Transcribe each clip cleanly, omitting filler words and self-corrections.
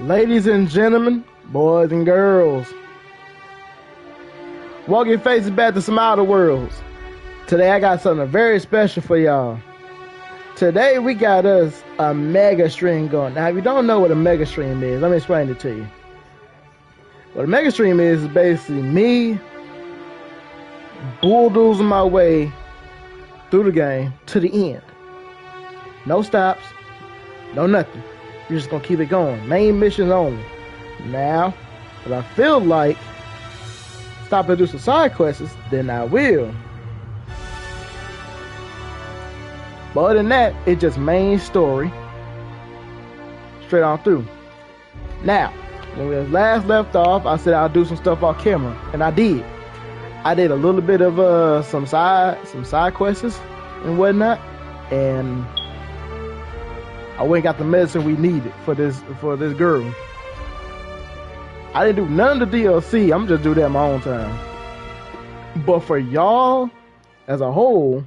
Ladies and gentlemen, boys and girls, walk your faces back to some outer worlds. Today I got something very special for y'all. Today we got us a mega stream going. Now if you don't know what a mega stream is, let me explain it to you. What a mega stream is basically me bulldozing my way through the game to the end. No stops, no nothing. You're just gonna keep it going. Main missions only. Now, if I feel like stop and do some side quests, then I will. But other than that, it's just main story. Straight on through. Now, when we last left off, I said I'll do some stuff off camera, and I did. I did a little bit of some side quests and whatnot, and I went and got the medicine we needed for this girl. I didn't do none of the DLC. I'm just do that in my own time. But for y'all as a whole,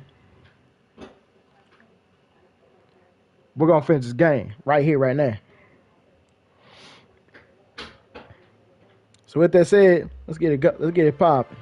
we're gonna finish this game right here, right now. So with that said, let's get it popping.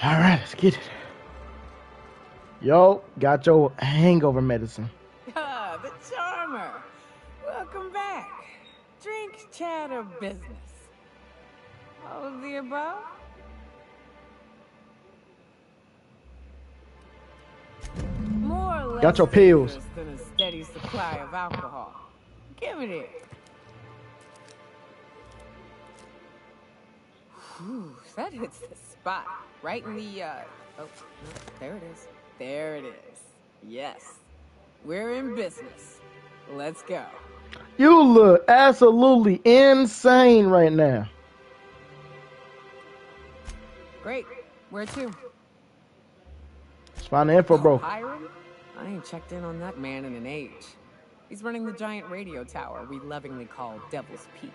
All right, let's get it. Yo, got your hangover medicine. Ah, the charmer. Welcome back. Drink, chat, or business? All of the above? More or less Got your pills. Than a steady supply of alcohol. Give it here. Whew, that hits the spot. Right in the, oh, no, there it is. There it is. Yes. We're in business. Let's go. You look absolutely insane right now. Great. Where to? Let's find the info, bro. Hiram? I ain't checked in on that man in an age. He's running the giant radio tower we lovingly call Devil's Peak.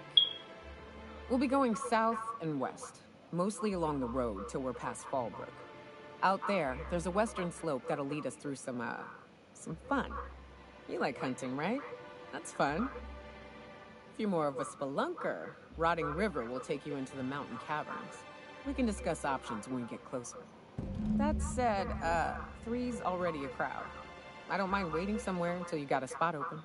We'll be going south and west, mostly along the road till we're past Fallbrook. Out there's a western slope that'll lead us through some fun. You like hunting, right? That's fun. If you're more of a spelunker, Rotting River will take you into the mountain caverns. We can discuss options when we get closer. That said, 3's already a crowd. I don't mind waiting somewhere until you got a spot open.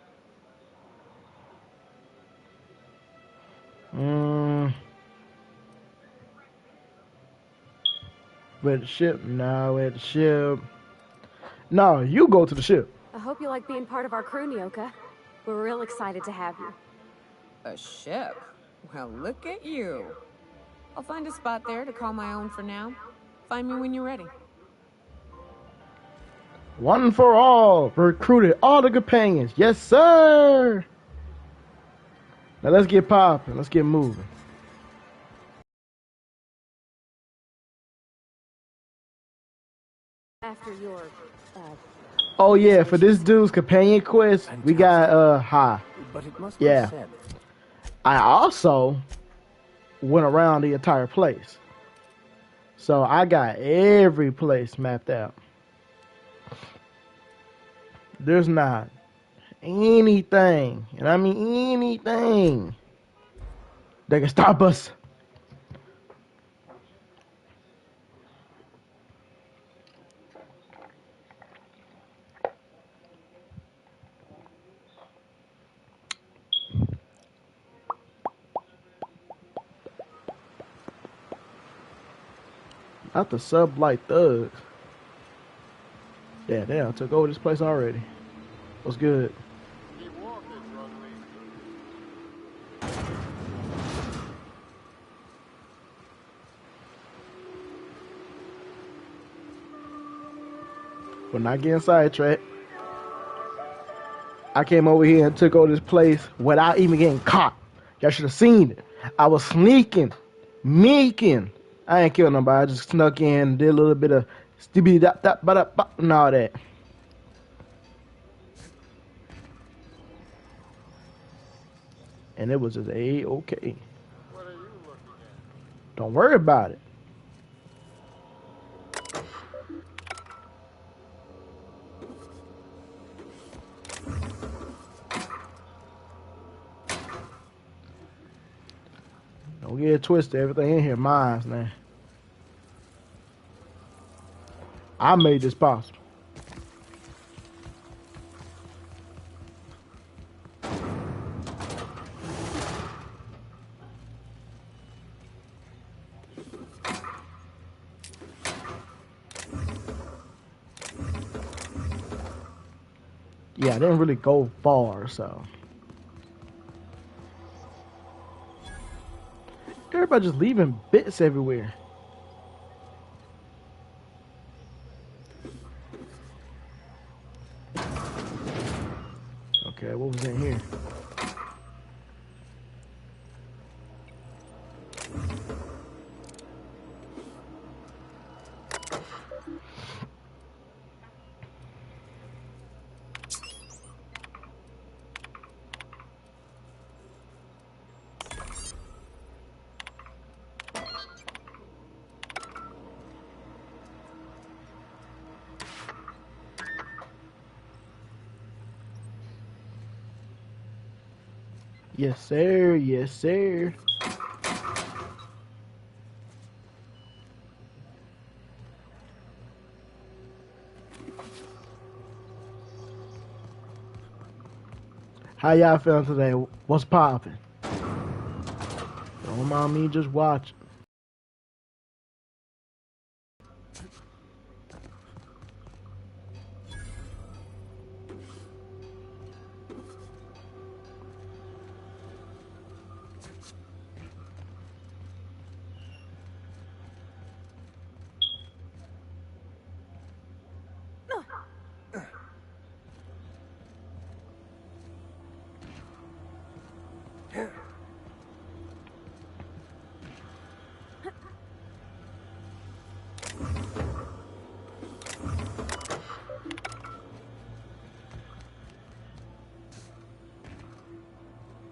With the ship? No, at the ship. No, you go to the ship. I hope you like being part of our crew, Nyoka. We're real excited to have you. A ship? Well, look at you. I'll find a spot there to call my own for now. Find me when you're ready. One for all. Recruited all the companions. Yes, sir. Now let's get popping. Let's get moving. After your, Oh yeah, for this dude's companion quest, we got Ha. But it must Yeah. be said. I also went around the entire place. So I got every place mapped out. There's not anything, and I mean anything, that can stop us. Not the Sublight Thugs. Yeah, they done took over this place already. What's good? We're not getting sidetracked. I came over here and took over this place without even getting caught. Y'all should have seen it. I was sneaking, meeking. I ain't killed nobody. I just snuck in, did a little bit of Stibby that and all that. And it was just A-okay. What are you looking at? Don't worry about it. Don't get it twisted. Everything in here mine's now. I made this possible. Yeah, I didn't really go far, so. Everybody just leaving bits everywhere. Okay, what was in here? Yes, sir. Yes, sir. How y'all feeling today? What's poppin'? Don't mind me just watching.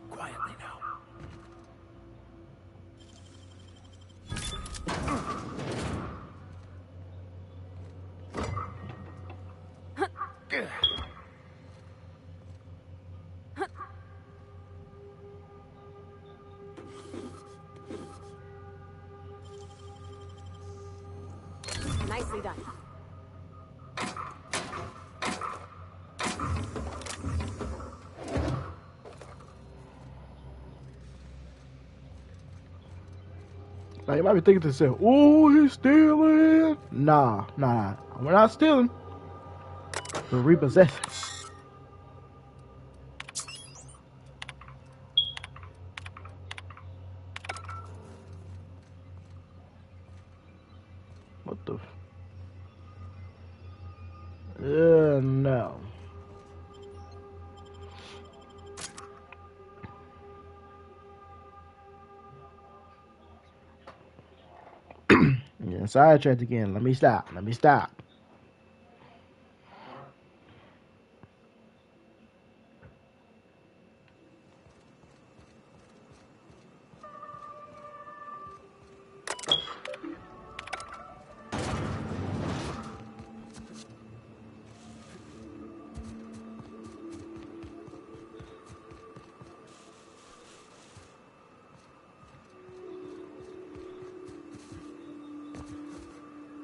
Quietly now. Nicely done. Now you might be thinking to yourself, "Oh, he's stealing." Nah. We're not stealing. We're repossessing. What the? No. Yeah, sidetracked again. Let me stop.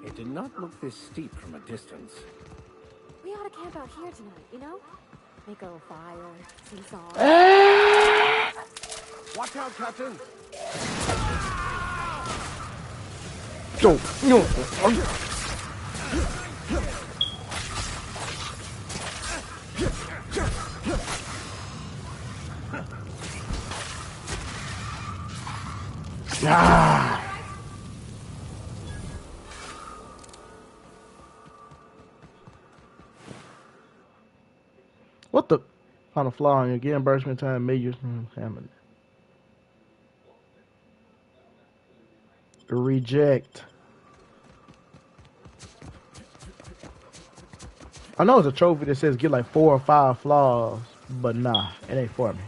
It did not look this steep from a distance. We ought to camp out here tonight, you know? Make a little fire, sing songs. Watch out, Captain! Go. No. Ah. What the? Found a flaw in your reimbursement time majors Hammond. Reject. I know it's a trophy that says get like 4 or 5 flaws, but nah, it ain't for me.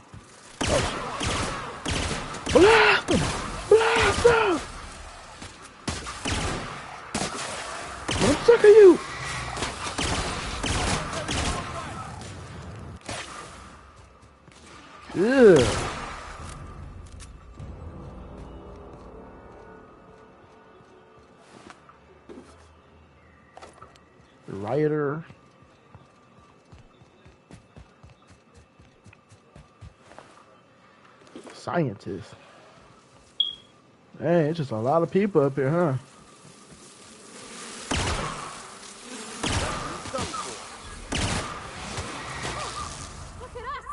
Oh shit. Blast him! Blast him! I'm sick of you! Ugh. Rioter. Scientist. Hey, it's just a lot of people up here, huh? Look at us!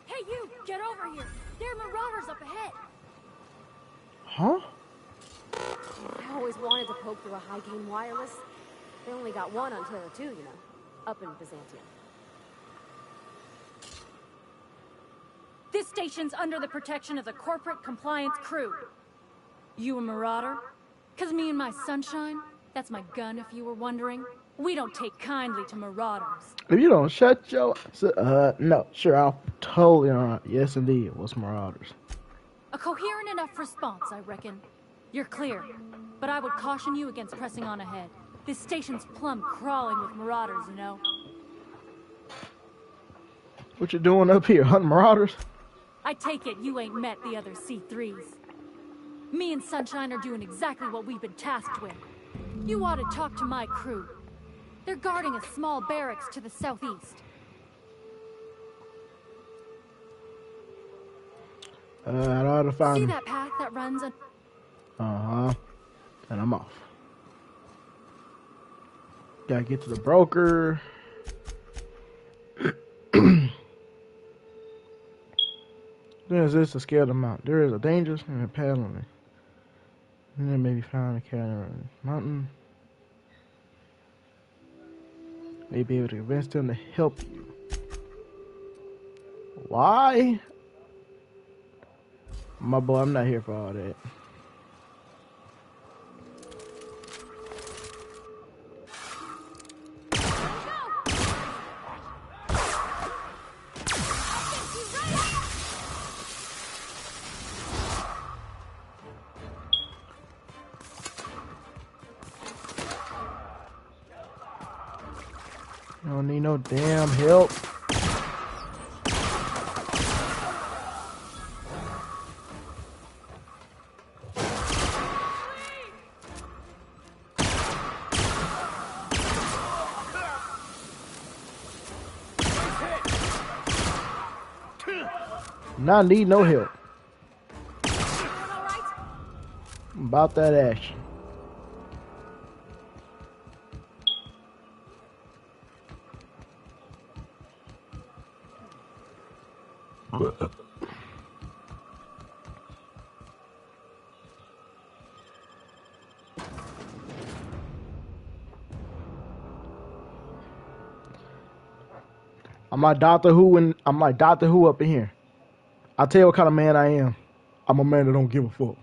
Hey, you! Get over here! There are marauders up ahead! Huh? I always wanted to poke through a high-gain wireless. They only got one on Terra 2, you know, up in Byzantium. This station's under the protection of the corporate compliance crew. You a marauder? 'Cause me and my sunshine, that's my gun if you were wondering, we don't take kindly to marauders. If you don't shut your... no. Sure, I'll totally... yes, indeed. What's Marauders? A coherent enough response, I reckon. You're clear, but I would caution you against pressing on ahead. This station's plumb crawling with marauders, you know. What you doing up here? Hunting Marauders? I take it you ain't met the other C3s. Me and Sunshine are doing exactly what we've been tasked with. You ought to talk to my crew. They're guarding a small barracks to the southeast. I ought to find... See that path that runs on... Uh-huh. And I'm off. Gotta get to the broker. There is this to scale them out. There is a dangerous and a paddling. And then maybe found a cabin mountain. May be able to convince them to help you. Why? My boy, I'm not here for all that. I don't need no damn help. Not need no help. About that action. I'm like Doctor Who and I'm like Doctor Who up in here. I'll tell you what kind of man I am. I'm a man that don't give a fuck.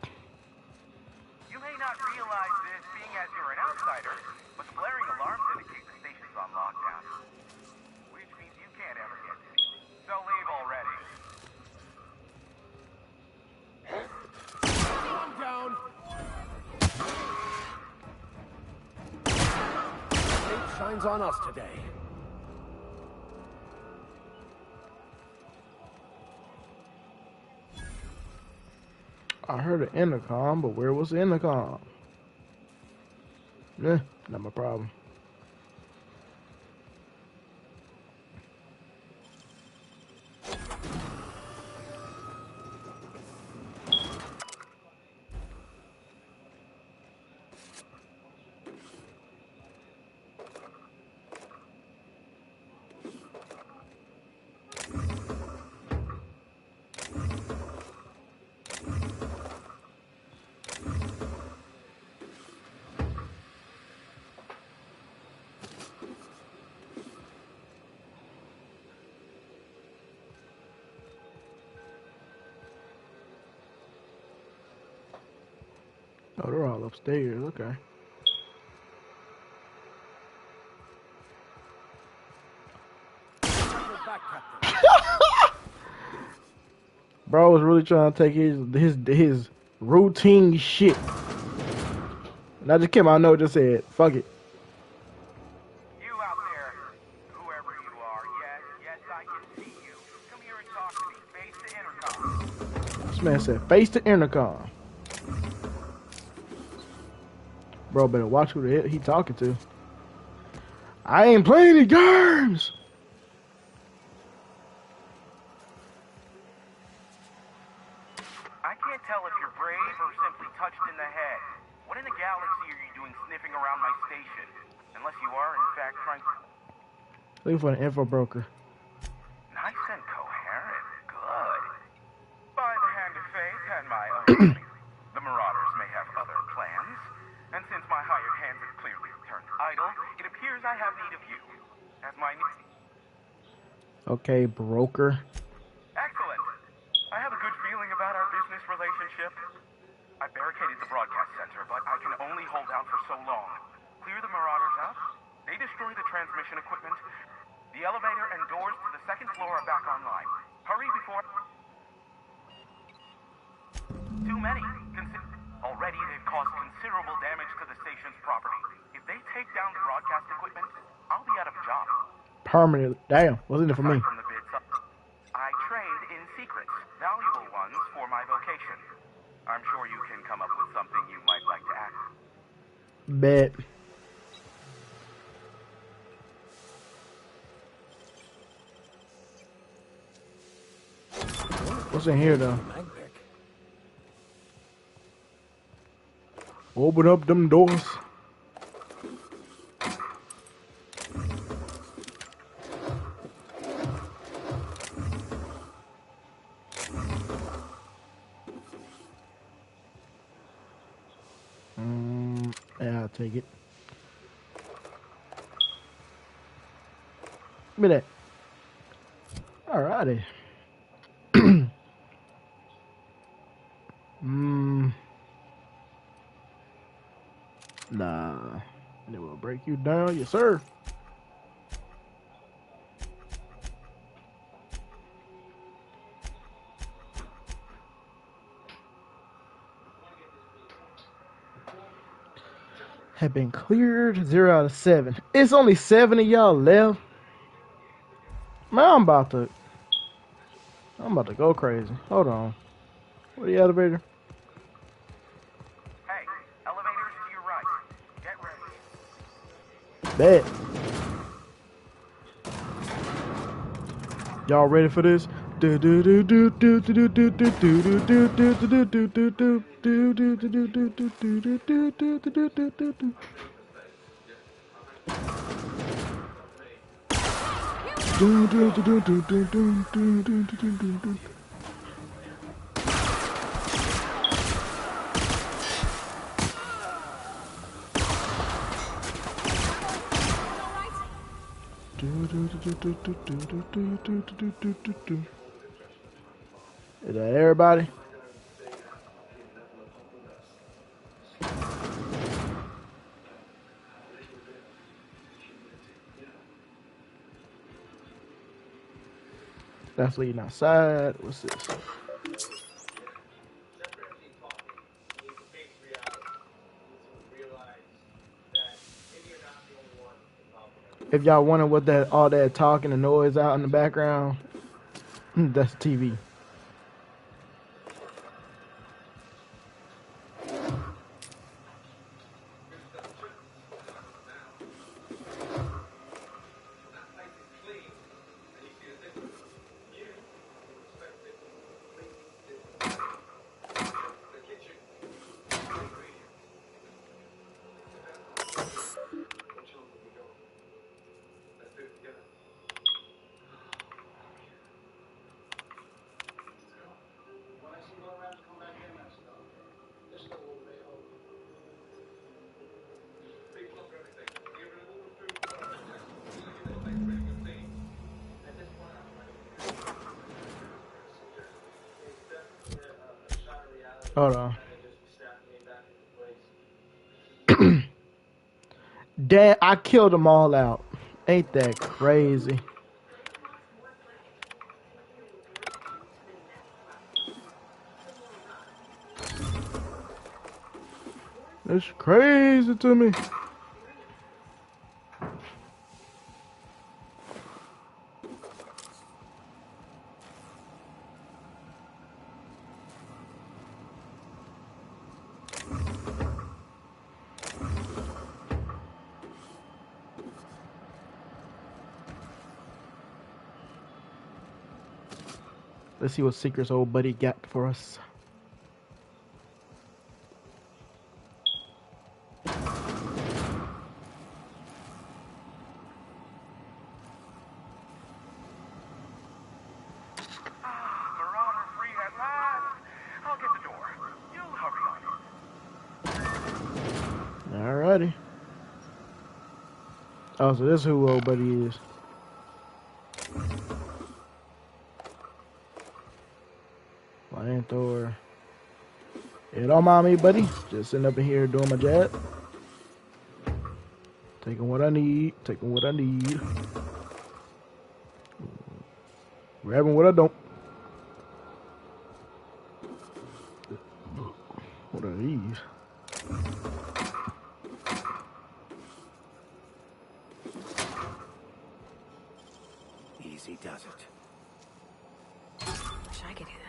You may not realize this being as you're an outsider, but the blaring alarms indicate the station's on lockdown. Which means you can't ever get to it. So leave already. Calm down. Fate shines on us today. I heard an intercom, but where was the intercom? Not my problem. Oh, they're all upstairs. Okay. Bro was really trying to take his routine shit. And I just came out and just said, fuck it. You out there, whoever you are, yes, I can see you. Come here and talk to me. Face the intercom. This man said, face the intercom. Bro better watch who the hell he talking to. I ain't playing any games. I can't tell if you're brave or simply touched in the head. What in the galaxy are you doing sniffing around my station? Unless you are, in fact, trying to... Looking for an info broker. Nice and coherent. Good. By the hand of fate and my own... the Marauders may have other plans. And since my hired hands have clearly turned idle, it appears I have need of you. As my... Okay, broker. Excellent. I have a good feeling about our business relationship. I barricaded the broadcast center, but I can only hold out for so long. Clear the Marauders out. They destroy the transmission equipment. The elevator and doors to the second floor are back online. Hurry before... Too many. Already they've caused considerable damage to the station's property. If they take down the broadcast equipment, I'll be out of a job. Permanent. Damn, wasn't it for me? From the bids up, I trade in secrets, valuable ones for my vocation. I'm sure you can come up with something you might like to act. Bet. What's in here though? Open up them doors. Yeah, I'll take it. Give me that. Alrighty. Nah. It will break you down, yes sir. Have been cleared. 0 out of 7. It's only 7 of y'all left. Man, I'm about to go crazy. Hold on. Where the elevator? Hey, elevators to your right. Get ready. Bet. Y'all ready for this? Is that everybody? That's leading outside. What's this? If y'all wonder what that all that talking and noise out in the background, that's TV. Hold on. Damn, I killed them all out. Ain't that crazy? That's crazy to me. Let's see what secrets old buddy got for us. Marauder free at last. I'll get the door. You hurry on. Alrighty. Oh, so this is who old buddy is. Flamethrower. Yeah, don't mind me, buddy. Just sitting up in here doing my job. Taking what I need. Taking what I need. Grabbing what I don't. What are these? Easy does it. Wish I could do that.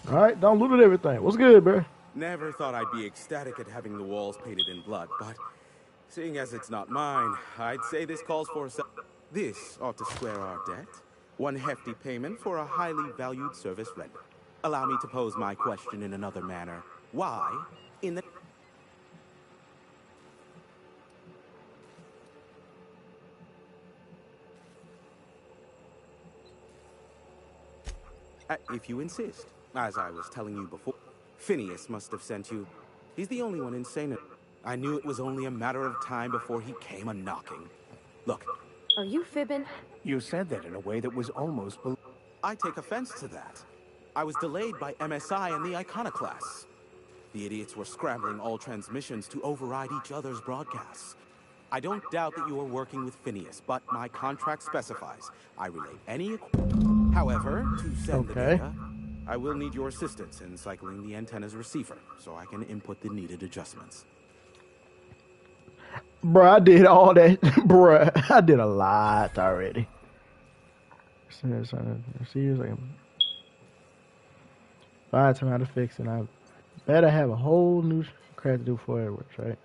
Alright, don't loot at everything. What's good, bro? Never thought I'd be ecstatic at having the walls painted in blood, but seeing as it's not mine, I'd say this calls for this ought to square our debt. One hefty payment for a highly valued service rendered. Allow me to pose my question in another manner. Why, in the... if you insist. As I was telling you before, Phineas must have sent you. He's the only one insane. I knew it was only a matter of time before he came a-knocking. Look. Are you fibbing? You said that in a way that was almost I take offense to that. I was delayed by MSI and the Iconoclasts. The idiots were scrambling all transmissions to override each other's broadcasts. I don't doubt that you are working with Phineas, but my contract specifies I relay any... However, to send the data, I will need your assistance in cycling the antenna's receiver, so I can input the needed adjustments. Bruh, I did all that. Bruh, I did a lot already. See, like, find time how to fix it. I better have a whole new crap to do before it works, right?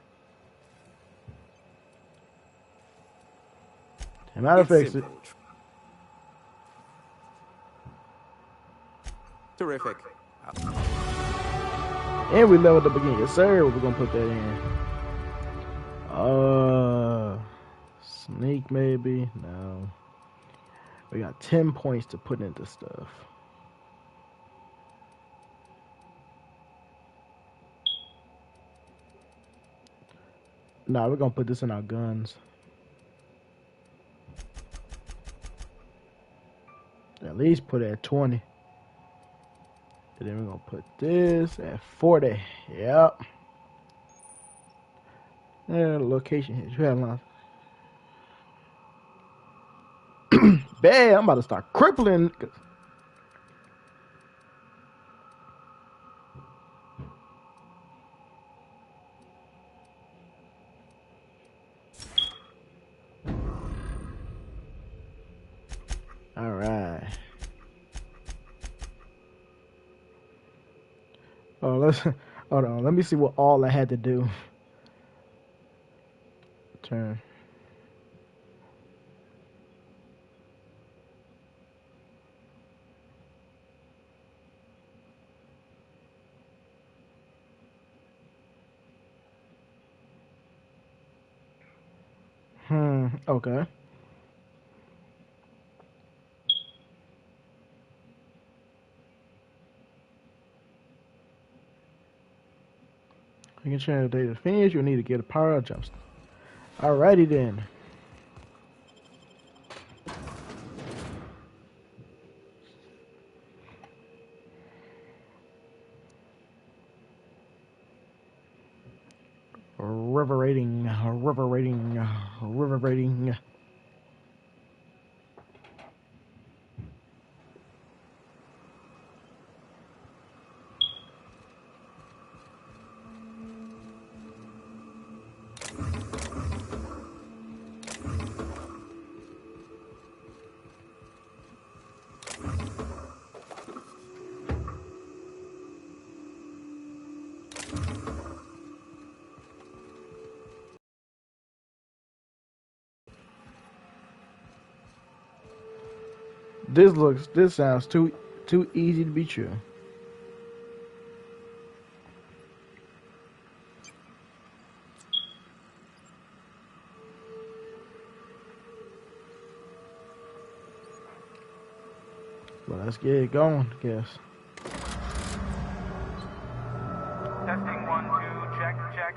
And how to fix it. Terrific. And we leveled up again. Yes, sir. We're gonna put that in. Sneak maybe? No. We got 10 points to put into stuff. Nah, we're gonna put this in our guns. At least put it at 20. And then we're gonna put this at 40. Yep. And the location here. You have enough. Bad, I'm about to start crippling. All right. Oh, hold on. Let me see what all I had to do. Turn. Okay. You can change the data to finish. You'll need to get a power adjuster. Alrighty then. Reverberating. This sounds too easy to be true. Well, let's get it going, I guess. Testing 1, 2, check.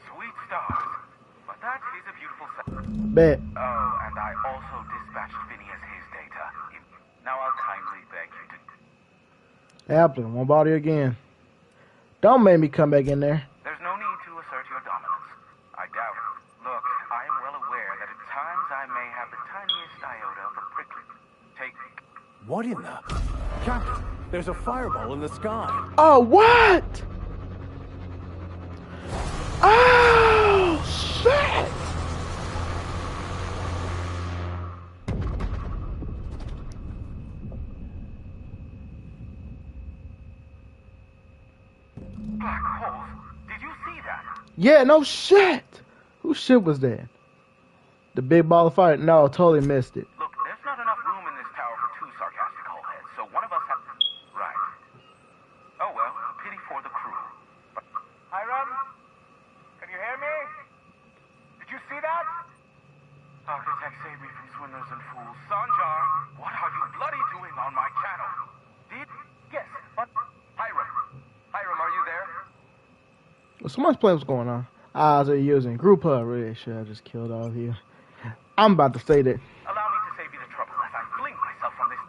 Sweet stars. But that is a beautiful sight. Bet. Oh, and I also dispatched Phineas his data. Now I'll kindly beg you to... Appleton, won't bother you again. Don't make me come back in there. There's no need to assert your dominance. I doubt it. Look, I am well aware that at times I may have the tiniest iota of a prickly. Take... What in the... Captain, there's a fireball in the sky. Oh, what? Oh, shit! Black holes. Did you see that? Yeah, no shit. Whose shit was that? The big ball of fire? No, totally missed it. Look, there's not enough room in this tower for 2 sarcastic hullheads, so one of us has... Right. Oh well, a pity for the crew. But... Hiram? Can you hear me? Did you see that? Architect, save me from swindlers and fools. Sanjar, what are you bloody doing on my channel? Did... Yes, but... Hiram, are you there? Well, someone's playing what's going on. Eyes are using group hub. Really should have just killed all of you. I'm about to say that. Allow me to save you the trouble as I fling myself from this...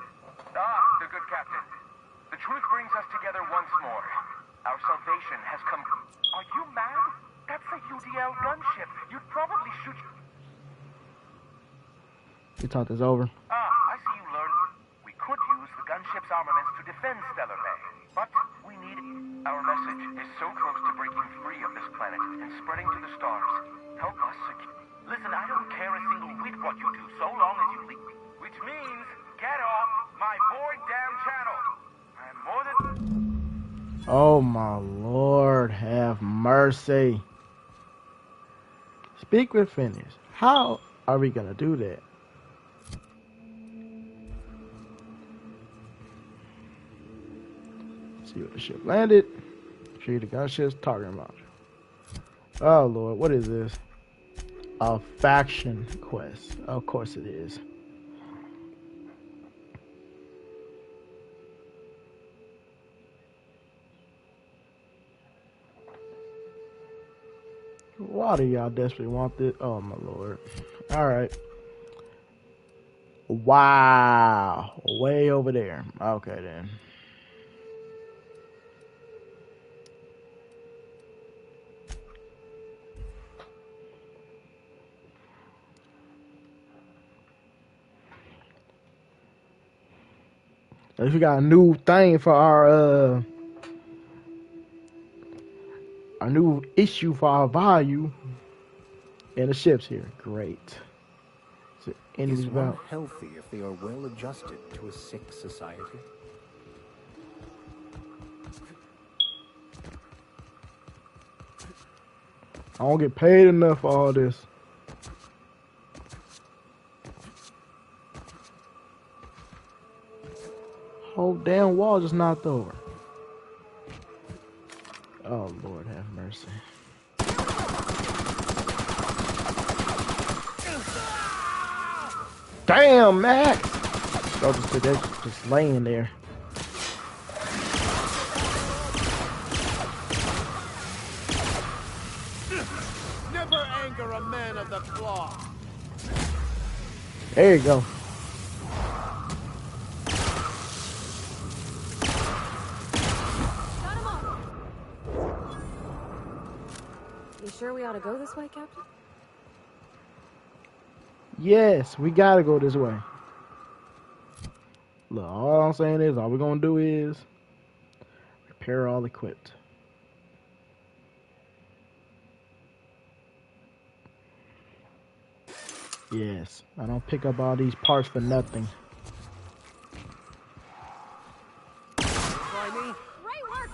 the good captain. The truth brings us together once more. Our salvation has come... Are you mad? That's a UDL gunship. You'd probably shoot... You thought this over. I see you learned. We could use the gunship's armaments to defend Stellar Bay. But we need... Our message is so close to breaking free of this planet and spreading to the stars. Help us secure... Listen, I don't care a single whit what you do, so long as you leave. Which means, get off my boy damn channel. I'm more than... Oh my Lord, have mercy. Speak with Phineas. How are we gonna do that? See what the ship landed. See the gunship's targeting launcher. Oh Lord, what is this? A faction quest. Of course it is. Why do y'all desperately want this? Oh my Lord. Alright. Wow. Way over there. Okay then. At least we got a new thing for our new issue for our value in the ships here. Great. So Is one healthy if they are well adjusted to a sick society? I don't get paid enough for all this. Whole damn wall just knocked over. Oh Lord, have mercy. Damn, Max! So just laying there. Never anger a man of the cloth. There you go. Got him off. You sure we ought to go this way, Captain? Yes, we gotta go this way. Look, all I'm saying is, all we're gonna do is repair all equipped. Yes, I don't pick up all these parts for nothing. Try me? Great work!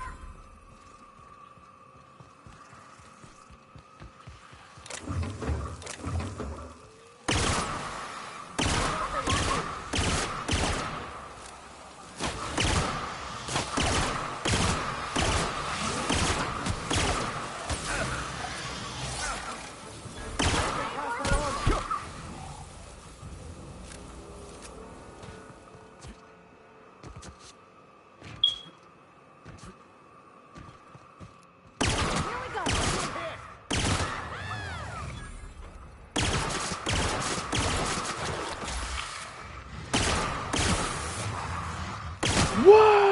Whoa!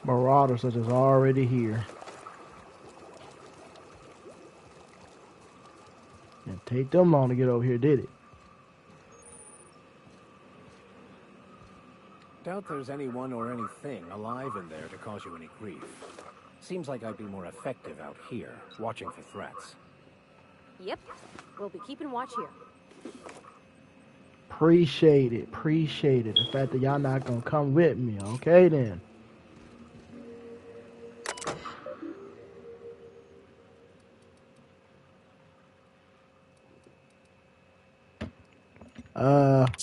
Marauders such as already here. Didn't take them long to get over here, did it? Doubt there's anyone or anything alive in there to cause you any grief. Seems like I'd be more effective out here, watching for threats. Yep. We'll be keeping watch here. Appreciate it. Appreciate it. The fact that y'all not gonna come with me. Okay then.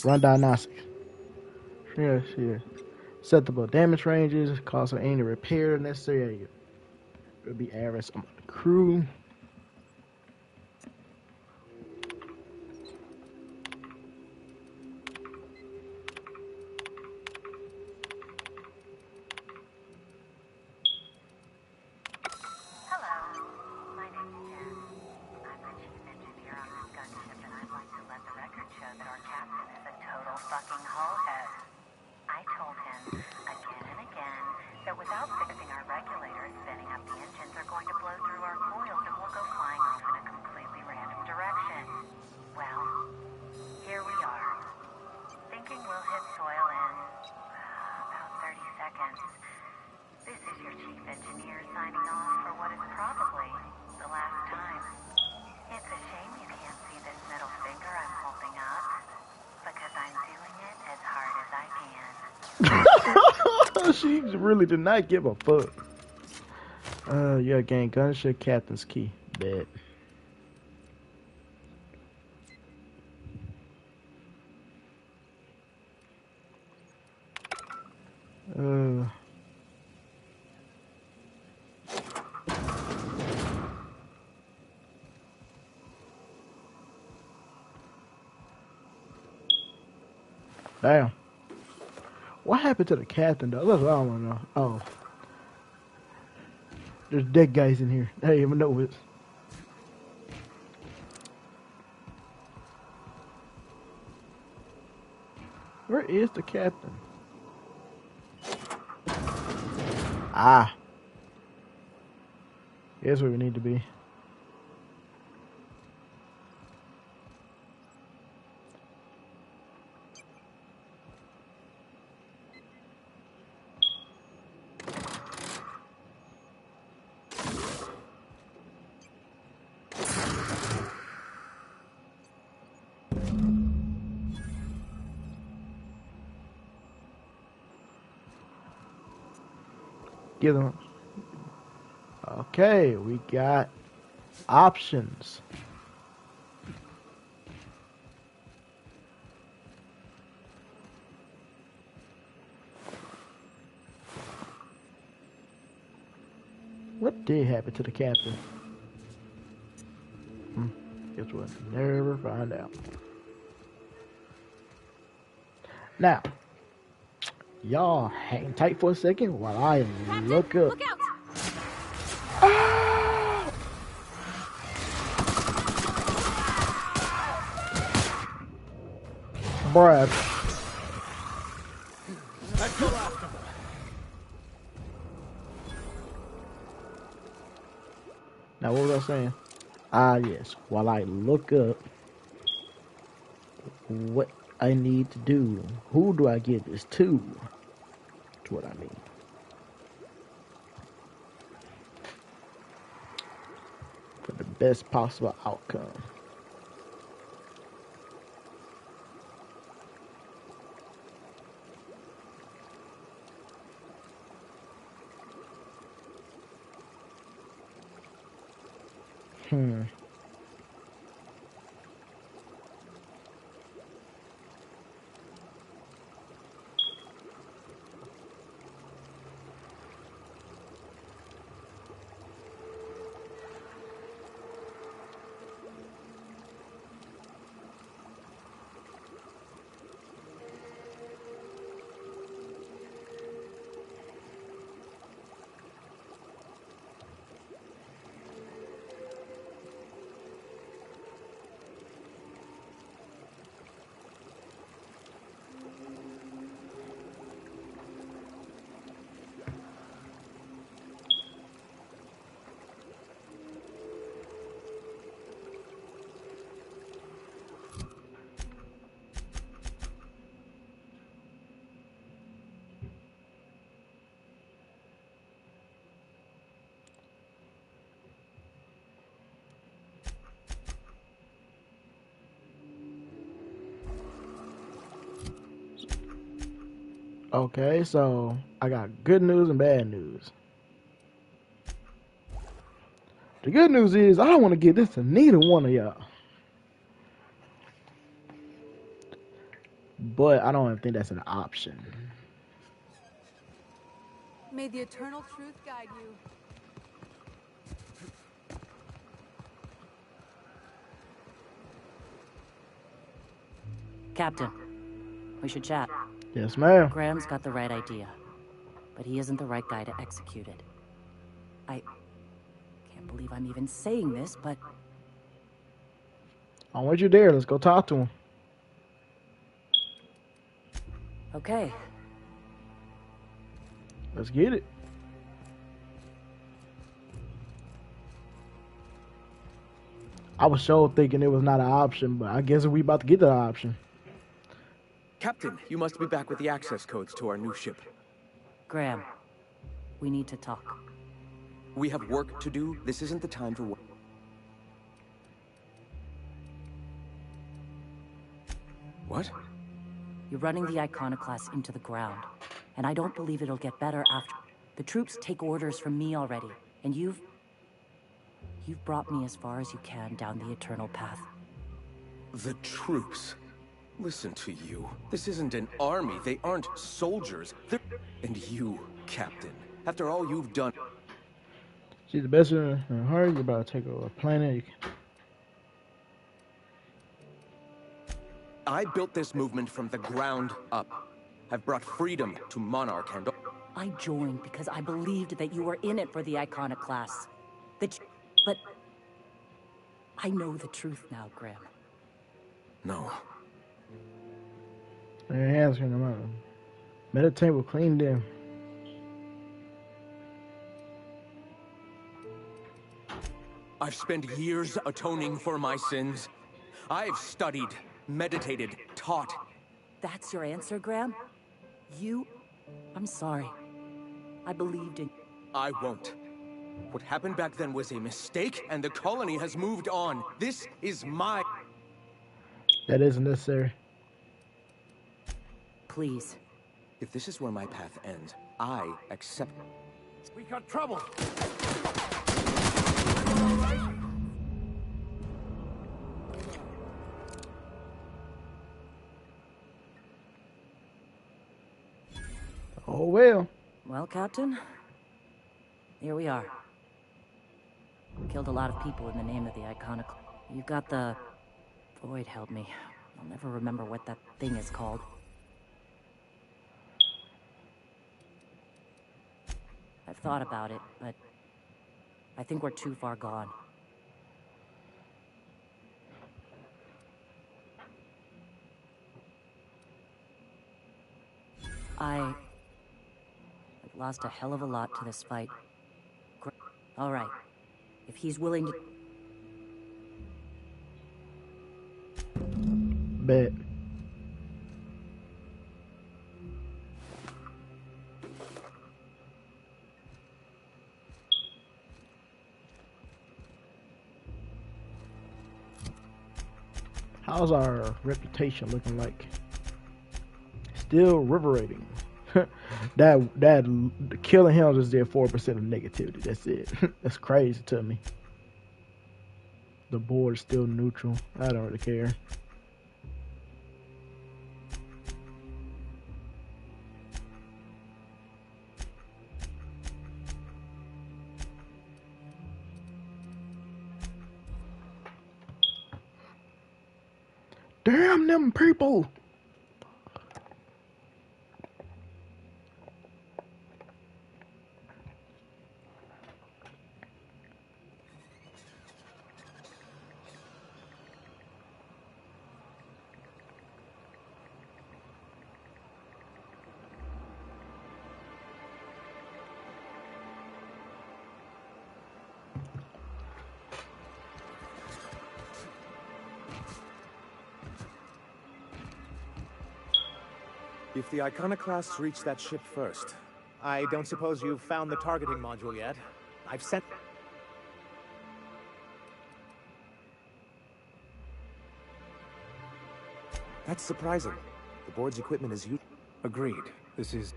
Run diagnostics. Yes, yeah. Acceptable damage ranges, cost of any repair necessary. It'll be average on the crew. She really did not give a fuck. Yeah, gain gunship captain's key. Bet. Damn. What happened to the captain though? That's what I want to know. Oh. There's dead guys in here. I didn't even know it. Where is the captain? Ah. Here's where we need to be. Give them. Okay, we got options. What did happen to the captain? Guess we'll never find out. Now, y'all hang tight for a second while I Captain, look up. look out! Brad. Let's go after them. Now, what was I saying? Ah, yes. While I look up what I need to do, who do I give this to? That's what I mean. For the best possible outcome. Hmm. Okay, so I got good news and bad news. The good news is I don't want to give this to neither one of y'all. But I don't even think that's an option. May the eternal truth guide you. Captain, we should chat. Yes, ma'am. Graham's got the right idea, but he isn't the right guy to execute it. I can't believe I'm even saying this, but I want you there. Let's go talk to him. okay. Let's get it. I was sure thinking it was not an option, but I guess we about to get the option. Captain, you must be back with the access codes to our new ship. Graham, we need to talk. We have work to do. This isn't the time for work. What? You're running the Iconoclast into the ground, and I don't believe it'll get better after. The troops take orders from me already, and you've brought me as far as you can down the eternal path. The troops. Listen to you. This isn't an army. They aren't soldiers. And you, Captain, after all you've done... She's the best in her. You're about to take over a planet. I built this movement from the ground up. I've brought freedom to Monarch and... I joined because I believed that you were in it for the Iconoclasts. But... I know the truth now, Graham. No. Their hands clean them out. Meditate will clean them. I've spent years atoning for my sins. I've studied, meditated, taught. That's your answer, Graham? I'm sorry. I believed in... I won't. What happened back then was a mistake, and the colony has moved on. This is my... That isn't necessary. Please. If this is where my path ends, I accept... We got trouble! Oh, well. Well, Captain, here we are. Killed a lot of people in the name of the Iconoclast. You got the... Void held me. I'll never remember what that thing is called. I've thought about it, but I think we're too far gone. I've lost a hell of a lot to this fight. All right. If he's willing to... Bet. How's our reputation looking like? Still reverberating. that killing him just did 4% of negativity. That's it. That's crazy to me. The board is still neutral. I don't really care. Damn them people! If the Iconoclasts reach that ship first, I don't suppose you've found the targeting module yet. I've sent... That's surprising. The board's equipment is... Agreed. This is...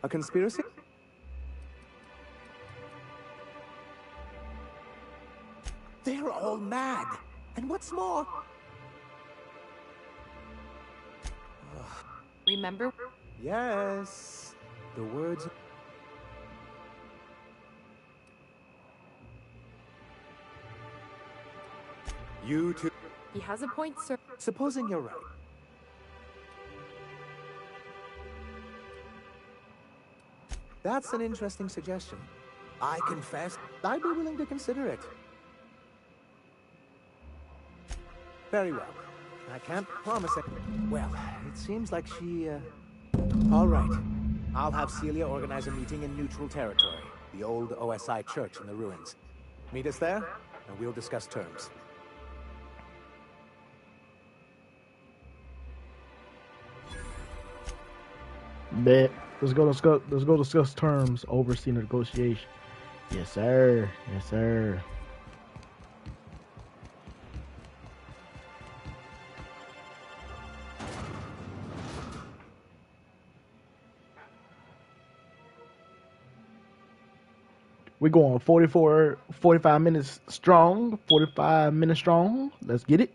a conspiracy? They're all mad. And what's more... Remember? Yes. The words... You two... He has a point, sir. Supposing you're right. That's an interesting suggestion. I confess, I'd be willing to consider it. Very well. I can't promise it. Well, it seems like she, All right. I'll have Celia organize a meeting in neutral territory. The old OSI church in the ruins. Meet us there, and we'll discuss terms. Bet. Let's go discuss terms. Oversee negotiation. Yes, sir. Yes, sir. We're going 45 minutes strong. 45 minutes strong. Let's get it.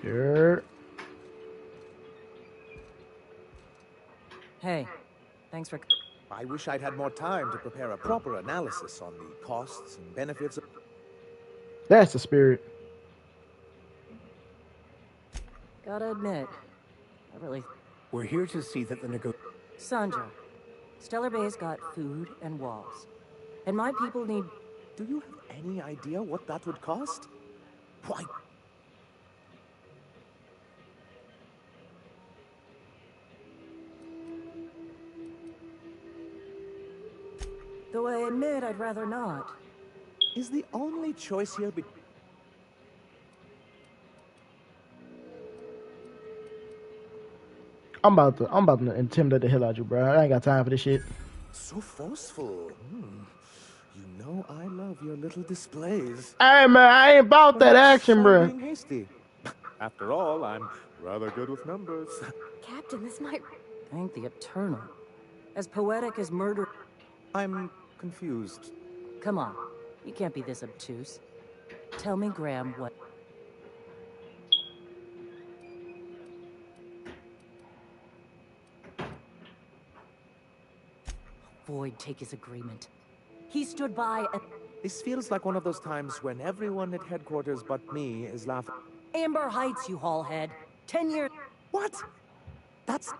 Here. Hey, thanks for... I wish I'd had more time to prepare a proper analysis on the costs and benefits of... That's the spirit. Gotta admit, I really... We're here to see that the Sandra, Stellar Bay's got food and walls. And my people need... Do you have any idea what that would cost? Why... Though I admit I'd rather not. Is the only choice here be... I'm about to intimidate the hell out of you, bro. I ain't got time for this shit. So forceful. You know I love your little displays. Hey, man, I ain't about that action, bro. Being hasty. After all, I'm rather good with numbers. Captain, this might... Thank the Eternal. As poetic as murder... I'm confused. Come on. You can't be this obtuse. Tell me, Graham, what... Void take his agreement. He stood by and... This feels like one of those times when everyone at headquarters but me is laughing. Amber Heights, you haulhead. 10 years... What? That's...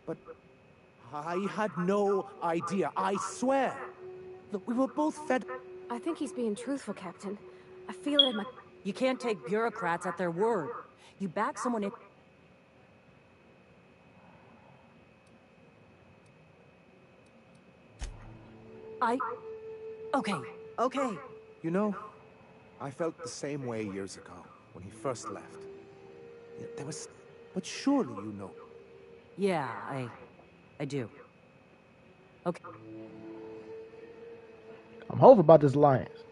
But... I had no idea, I swear. Look, we were both fed... I think he's being truthful, Captain. I feel it in my... You can't take bureaucrats at their word. You back someone in... Okay. You know, I felt the same way years ago, when he first left. There was... But surely you know. Yeah, I do. Okay. I'm hoping about this alliance.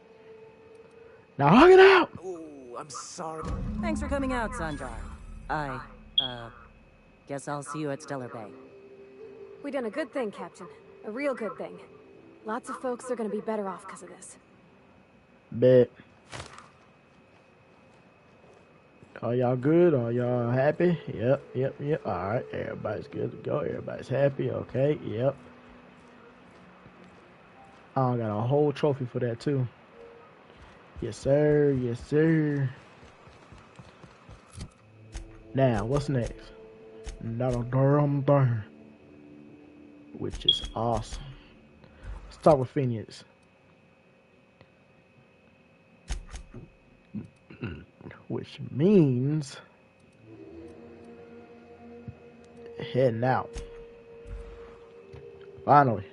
Now hug it out! Oh, I'm sorry. Thanks for coming out, Sanjar. I, guess I'll see you at Stellar Bay. We done a good thing, Captain. A real good thing. Lots of folks are gonna be better off because of this. Bet. Are y'all good? Are y'all happy? Yep. Alright, everybody's good to go. Everybody's happy. Okay, yep. I got a whole trophy for that too. Yes, sir. Yes, sir. Now, what's next? Not a damn thing. Which is awesome. Let's talk with Phineas. Which means heading out. Finally.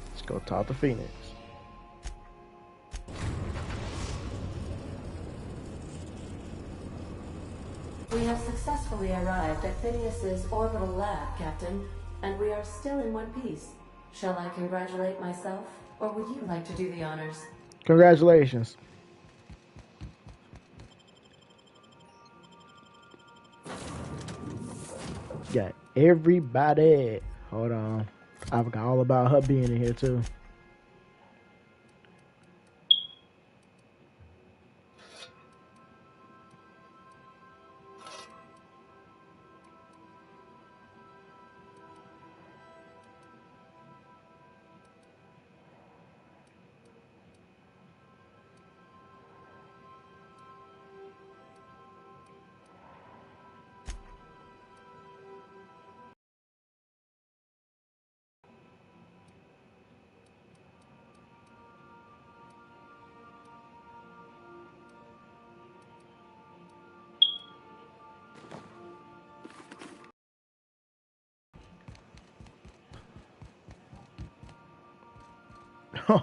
Let's go talk to Phoenix. We have successfully arrived at Phineas's orbital lab, Captain, and we are still in one piece. Shall I congratulate myself, or would you like to do the honors? Congratulations. Got everybody. Hold on. I forgot all about her being in here too.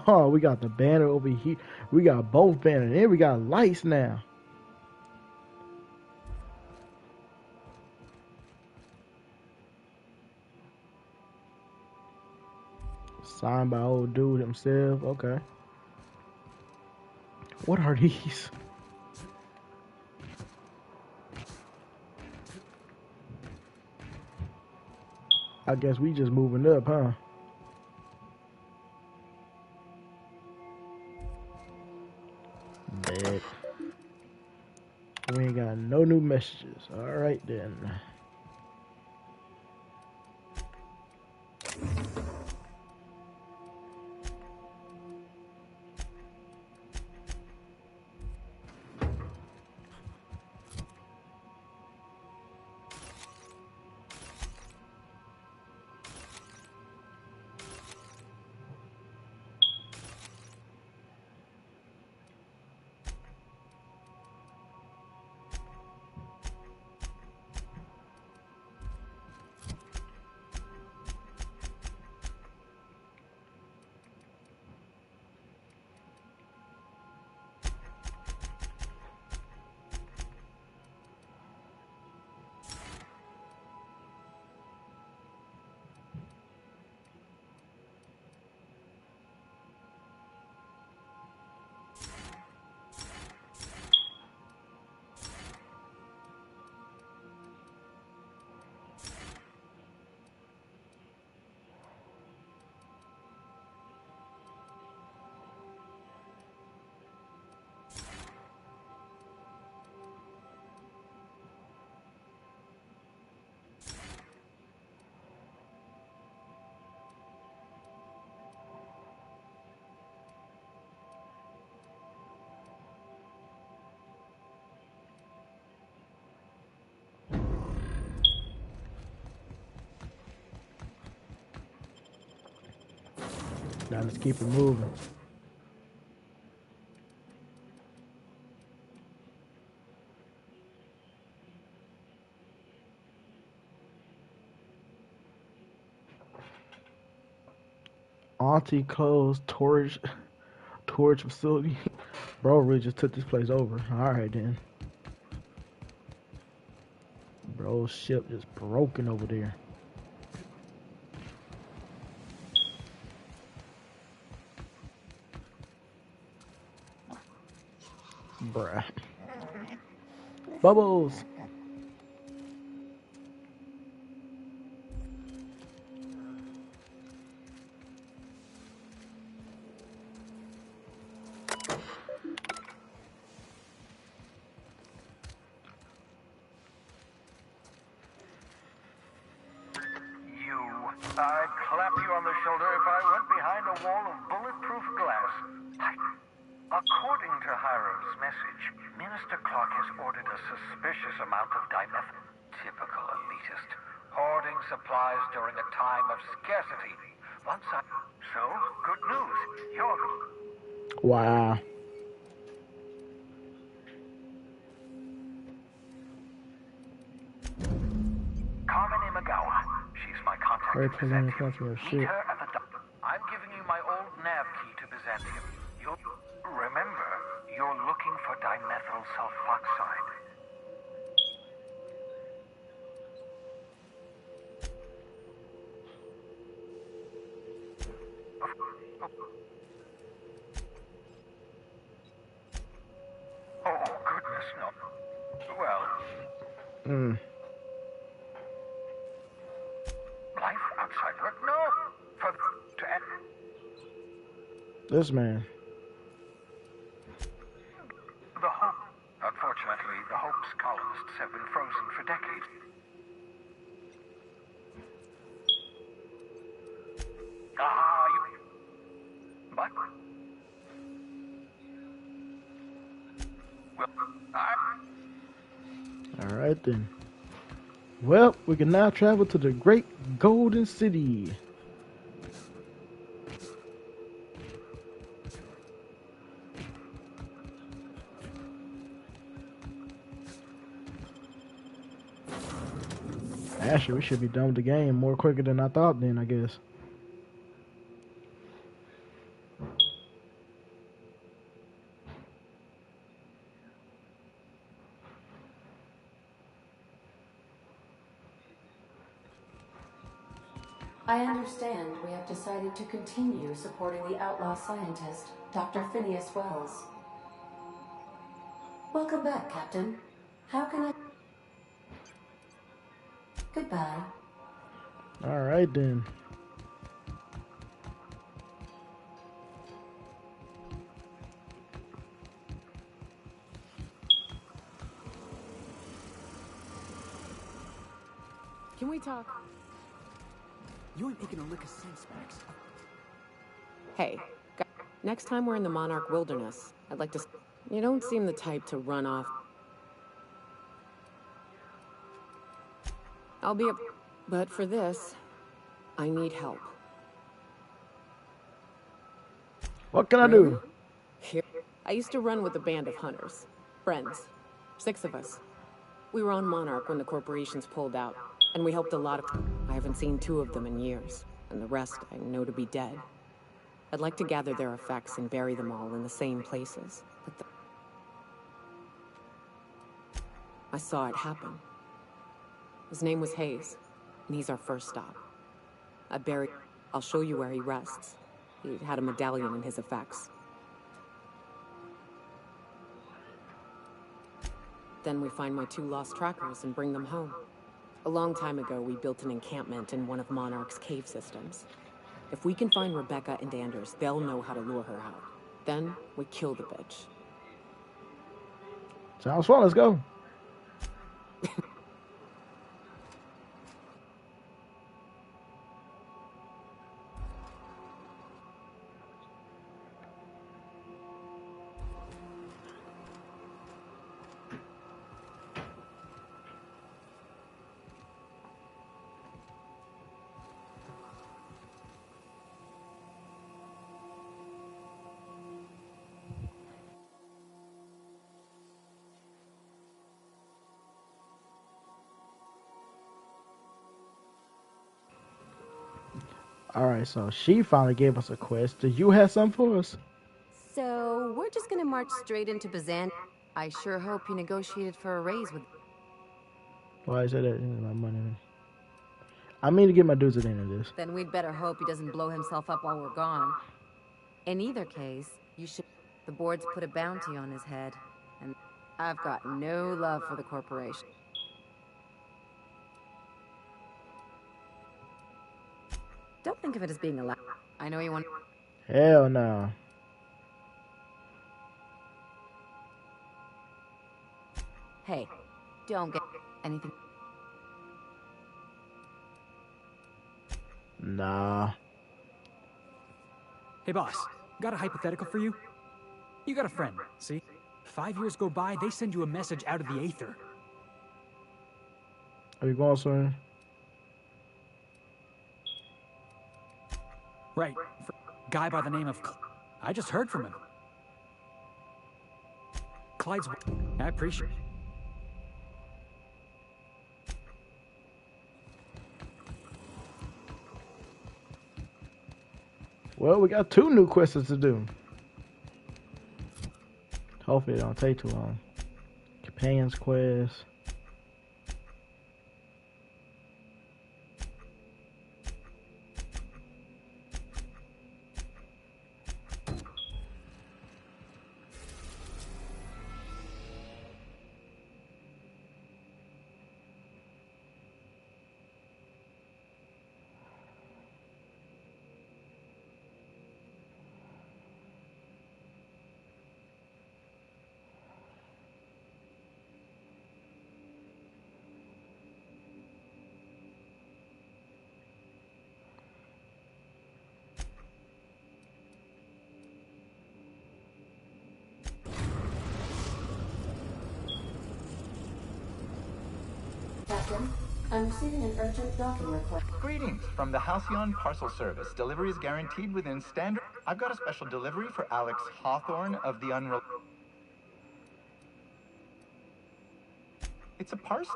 Oh, we got the banner over here. We got both banners. And we got lights now. Signed by old dude himself. Okay. What are these? I guess we just moving up, huh? Bet. We ain't got no new messages. Alright then. Now let's keep it moving. Auntie Cole's torch facility. Bro really just took this place over. Alright then. Bro's ship just broken over there. Bruh. Bubbles! I'd clap you on the shoulder if I went behind a wall of bulletproof glass. According to Hiram's message, Minister Clark has ordered a suspicious amount of dimethyl. Typical elitist. Hoarding supplies during a time of scarcity. So, good news. You're... Wow. Carmen Imagawa. She's my contact in Byzantium. Meet her at the dock. I'm giving you my old nav key to Byzantium. You'll remember, you're looking for dimethyl sulfoxide. Oh, goodness, no. Well... Life outside work? No! To end... This man. The Hope. Unfortunately, the Hope's colonists have been frozen for decades. But... Alright then. Well, we can now travel to the Great Golden City. Actually, we should be done with the game more quicker than I thought then, I guess. I understand we have decided to continue supporting the outlaw scientist, Dr. Phineas Wells. Welcome back, Captain. How can I... Goodbye. All right, then. Can we talk? You ain't making a lick of sense, Max. Hey, next time we're in the Monarch Wilderness, I'd like to... You don't seem the type to run off. I'll be But for this, I need help. What can I do? Here. I used to run with a band of hunters. Friends. 6 of us. We were on Monarch when the corporations pulled out, and we helped a lot of... I haven't seen 2 of them in years, and the rest I know to be dead. I'd like to gather their effects and bury them all in the same places. But I saw it happen. His name was Hayes, and he's our first stop. I'll show you where he rests. He had a medallion in his effects. Then we find my 2 lost trackers and bring them home. A long time ago, we built an encampment in one of Monarch's cave systems. If we can find Rebecca and Anders, they'll know how to lure her out. Then, we kill the bitch. Sounds fun, let's go. Alright, so she finally gave us a quest. Do you have something for us? So, we're just gonna march straight into Bazan. I sure hope you negotiated for a raise with... Why is that my money? I mean to get my dudes at the end of this. Then we'd better hope he doesn't blow himself up while we're gone. In either case, you should... The board's put a bounty on his head, and I've got no love for the corporation. Don't think of it as being allowed. I know you want... Hell no. Hey, don't get anything... Nah. Hey, boss. Got a hypothetical for you? You got a friend, see? 5 years go by, they send you a message out of the aether. Are you going somewhere? Right. Guy by the name of... I just heard from him. Clyde's... I appreciate it. Well, we got 2 new quests to do. Hopefully it don't take too long. Companions quest. Captain, I'm receiving an urgent docking request. Greetings from the Halcyon Parcel Service. Delivery is guaranteed within standard... I've got a special delivery for Alex Hawthorne of the Unreal... It's a parcel.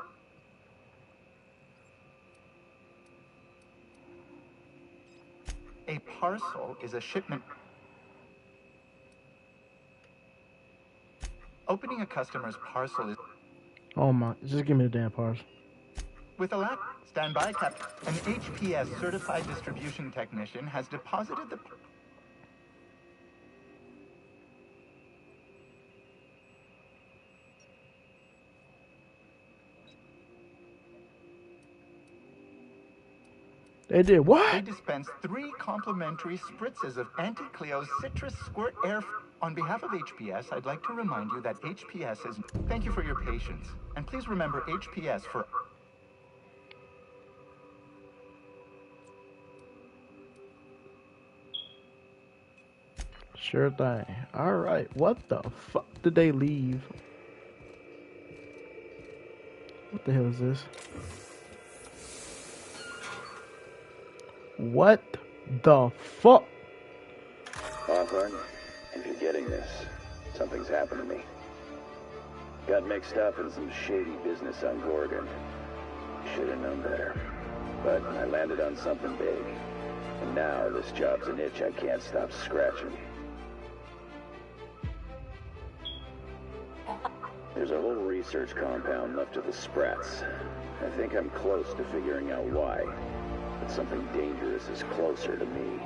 A parcel is a shipment... Opening a customer's parcel is... Oh my, just give me the damn parcel. With a Stand by, Captain. An HPS certified distribution technician has deposited the... They did what? They dispensed 3 complimentary spritzes of Anti-Cleo's Citrus Squirt Air... On behalf of HPS, I'd like to remind you that HPS is... Thank you for your patience. And please remember HPS for... Sure thing. Alright, what the fuck did they leave? What the hell is this? What the fuck? Hawthorne, if you're getting this, something's happened to me. Got mixed up in some shady business on Gorgon. Should have known better. But I landed on something big. And now this job's an itch I can't stop scratching. There's a whole research compound left of the Sprats. I think I'm close to figuring out why. But something dangerous is closer to me.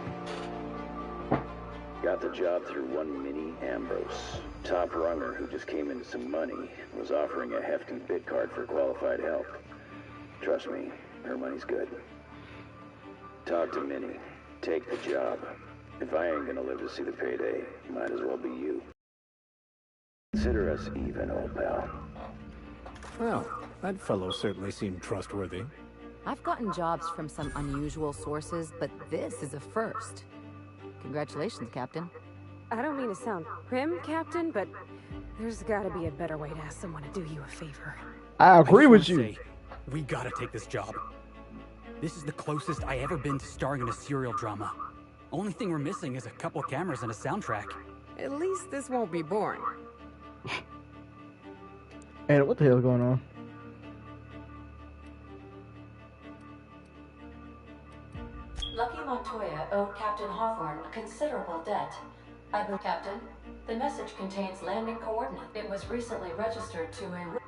Got the job through one Minnie Ambrose. Top runner who just came into some money, was offering a hefty bid card for qualified help. Trust me, her money's good. Talk to Minnie. Take the job. If I ain't gonna live to see the payday, might as well be you. Consider us even, old pal. Well, that fellow certainly seemed trustworthy. I've gotten jobs from some unusual sources, but this is a first. Congratulations, Captain. I don't mean to sound prim, Captain, but there's gotta be a better way to ask someone to do you a favor. I agree with you. Say, we gotta take this job. This is the closest I ever been to starring in a serial drama. Only thing we're missing is a couple cameras and a soundtrack. At least this won't be boring. And what the hell is going on? Lucky Montoya owed Captain Hawthorne a considerable debt. I believe, Captain, the message contains landing coordinates. It was recently registered to a...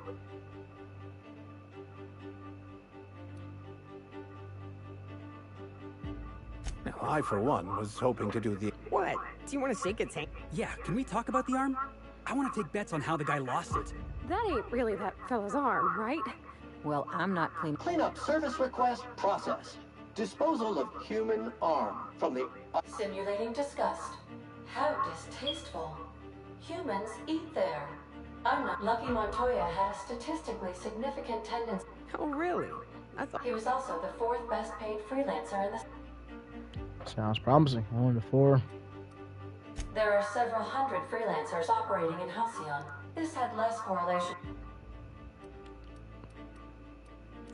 Now, I, for one, was hoping to do the... What? Do you want to shake its hand? Yeah, can we talk about the arm? I want to take bets on how the guy lost it. That ain't really that fella's arm, right? Well, I'm not clean. Cleanup service request processed. Disposal of human arm from the... Simulating disgust. How distasteful. Humans eat there. I'm not... Lucky Montoya had a statistically significant tendency... Oh, really? I thought... He was also the 4th best paid freelancer in the... Sounds promising. 1 to 4. There are several hundred freelancers operating in Halcyon. This had less correlation.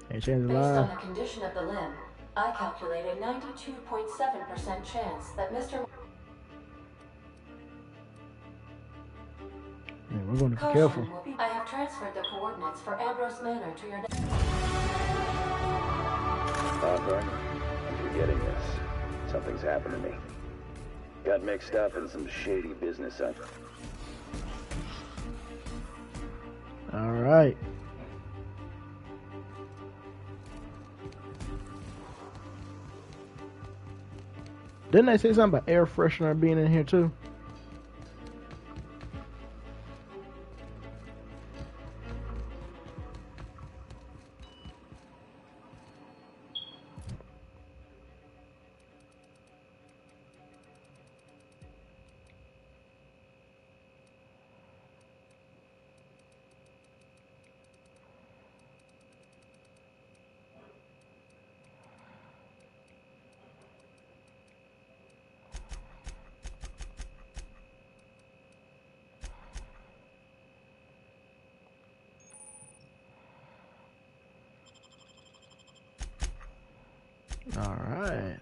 Hey, change the Based on line. the condition of the limb, I calculated 92.7% chance that Mr. Yeah, we're going to be Caution careful. will be... I have transferred the coordinates for Ambrose Manor to your... Hawthorne, if you're getting this, something's happened to me. Got mixed up in some shady business on... Alright. Didn't they say something about air freshener being in here too? All right.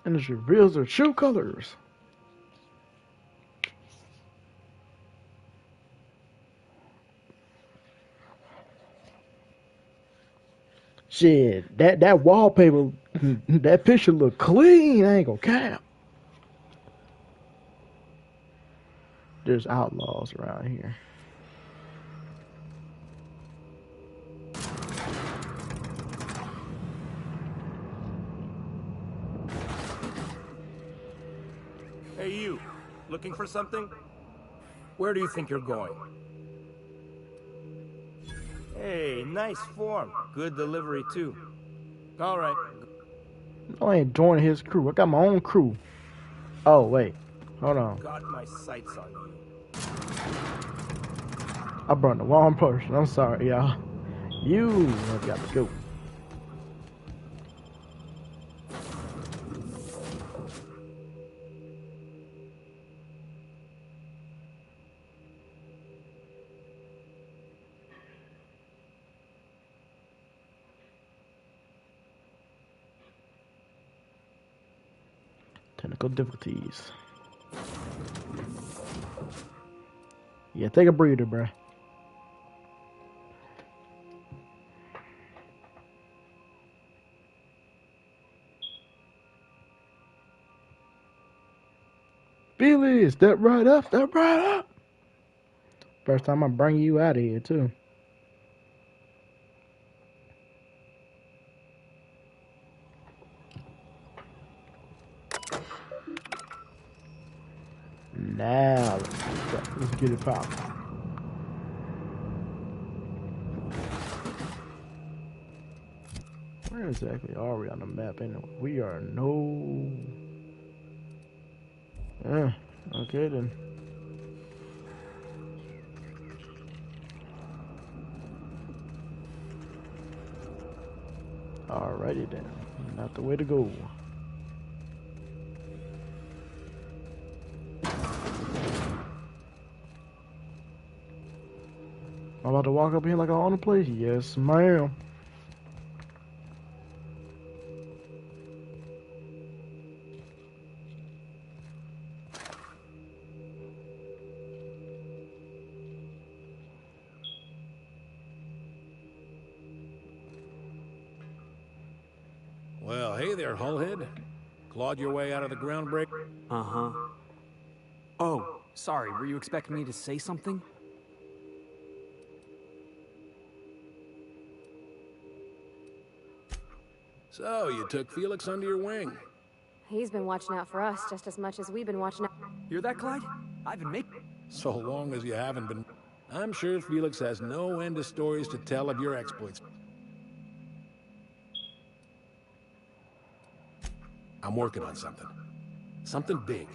And it reveals their true colors. Shit, that wallpaper, that picture look clean. I ain't gonna cap. There's outlaws around here. Hey, you. Looking for something? Where do you think you're going? Hey, nice form. Good delivery, too. All right. No, I ain't joining his crew. I got my own crew. Oh, wait. Hold on. Got my sights on you. I brought the wrong person. I'm sorry, y'all. You have got to go. Technical difficulties. Yeah, take a breather, bruh. Billy, step right up, step right up. First time I bring you out of here, too. Now, let's get it popping. Where exactly are we on the map anyway? We are no... okay then. Alrighty then. Not the way to go. I'm about to walk up here like I own the place. Yes, ma'am. Well, hey there, Hullhead. Clawed your way out of the groundbreak? Uh-huh. Oh, sorry, were you expecting me to say something? So, you took Felix under your wing. He's been watching out for us just as much as we've been watching out. Hear that, Clyde? I've been making... So long as you haven't been... I'm sure Felix has no end of stories to tell of your exploits. I'm working on something. Something big.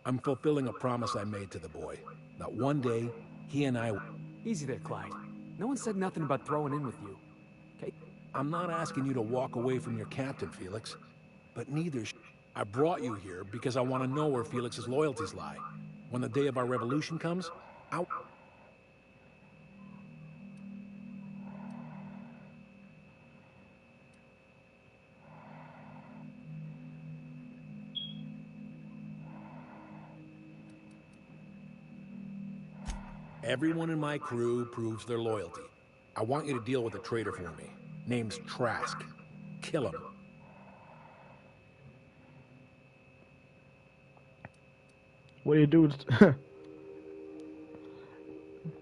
I'm fulfilling a promise I made to the boy. That one day, he and I... Easy there, Clyde. No one said nothing about throwing in with you. Okay? I'm not asking you to walk away from your captain, Felix. But neither I brought you here because I want to know where Felix's loyalties lie. When the day of our revolution comes, everyone in my crew proves their loyalty. I want you to deal with a traitor for me. Name's Trask. Kill him. What do you do?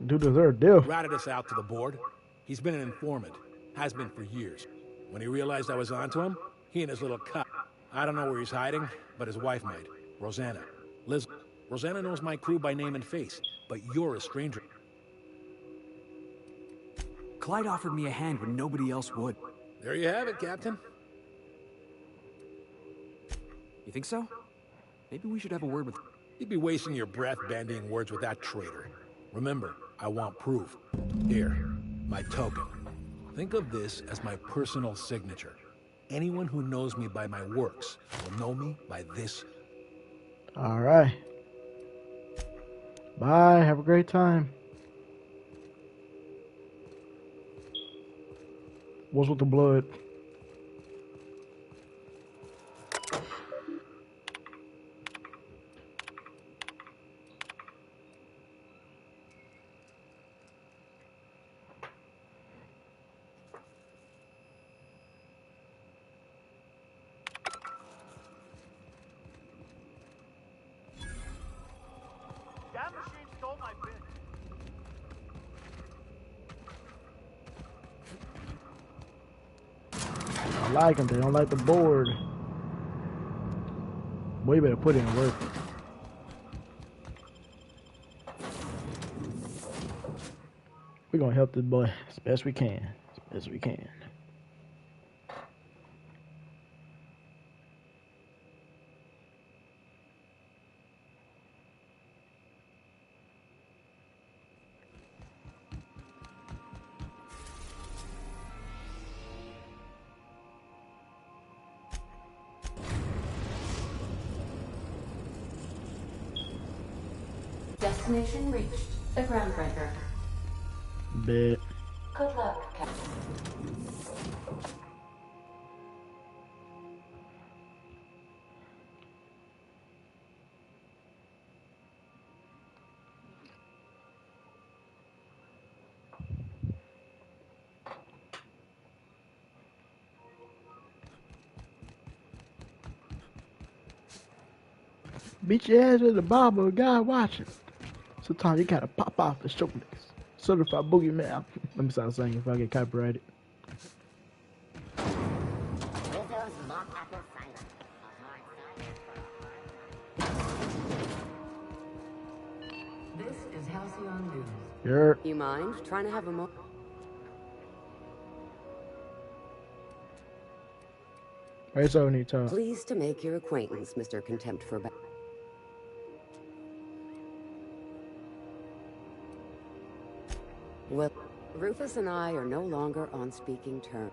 Do deserve death. Ratted us out to the board. He's been an informant. Has been for years. When he realized I was onto him, he and his little cut. I don't know where he's hiding, but his wife might. Rosanna. Liz. Rosanna knows my crew by name and face, but you're a stranger. Clyde offered me a hand when nobody else would. There you have it, Captain. You think so? Maybe we should have a word with... You'd be wasting your breath bandying words with that traitor. Remember, I want proof. Here, my token. Think of this as my personal signature. Anyone who knows me by my works will know me by this. All right. Bye. Have a great time. What's with the blood? don't like them. They don't like the board. Boy, you better put in work. We're gonna help this boy as best we can. As best we can. Destination reached. The Groundbreaker. Bet. Good luck, Captain. Beat your ass with the barber, a guy watching. Sometimes you gotta pop off the shoulders. Certified boogeyman. Let me start singing if I get copyrighted. This is Halcyon News. Yep. You mind trying to have a Right, so need time. Pleased to make your acquaintance, Mr. Contempt for Well, Rufus and I are no longer on speaking terms.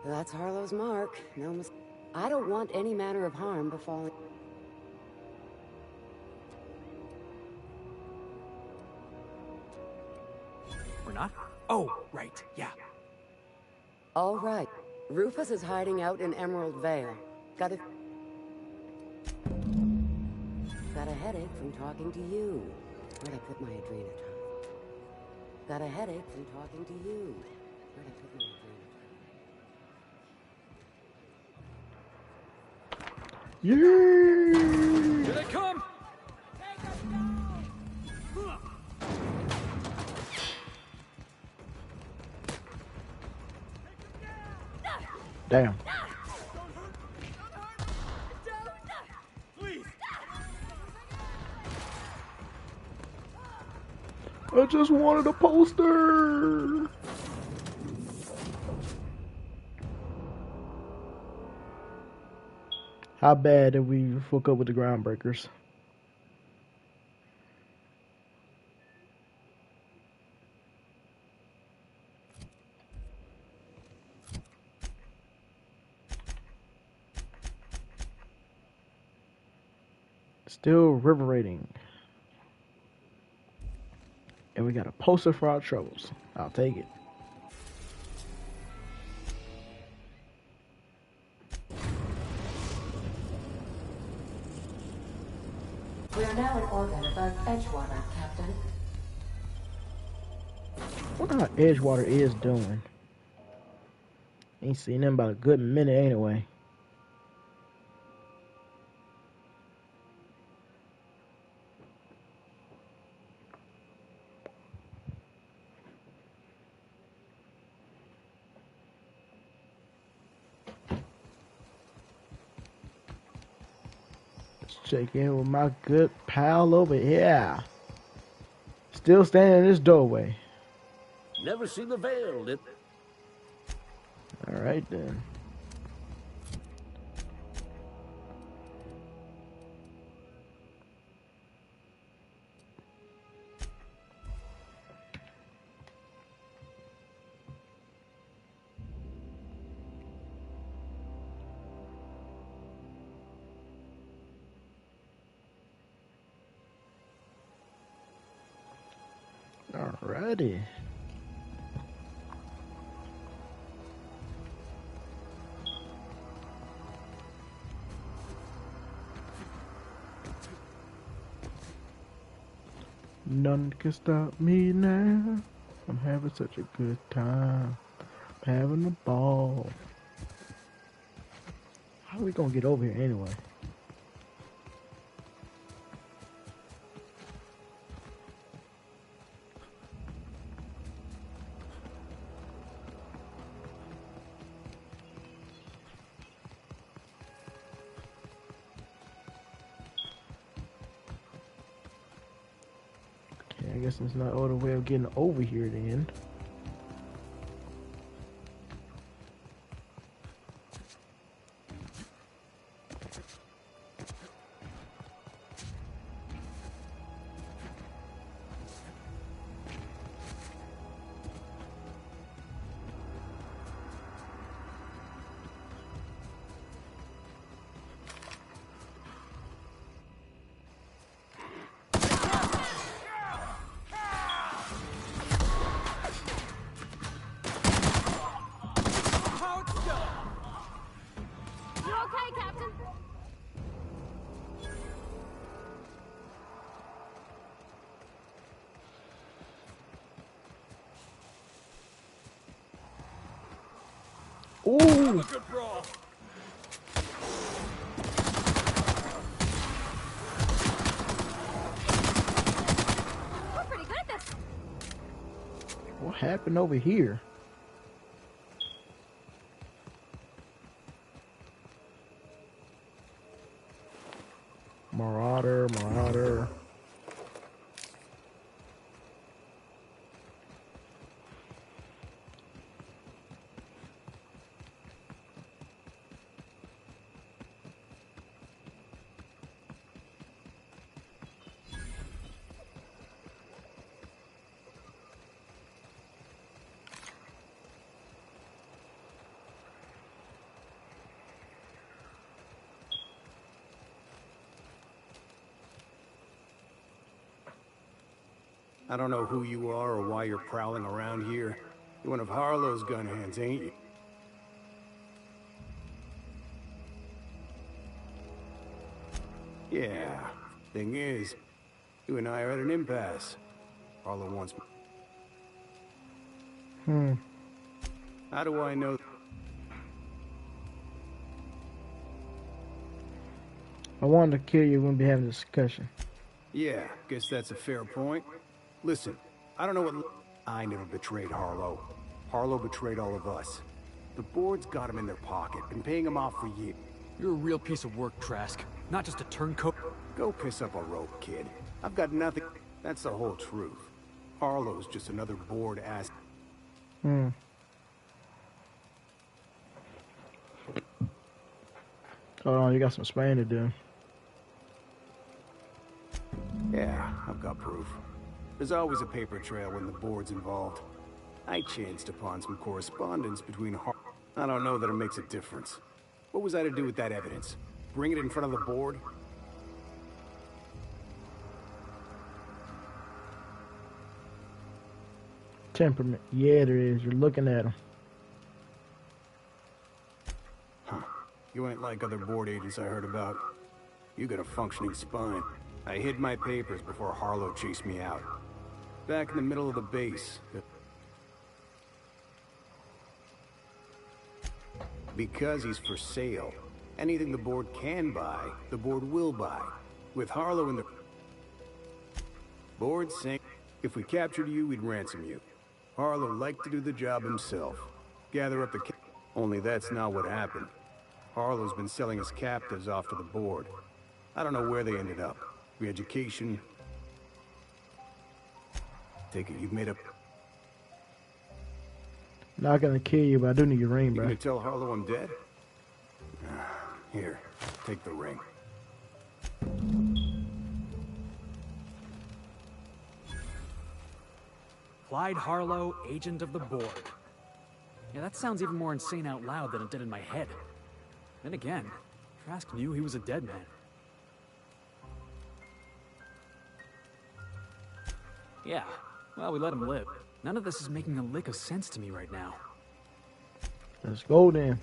That's Harlow's mark. No mistake. I don't want any manner of harm befalling. We're not? Oh, right, yeah. All right. Rufus is hiding out in Emerald Vale. Got a headache from talking to you. Where'd I put my Adrenatron? Got a headache from talking to you. Where'd I put my Adrenatron? Yeah. Here they come! Damn. I just wanted a poster. How bad did we fuck up with the Groundbreakers? Still reverberating. And we got a poster for our troubles. I'll take it. We are now in orbit above Edgewater, Captain. I wonder how Edgewater is doing. Ain't seen them about a good minute anyway. Check in with my good pal over here. Still standing in this doorway. Never seen the veil, did Alright then. Alrighty. None can stop me now. I'm having such a good time. I'm having a ball. How are we gonna get over here anyway? guess there's no other way of getting over here then. You okay, Captain? Ooh! Have a good brawl. We're pretty good at this. What happened over here? Marauder, Marauder. I don't know who you are or why you're prowling around here. You're one of Harlow's gun hands, ain't you? Yeah. Thing is, you and I are at an impasse. Harlow wants me. How do I know? I wanted to kill you when we having a discussion. Yeah, guess that's a fair point. Listen, I don't know what... I never betrayed Harlow. Harlow betrayed all of us. The board's got him in their pocket, been paying him off for years. You're a real piece of work, Trask. Not just a turncoat. Go piss up a rope, kid. I've got nothing... That's the whole truth. Harlow's just another bored ass... Hold on, you got some Spain to do. Yeah, I've got proof. There's always a paper trail when the board's involved. I chanced upon some correspondence between I don't know that it makes a difference. What was I to do with that evidence? Bring it in front of the board? Temperament. Yeah, there is. You're looking at him. Huh. You ain't like other board agents I heard about. You got a functioning spine. I hid my papers before Harlow chased me out. Back in the middle of the base. Because he's for sale. Anything the board can buy, the board will buy. With Harlow in the... Board saying, if we captured you, we'd ransom you. Harlow liked to do the job himself. Gather up the... Only that's not what happened. Harlow's been selling his captives off to the board. I don't know where they ended up. Re-education. Take it, you've made up... Not gonna kill you, but I do need your ring, bro. You gonna tell Harlow I'm dead? Here, take the ring. Clyde Harlow, agent of the board. Yeah, that sounds even more insane out loud than it did in my head. Then again, Trask knew he was a dead man. Yeah, well, we let him live. None of this is making a lick of sense to me right now. Let's go then.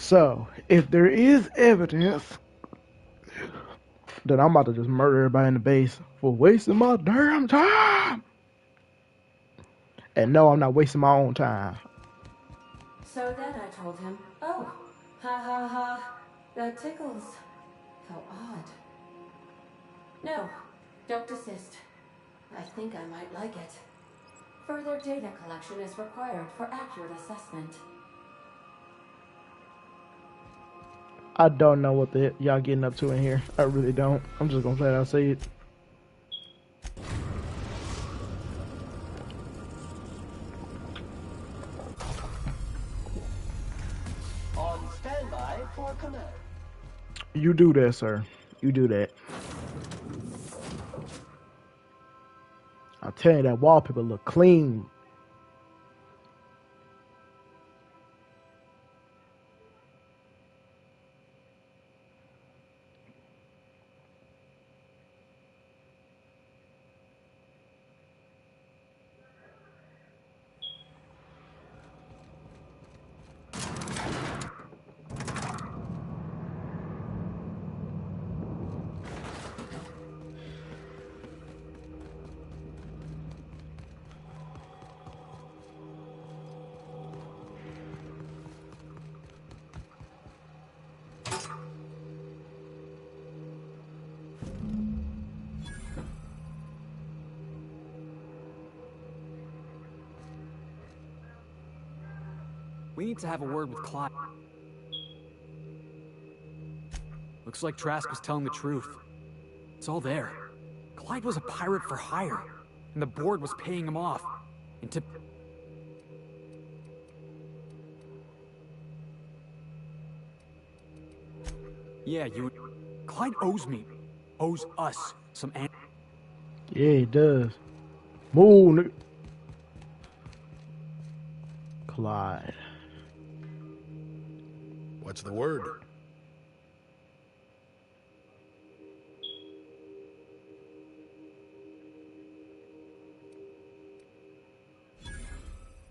So, if there is evidence that I'm about to just murder everybody in the base for wasting my damn time, and no, I'm not wasting my own time. So then I told him, oh, ha ha ha, that tickles. How odd. No, don't desist. I think I might like it. Further data collection is required for accurate assessment. I don't know what the y'all getting up to in here. I really don't. I'm just gonna flat out say it. On standby for command. You do that, sir. You do that. I'll tell you, that wallpaper look clean. We need to have a word with Clyde. Looks like Trask was telling the truth. It's all there. Clyde was a pirate for hire, and the board was paying him off. And to... Yeah, Clyde owes me. Owes us some Yeah, he does. Move, nigga. Clyde. What's the word?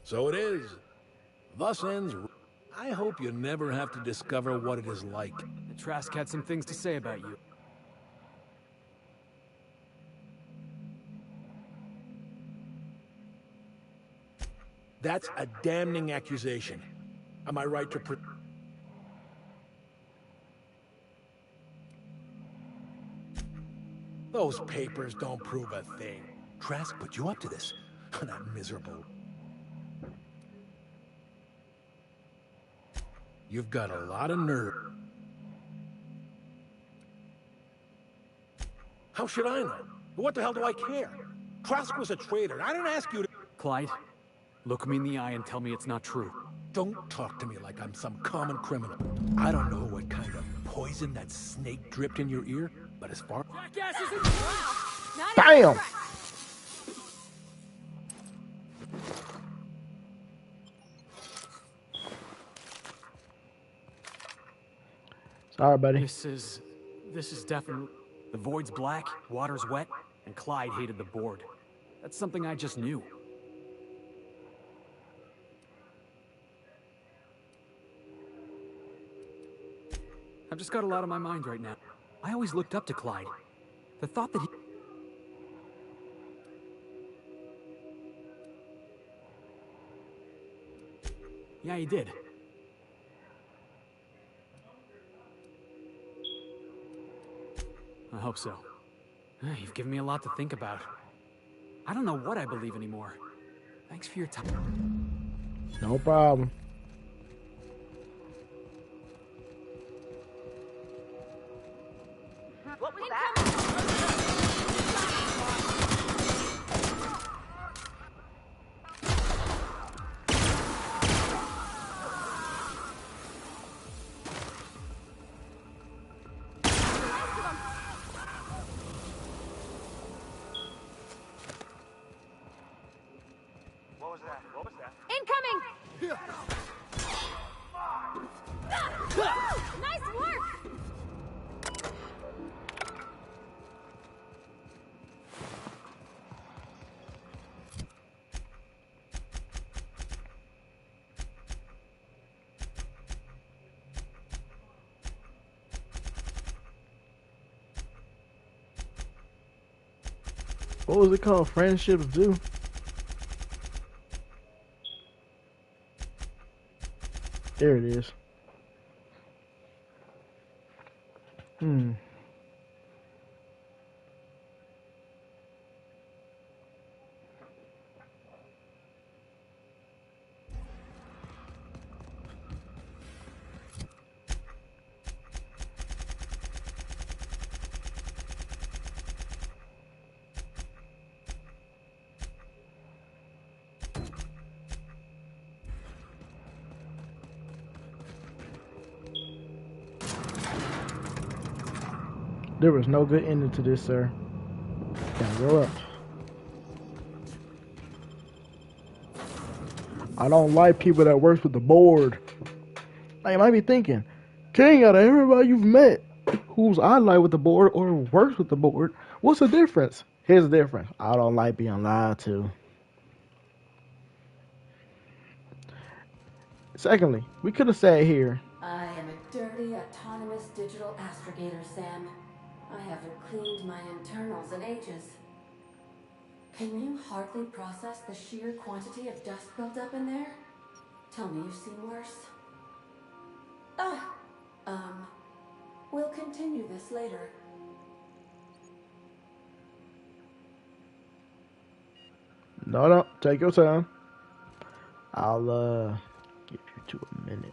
So it is. Thus ends... I hope you never have to discover what it is like. Trask had some things to say about you. That's a damning accusation. Am I right to Those papers don't prove a thing. Trask put you up to this. That miserable... You've got a lot of nerve. How should I know? What the hell do I care? Trask was a traitor. I didn't ask you to... Clyde, look me in the eye and tell me it's not true. Don't talk to me like I'm some common criminal. I don't know what kind of poison that snake dripped in your ear, but as far... Damn! Sorry, buddy. This is definitely... The void's black, water's wet, and Clyde hated the board. That's something I just knew. I've just got a lot on my mind right now. I always looked up to Clyde. The thought that he... Yeah, he did. I hope so. You've given me a lot to think about. I don't know what I believe anymore. Thanks for your time. No problem. What was that? What was that? Incoming! Nice work! What was it called? Friendships do. There it is. There was no good ending to this, sir. Gotta grow up. I don't like people that works with the board. Now you might be thinking, King, out of everybody you've met who's I like with the board or works with the board, what's the difference? Here's the difference. I don't like being lied to. Secondly, we could have said here, I am a dirty, autonomous digital astrogator, Sam. I haven't cleaned my internals in ages. Can you hardly process the sheer quantity of dust built up in there? Tell me you've seen worse. We'll continue this later. no, take your time. I'll give you 2 minutes.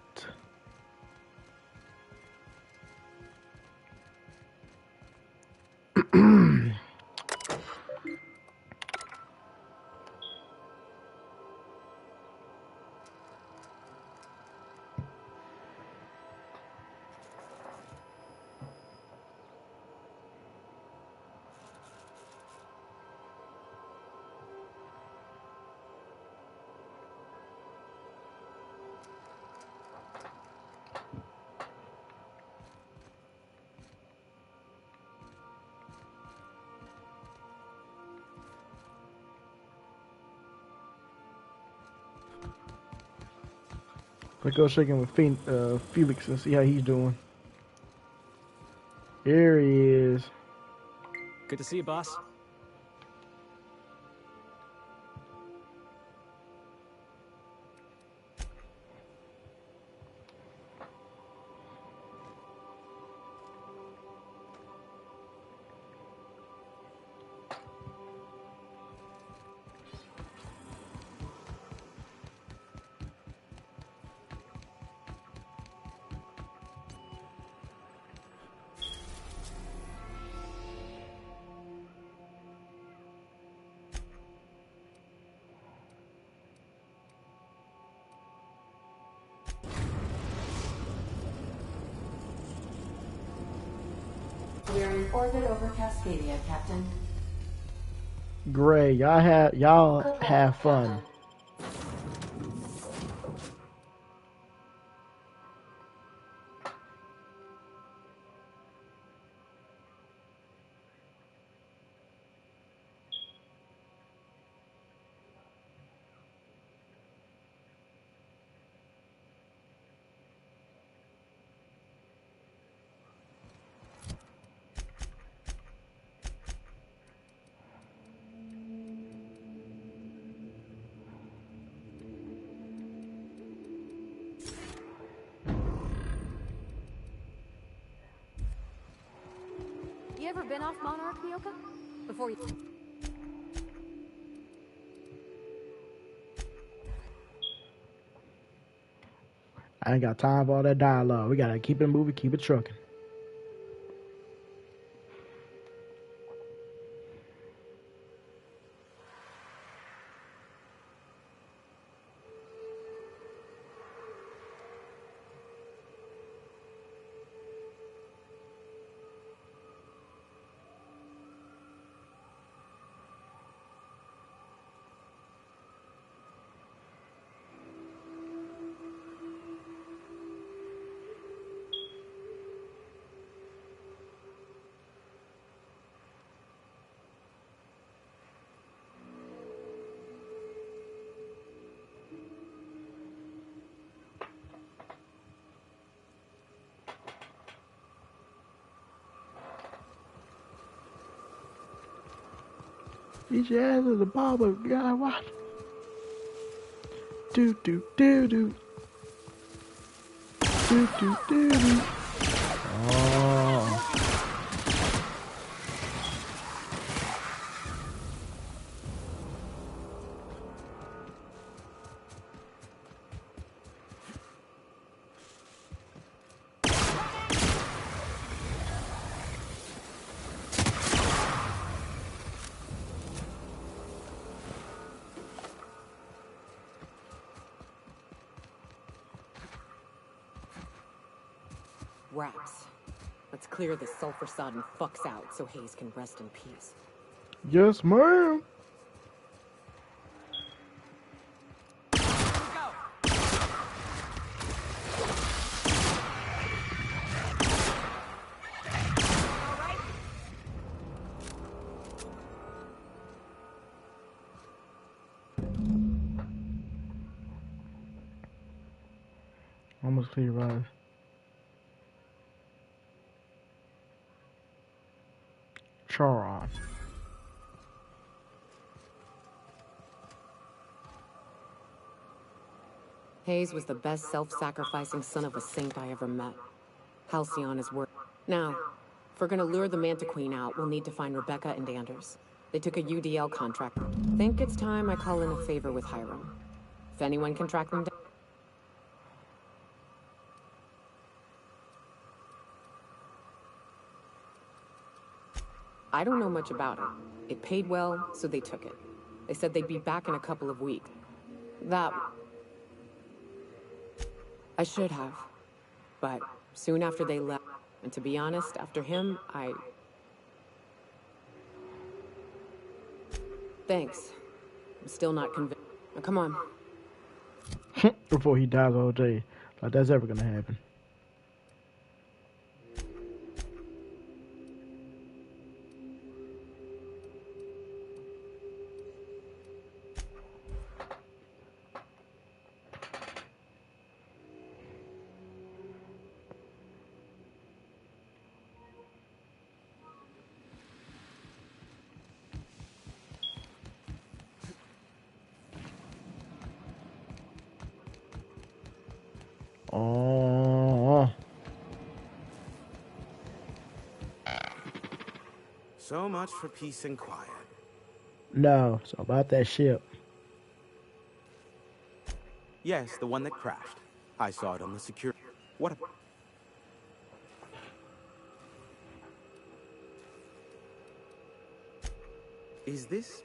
Let's go check in with Felix and see how he's doing. Here he is. Good to see you, boss. We're in orbit over Cascadia, Captain. Great, y'all have fun. You ever been off Monarch, Myoka? Before you... I ain't got time for all that dialogue. We gotta keep it moving, keep it trucking. Eat your ass as a barber. You gotta watch. Do do do do. Do do do do. Oh. Raps. Let's clear this sulfur-sodden fucks out so Hayes can rest in peace. Yes, ma'am. Almost clear your eyes. Charon. Hayes was the best self-sacrificing son of a saint I ever met. Halcyon is worth. Now, if we're gonna lure the Manta Queen out, we'll need to find Rebecca and Anders. They took a UDL contract. Think it's time I call in a favor with Hiram. If anyone can track them down. I don't know much about it. It paid well, so they took it. They said they'd be back in a couple of weeks. That... I should have. But soon after they left, and to be honest, after him, Thanks. I'm still not convinced. Now, come on. Before he dies, OJ. Like that's ever gonna happen. Oh. So much for peace and quiet. No, it's about that ship. Yes, the one that crashed. I saw it on the security. What a... Is this...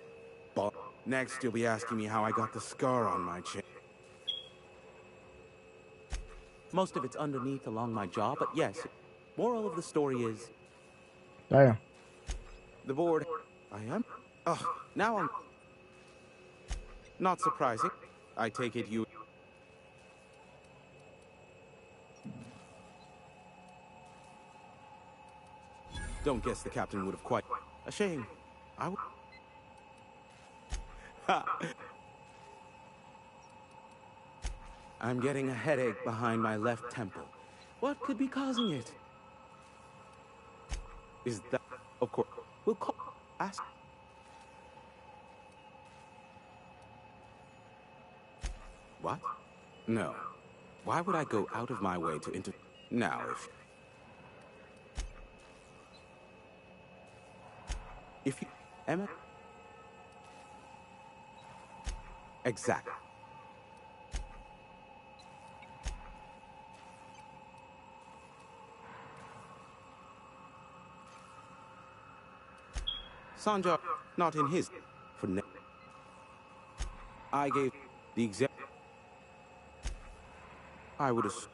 Next, you'll be asking me how I got the scar on my chin. Most of it's underneath along my jaw, but yes, moral of the story is... Damn. The board... I am... Oh, now I'm... Not surprising. I take it you... Don't guess the captain would have quite... A shame. I would... Ha! I'm getting a headache behind my left temple. What could be causing it? Is that... Of course. We'll call... Ask... What? No. Why would I go out of my way to Now, if you... Emma? Exactly. Sanjar, not in his... For I gave the exact... I would have...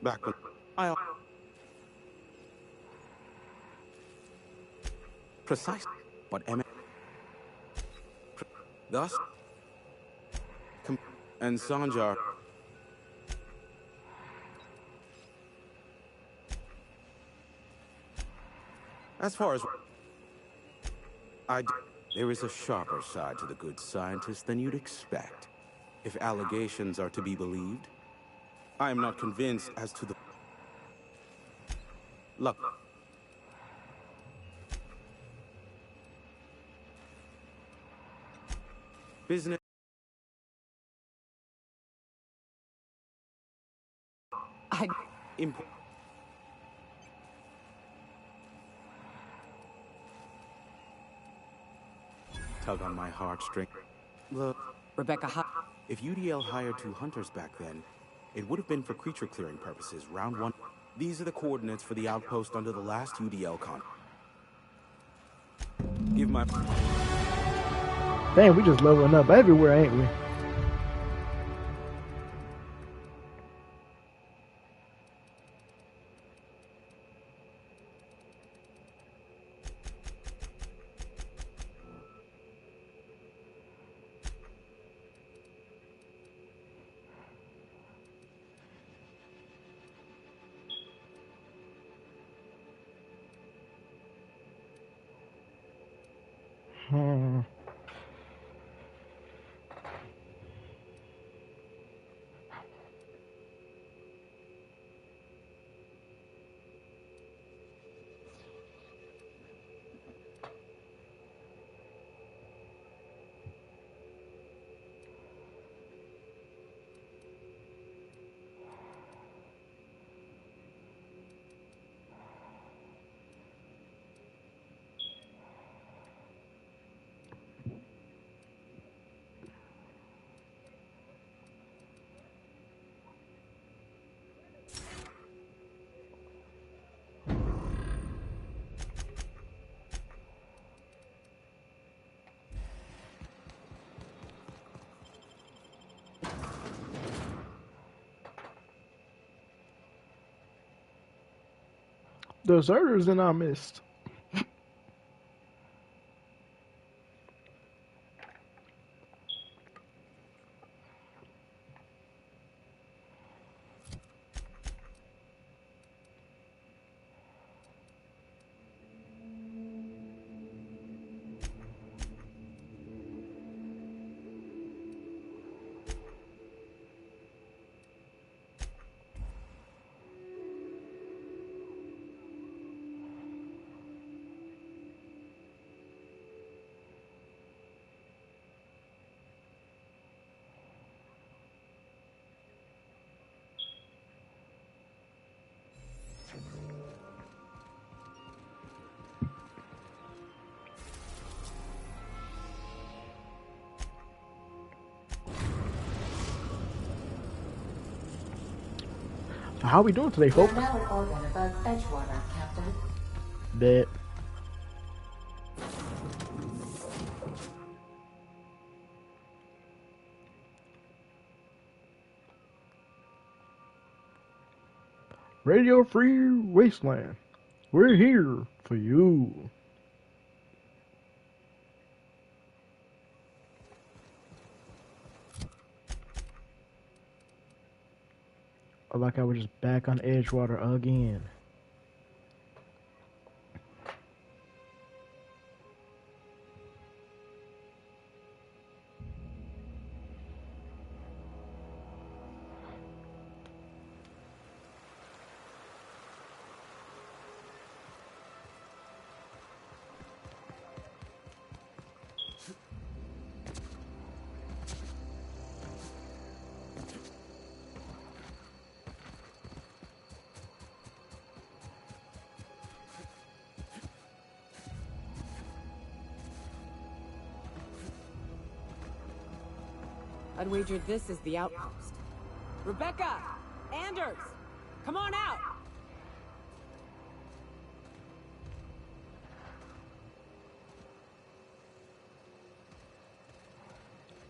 Back when I... Precisely what Emma... Thus... And Sanjar... As far as... There is a sharper side to the good scientist than you'd expect. If allegations are to be believed, I am not convinced as to the... Look. Business. Tug on my heartstring. Look, Rebecca, if UDL hired 2 hunters back then, it would have been for creature clearing purposes. Round 1. These are the coordinates for the outpost under the last UDL con. Give my... Dang, we just leveling up everywhere, ain't we? Deserters in our midst. How we doing today, folks? Now in orbit above Edgewater, Captain. Bet. Radio Free Wasteland. We're here for you. Like I was just back on Edgewater again. I'd wager this is the outpost. Rebecca! Anders! Come on out!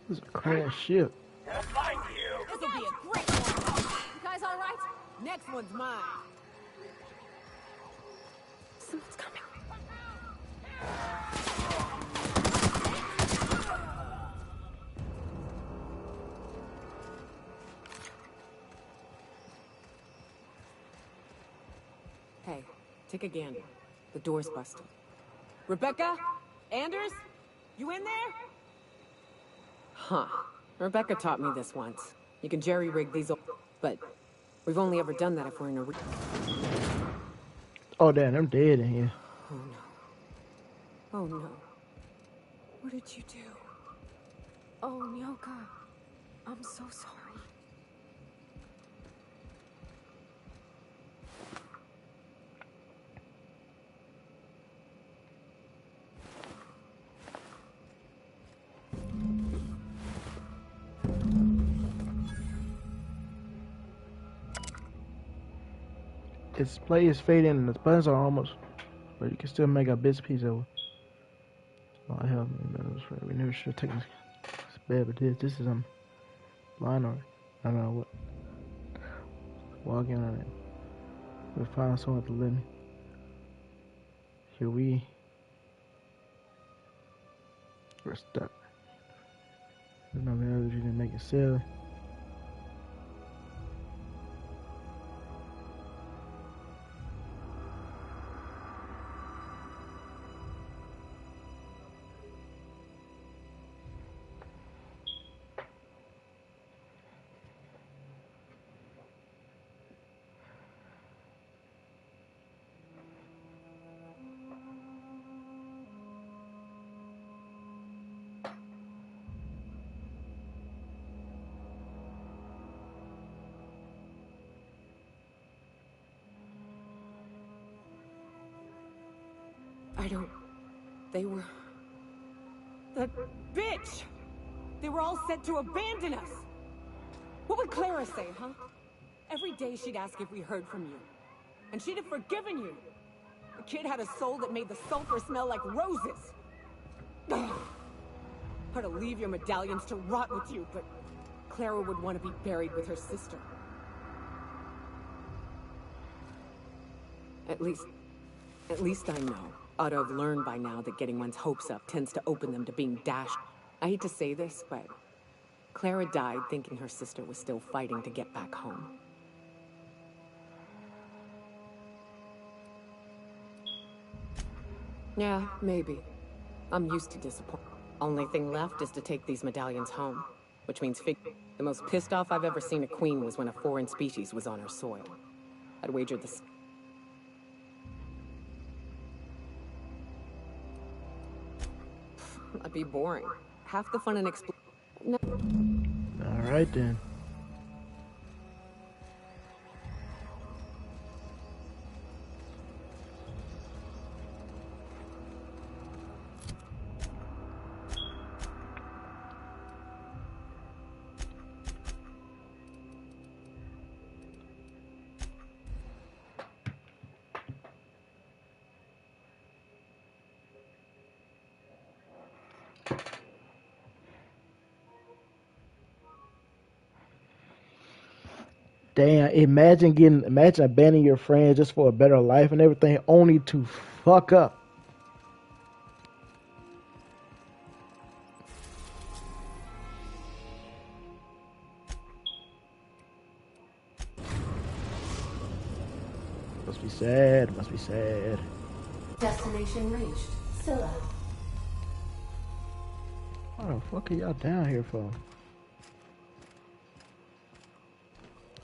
This is a crash ship. This'll be a great one! You guys all right? Next one's mine. Someone's coming. Hey, take a gander. The door's busted. Rebecca? Anders? You in there? Huh. Rebecca taught me this once. You can jerry-rig these but we've only ever done that if we're in a Oh damn, I'm dead in here. Oh no. Oh no. What did you do? Oh, Nyoka. I'm so sorry. Its display is fading and the buttons are almost, but you can still make a bits piece of it. Oh, hell, we never should have taken this bad, but this is blind or I don't know what. Walk in on it. We'll find someone to let me. Here we're stuck. There's no way you didn't make it silly. They were... That bitch! They were all set to abandon us! What would Clara say, huh? Every day she'd ask if we heard from you. And she'd have forgiven you. The kid had a soul that made the sulfur smell like roses. Ugh. Or to leave your medallions to rot with you, but Clara would want to be buried with her sister. At least I know. Ought to have learned by now that getting one's hopes up tends to open them to being dashed. I hate to say this, but Clara died thinking her sister was still fighting to get back home. Yeah, maybe. I'm used to disappointment. Only thing left is to take these medallions home, which means the most pissed off I've ever seen a queen was when a foreign species was on her soil. I'd wager this. I'd be boring. Half the fun and no. All right then. Damn, imagine abandoning your friends just for a better life and everything, only to fuck up. Must be sad, must be sad. Destination reached. Scylla. What the fuck are y'all down here for?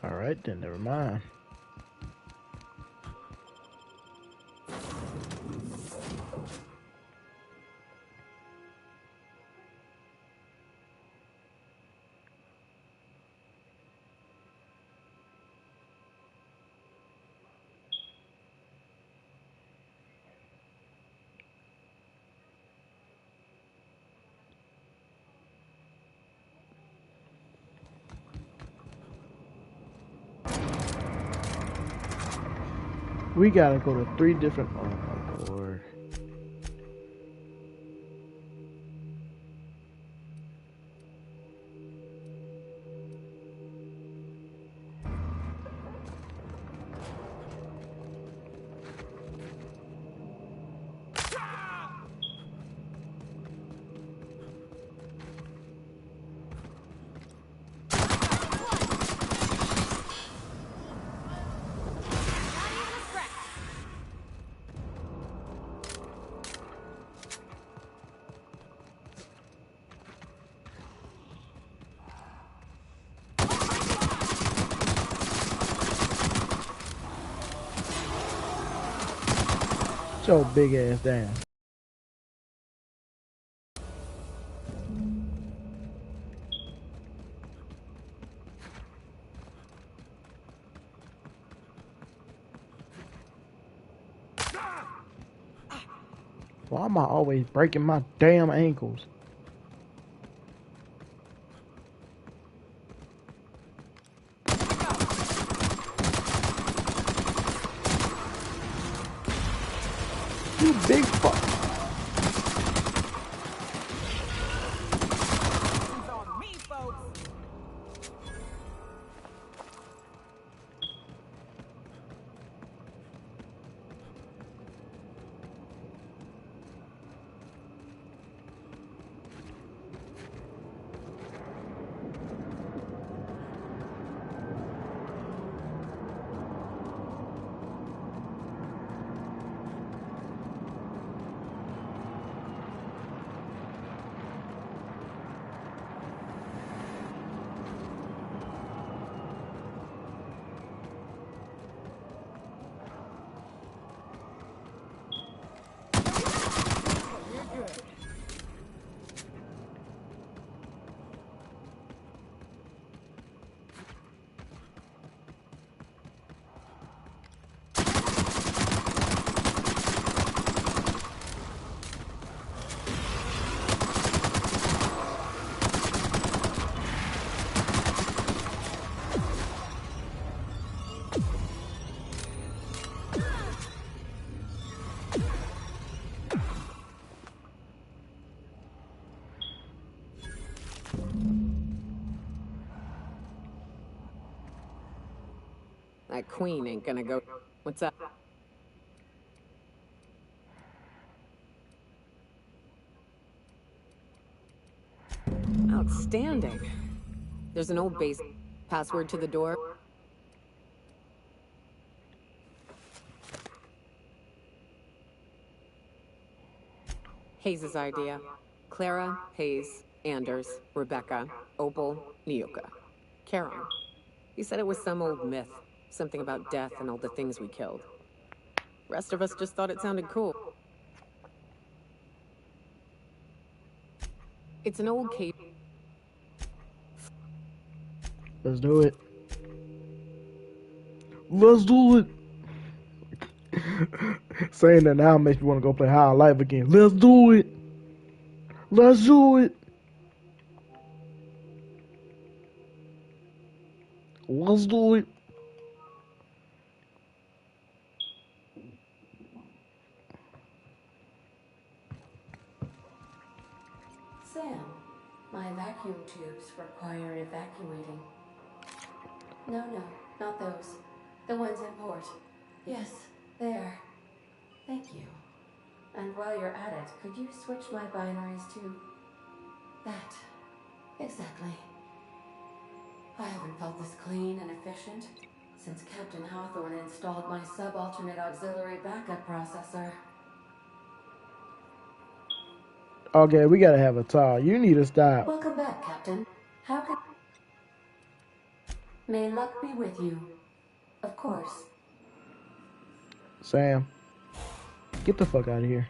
Alright then, never mind. We gotta go to 3 different. Oh my lord. Your big ass down. Why am I always breaking my damn ankles? You big fuck. That queen ain't gonna go. What's up? Outstanding. There's an old base. Password to the door. Hayes' idea. Clara, Hayes, Anders, Rebecca, Opal, Niuka. Charon. He said it was some old myth. Something about death and all the things we killed. Rest of us just thought it sounded cool. It's an old cave. Let's do it. Let's do it. Saying that now makes me want to go play High Life again. Let's do it. Let's do it. Let's do it. Sam, my vacuum tubes require evacuating. No, not those. The ones in port. Yes, there. Thank you. And while you're at it, could you switch my binaries to that? Exactly. I haven't felt this clean and efficient since Captain Hawthorne installed my subalternate auxiliary backup processor. Okay, we gotta have a talk. You need to stop. Welcome back, Captain. How can... May luck be with you. Of course. Sam, get the fuck out of here.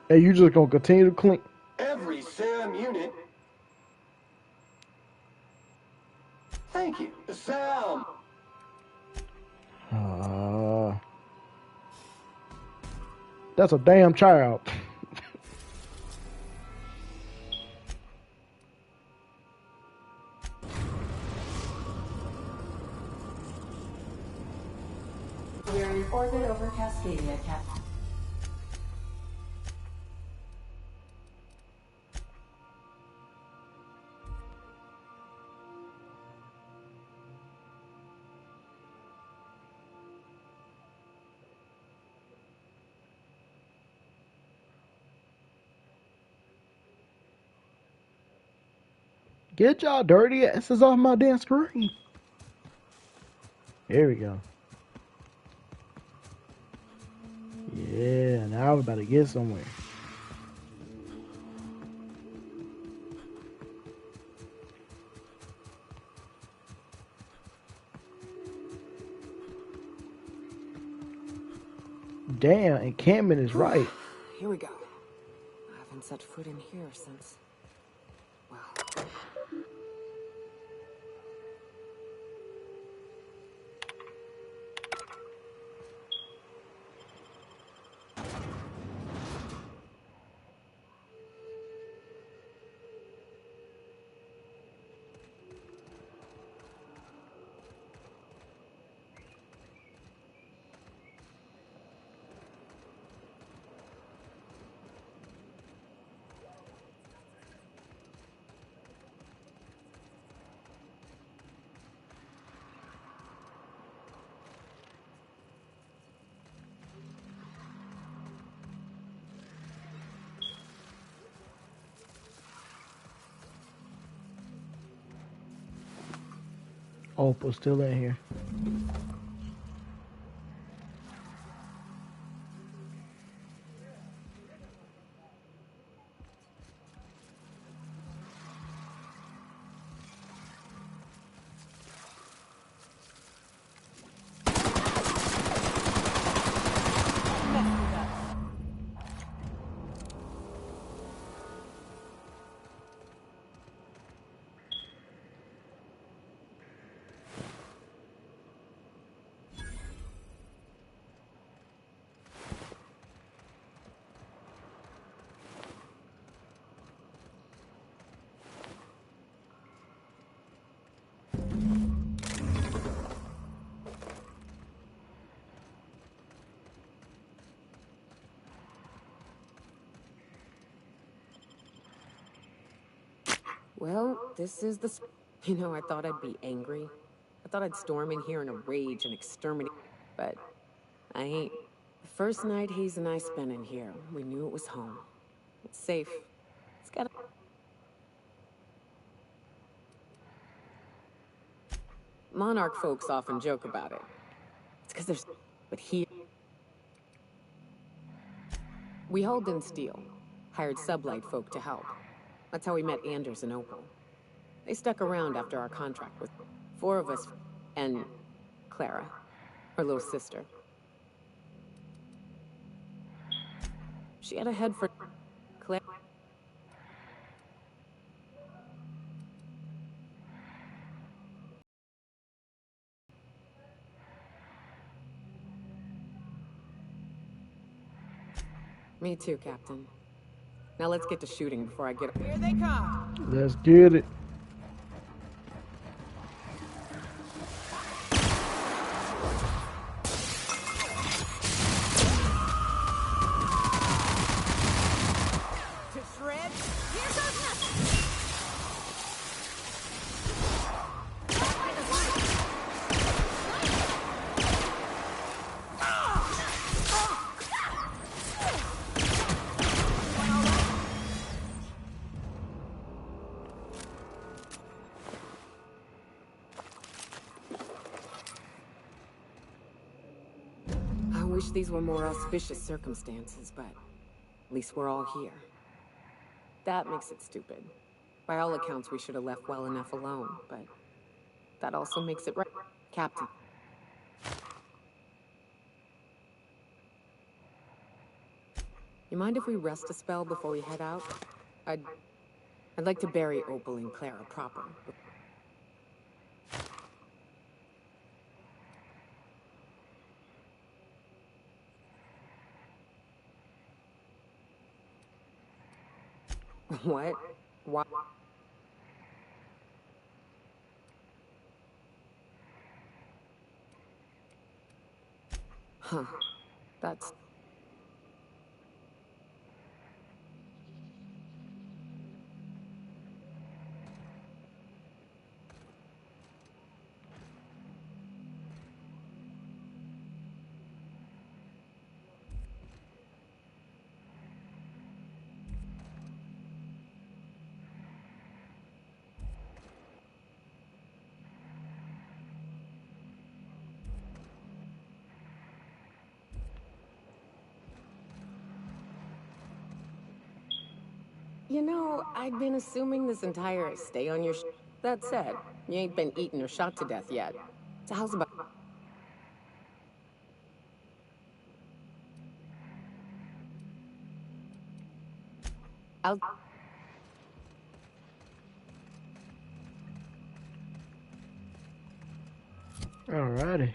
Hey, you just gonna continue to clean? Every Sam unit. Thank you, Sam. That's a damn child. We're in orbit over Cascadia, Captain. Get y'all dirty asses off my damn screen. Here we go. Yeah, now we're about to get somewhere. Damn, encampment is right. Here we go. I haven't set foot in here since... well... Opal's still in here. Well, this is the... You know, I thought I'd be angry. I thought I'd storm in here in a rage and exterminate... But I ain't. The first night Hayes and I spent in here, we knew it was home. It's safe. It's got... Monarch folks often joke about it. It's because there's... But here... We hauled in steel. Hired sublight folk to help. That's how we met Anders and Opal. They stuck around after our contract with 4 of us, and Clara, her little sister. She had a head for Clara. Me too, Captain. Now let's get to shooting before I get... Here they come! Let's get it. To shred? Here goes nothing! I wish these were more auspicious circumstances, but at least we're all here. That makes it stupid. By all accounts, we should have left well enough alone, but that also makes it right. Captain. You mind if we rest a spell before we head out? I'd like to bury Opal and Clara proper. What? Why? Huh. That's... You know, I'd been assuming this entire stay on your That said, you ain't been eaten or shot to death yet. So how's about... Alrighty.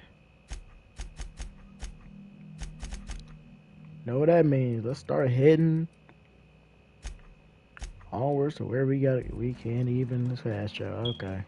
Know what that means. Let's start heading onwards to where we can't even fast travel. Okay.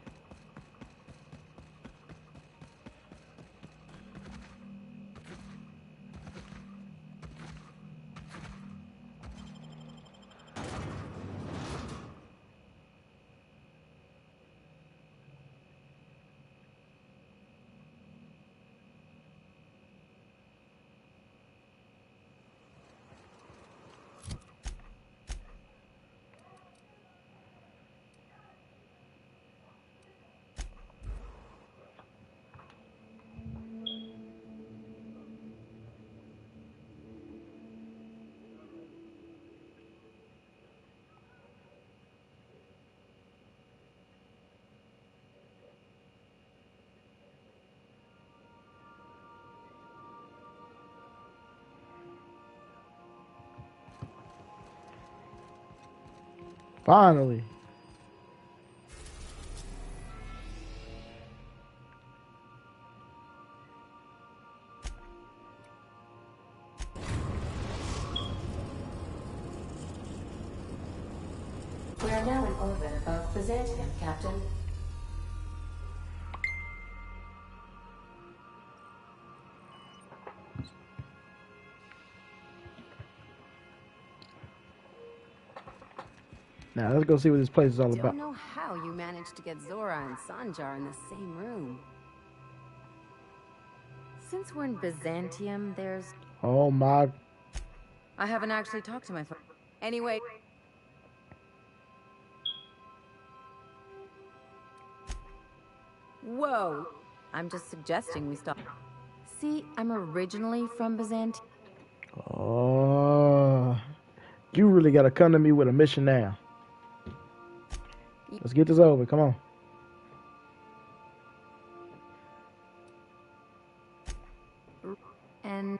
Finally. We are now in orbit above Byzantium, Captain. Now let's go see what this place is all Don't about. know how you managed to get Zora and Sanjar in the same room. Since we're in Byzantium, there's... Oh my. I haven't actually talked to my phone. Anyway... Whoa! I'm just suggesting we stop. See, I'm originally from Byzantium. Oh. You really gotta come to me with a mission now. Let's get this over. Come on. And...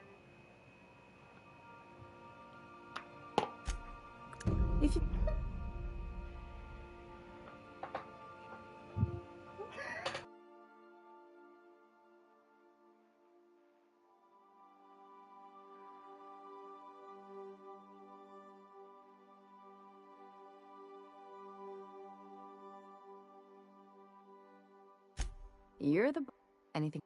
if you... You're the... anything...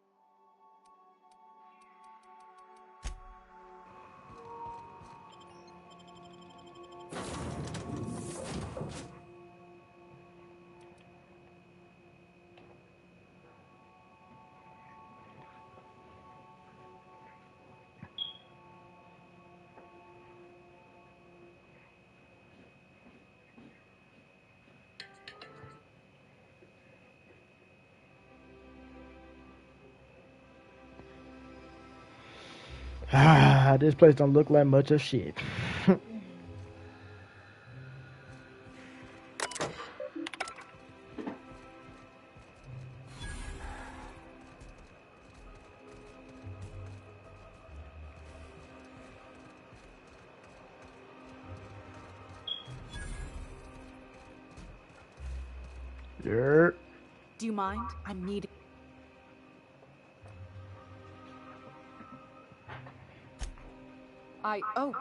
Ah, this place don't look like much of shit. Yerp. Do you mind? I'm needed. Oh.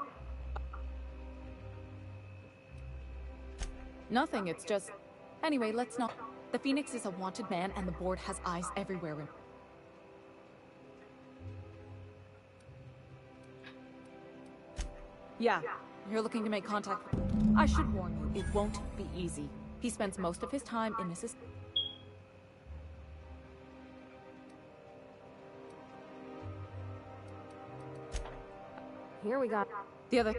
Nothing, it's just... Anyway, let's not... The Phoenix is a wanted man and the board has eyes everywhere. Yeah, you're looking to make contact. I should warn you, it won't be easy. He spends most of his time in Mrs. Here we got... The other...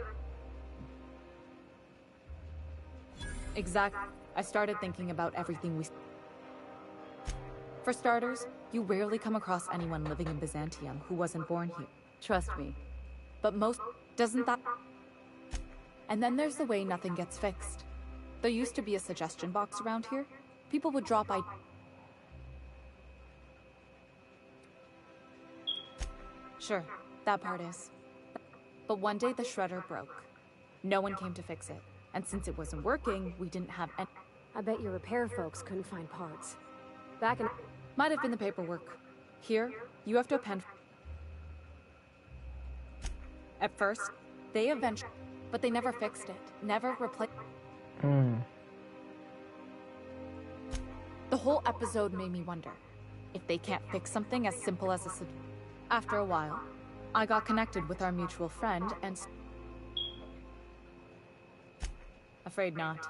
Exactly. I started thinking about everything we... For starters, you rarely come across anyone living in Byzantium who wasn't born here. Trust me. But most... Doesn't that... And then there's the way nothing gets fixed. There used to be a suggestion box around here. People would drop by... Sure, that part is. But one day the shredder broke. No one came to fix it. And since it wasn't working, we didn't have any... I bet your repair folks couldn't find parts. Back in... Might have been the paperwork. Here, you have to append... At first, they eventually... But they never fixed it. Never replaced... The whole episode made me wonder if they can't fix something as simple as a... After a while, I got connected with our mutual friend and... Afraid not.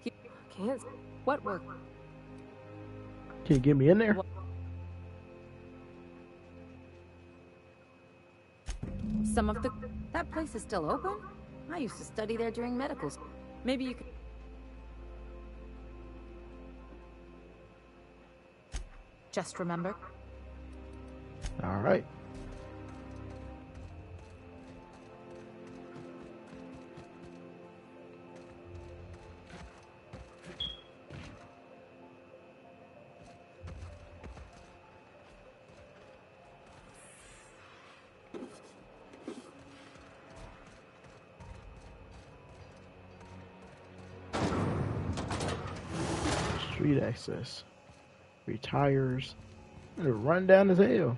He... Can't... What work? Can you get me in there? Some of the... That place is still open? I used to study there during medical school. Maybe you could... Just remember. All right. Street access. Retires. It'll run down as hell.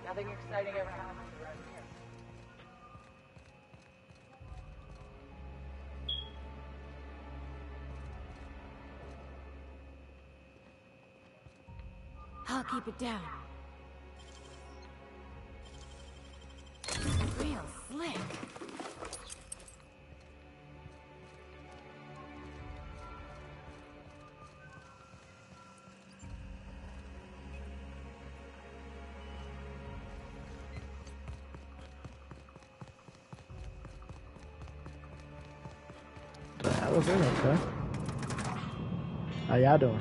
Nothing exciting ever happens around here. I'll keep it down. Real slick. That was it, okay. How y'all doing?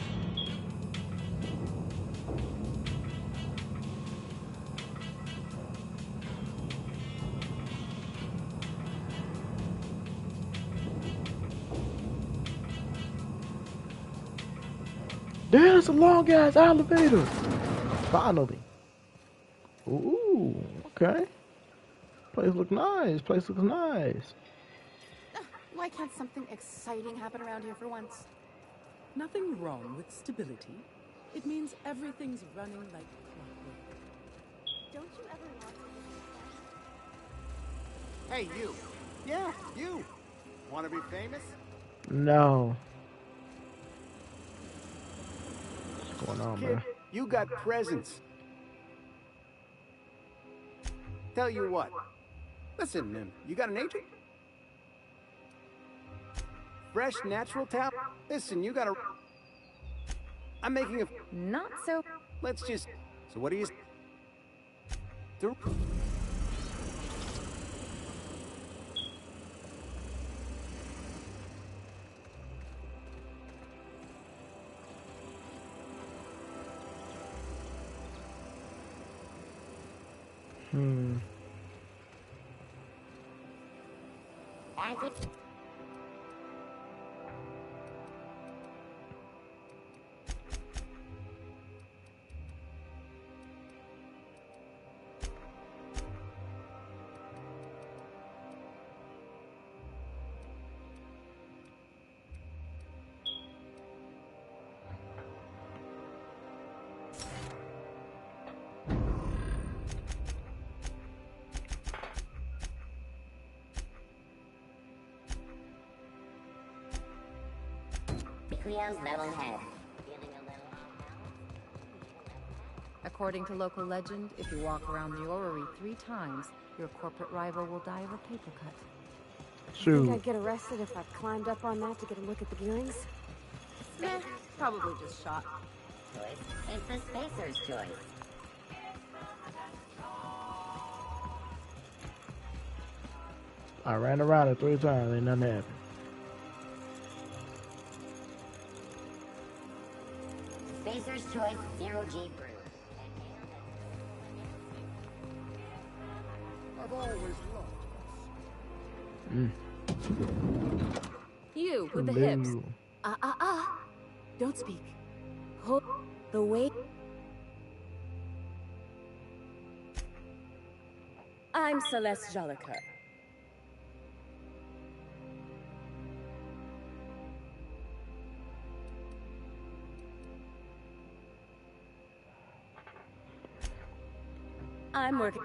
There's a long ass elevator. Finally. Ooh, okay. Place looks nice. Place looks nice. Why can't something exciting happen around here for once? Nothing wrong with stability. It means everything's running like clockwork. Don't you ever want to... Hey, you. Yeah, you. Want to be famous? No. What's going on, Kid, bro? you got presents. Tell you what. Listen, you got an agent? Fresh, natural talent? Listen, you got a... I'm making a... Not so... Let's just... So what do you... Cleo's level head. According to local legend, if you walk around the orrery 3 times, your corporate rival will die of a paper cut. You think I'd get arrested if I climbed up on that to get a look at the gearings? Meh, probably just shot. It's the Spacer's choice. I ran around it 3 times, ain't nothing happened. Spacer's choice, 0G brew. I've always loved You with the hips. Don't speak. Hold the weight. I'm Celeste Jolicoeur. I'm working.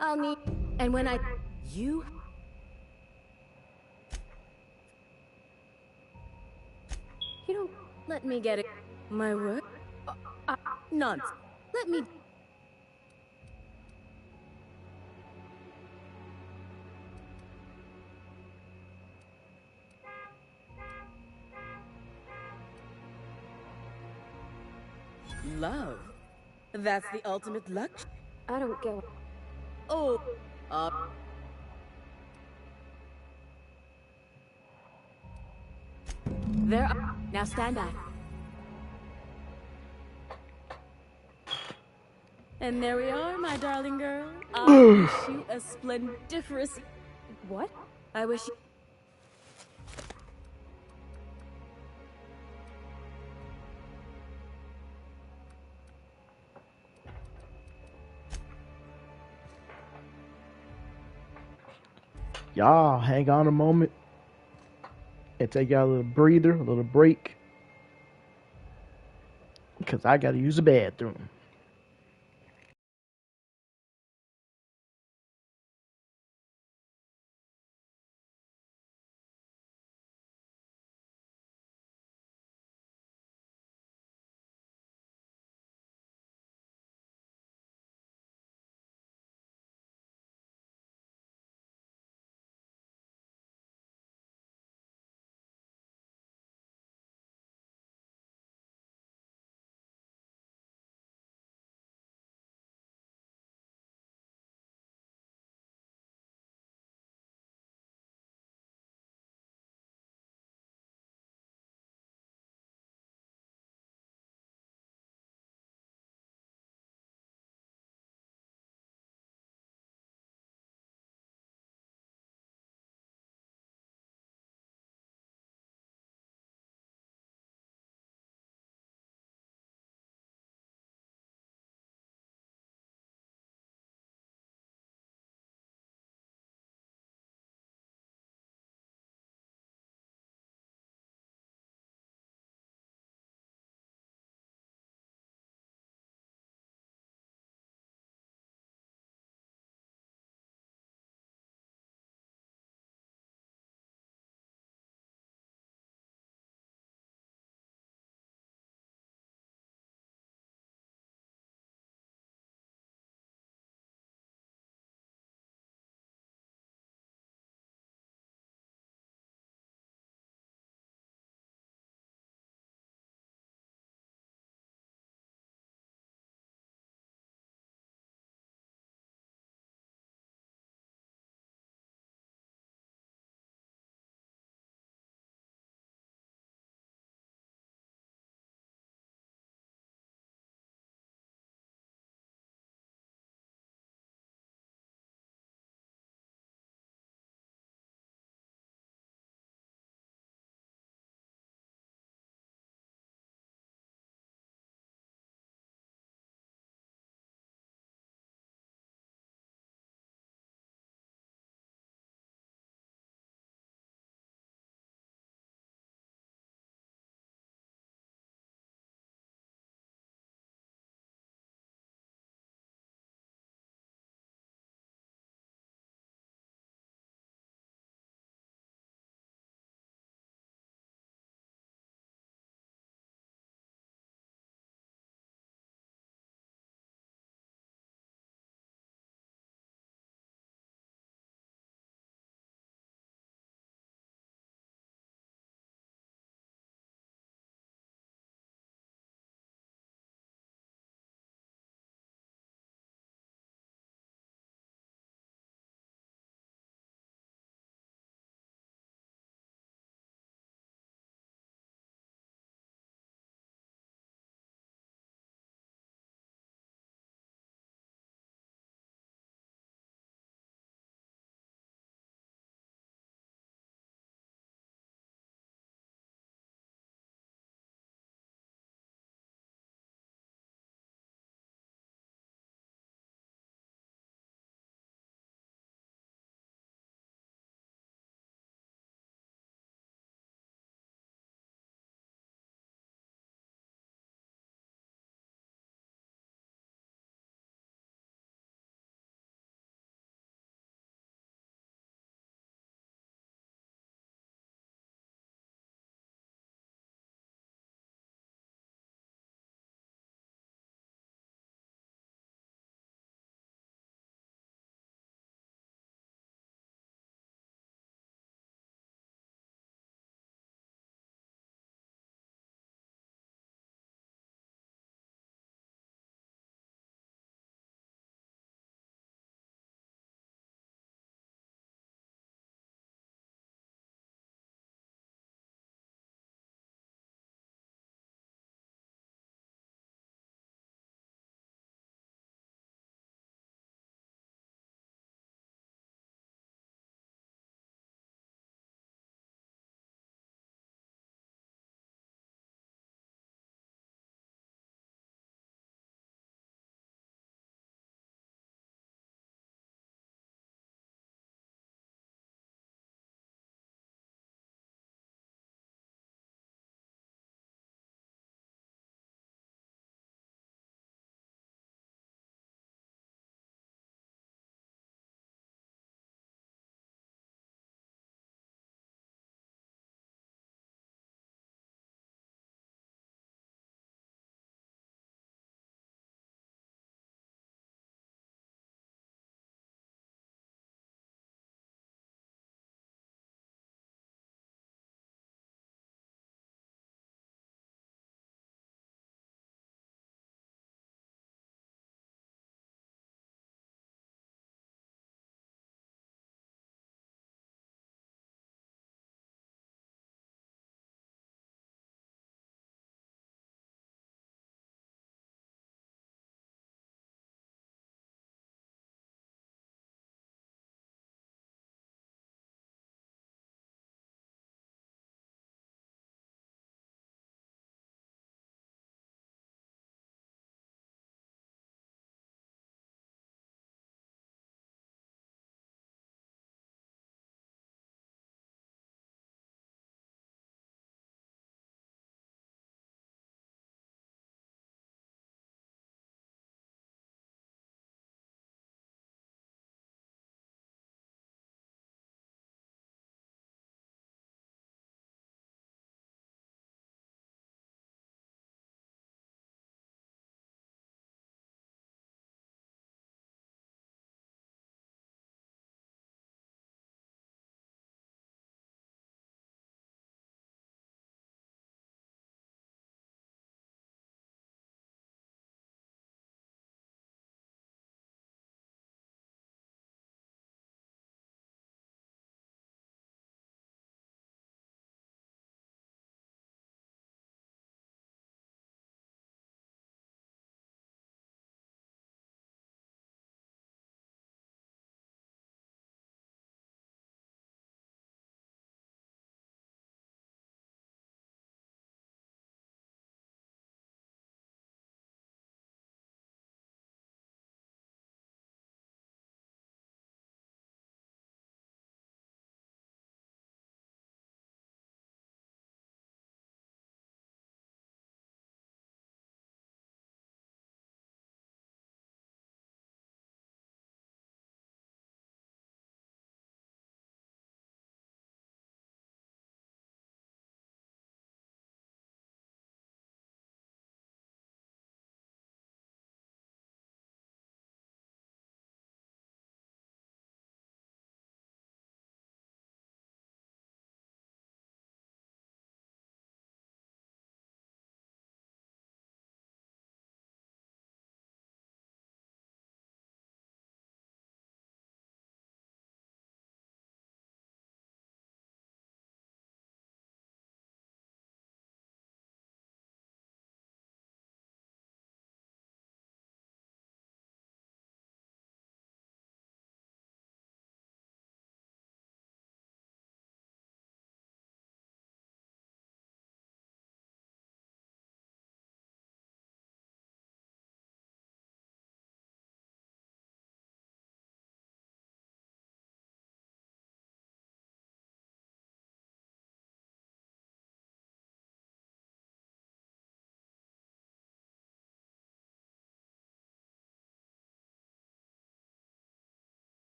I'll need. And when you. You don't let me get it. My word? Nonsense. Let me. Love. That's the ultimate luck. I don't get. Oh, There. Now stand back. and there we are, my darling girl. I wish you a splendiferous... What? I wish you... Y'all hang on a moment and take y'all a little breather, a little break, because I got to use the bathroom.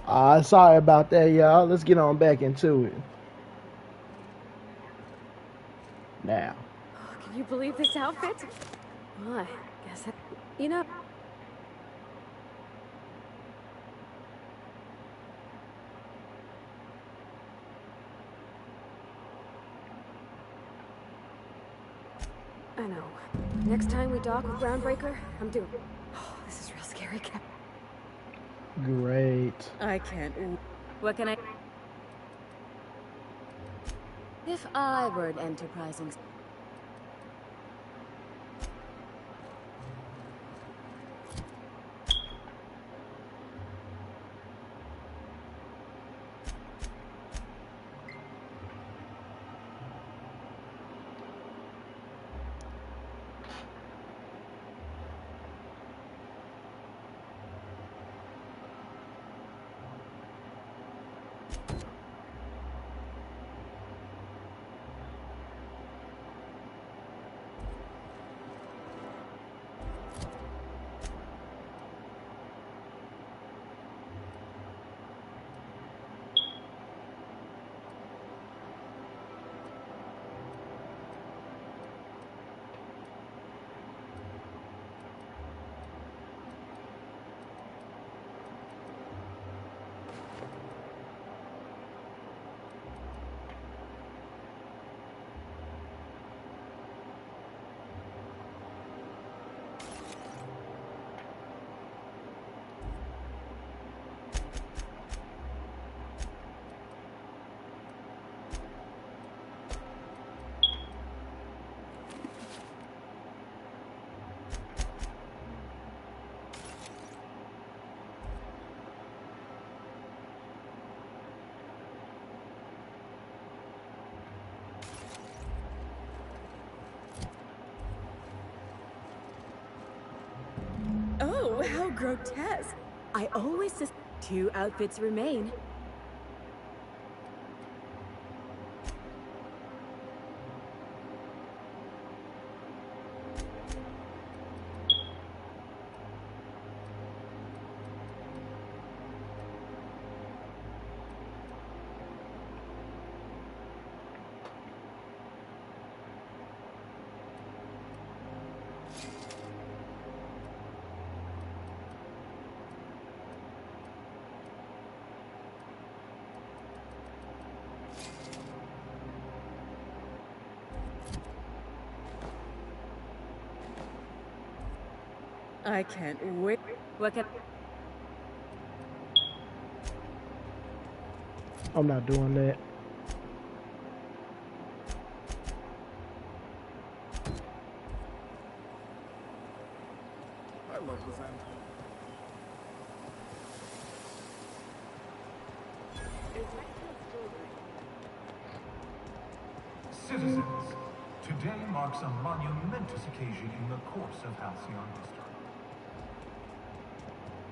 Sorry about that, y'all. Let's get on back into it. Now. Oh, can you believe this outfit? Well, I guess you know. I know. Next time we dock with Groundbreaker, I'm doing. Oh, this is real scary, Cap. Great. I can't. What can I? If I were an enterprising. Oh, how grotesque. I always just 2 outfits remain. I can't wait. What can... I'm not doing that. I love Lizanne. Citizens, today marks a monumentous occasion in the course of Halcyon history.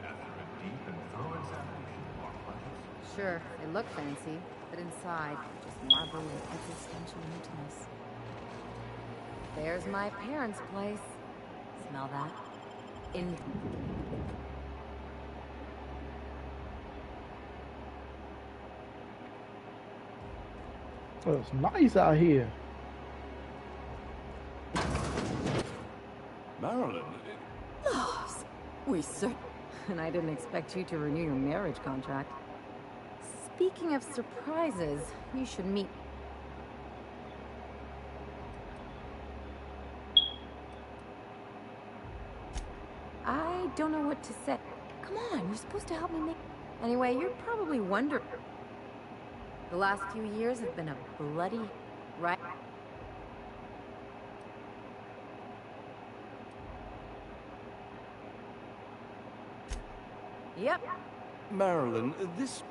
After a deep and thorough examination of our budgets... Sure, they look fancy, but inside, just marble and existential emptiness. There's my parents' place. Smell that? Oh, it's nice out here. Marilyn. Oh, we sir. And I didn't expect you to renew your marriage contract. Speaking of surprises, you should meet. I don't know what to say. Come on, you're supposed to help me make... Anyway, you're probably wondering... The last few years have been a bloody... right? Yep. Marilyn, this...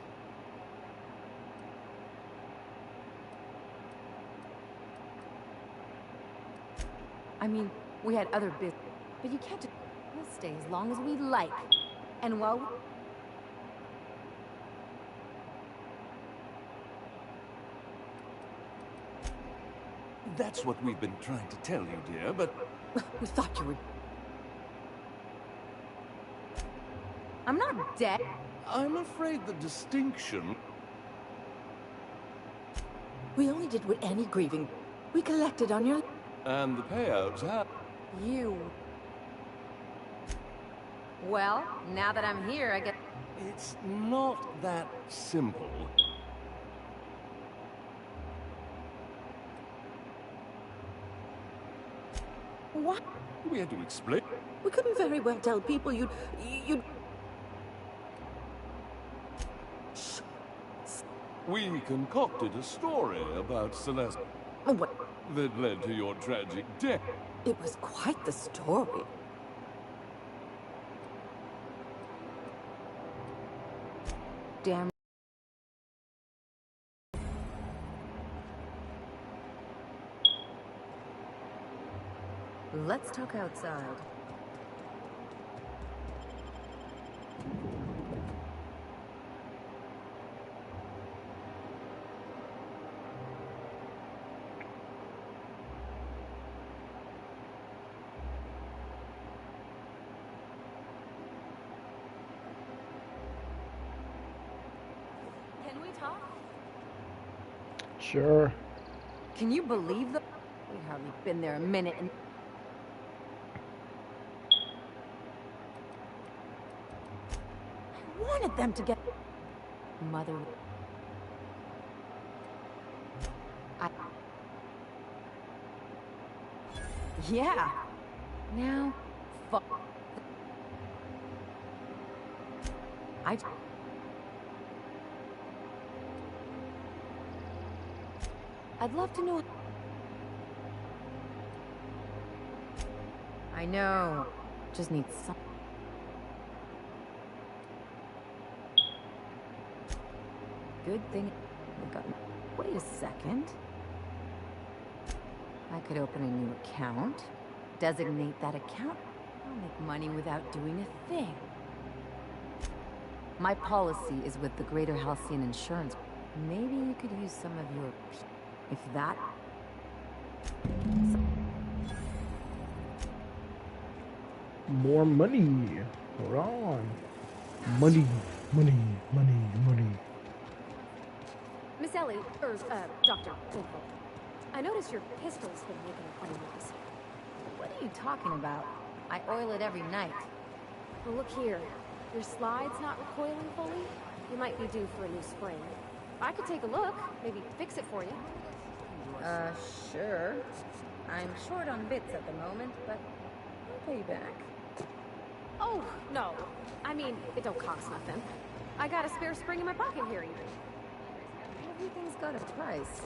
I mean, we had other business, but you can't just... We'll stay as long as we like. And while... That's what we've been trying to tell you, dear, but... We thought you were... I'm not dead. I'm afraid the distinction... We only did what any grieving... We collected on your... And the payouts have... You... Well, now that I'm here, I get... It's not that simple. What? We had to explain... We couldn't very well tell people you'd... We concocted a story about Celeste... What? That led to your tragic death. It was quite the story. Damn. Let's talk outside. Can we talk? Sure. Can you believe the... We've hardly been there a minute and... I wanted them to get... Mother... Yeah. Now... Fuck. I'd love to know... I know. Just need some... Good thing I got... Wait a second. I could open a new account. Designate that account. I'll make money without doing a thing. My policy is with the Greater Halcyon Insurance. Maybe you could use some of your... If that... More money. Hold on. Money, money, money, money. Miss Ellie, Dr. Winkle. I noticed your pistol's been making a funny noise. What are you talking about? I oil it every night. Well, look here. Your slide's not recoiling fully. You might be due for a new spring. I could take a look, maybe fix it for you. Sure. I'm short on bits at the moment, but I'll pay you back. Oh, no. I mean, it don't cost nothing. I got a spare spring in my pocket here even. Everything's got a price.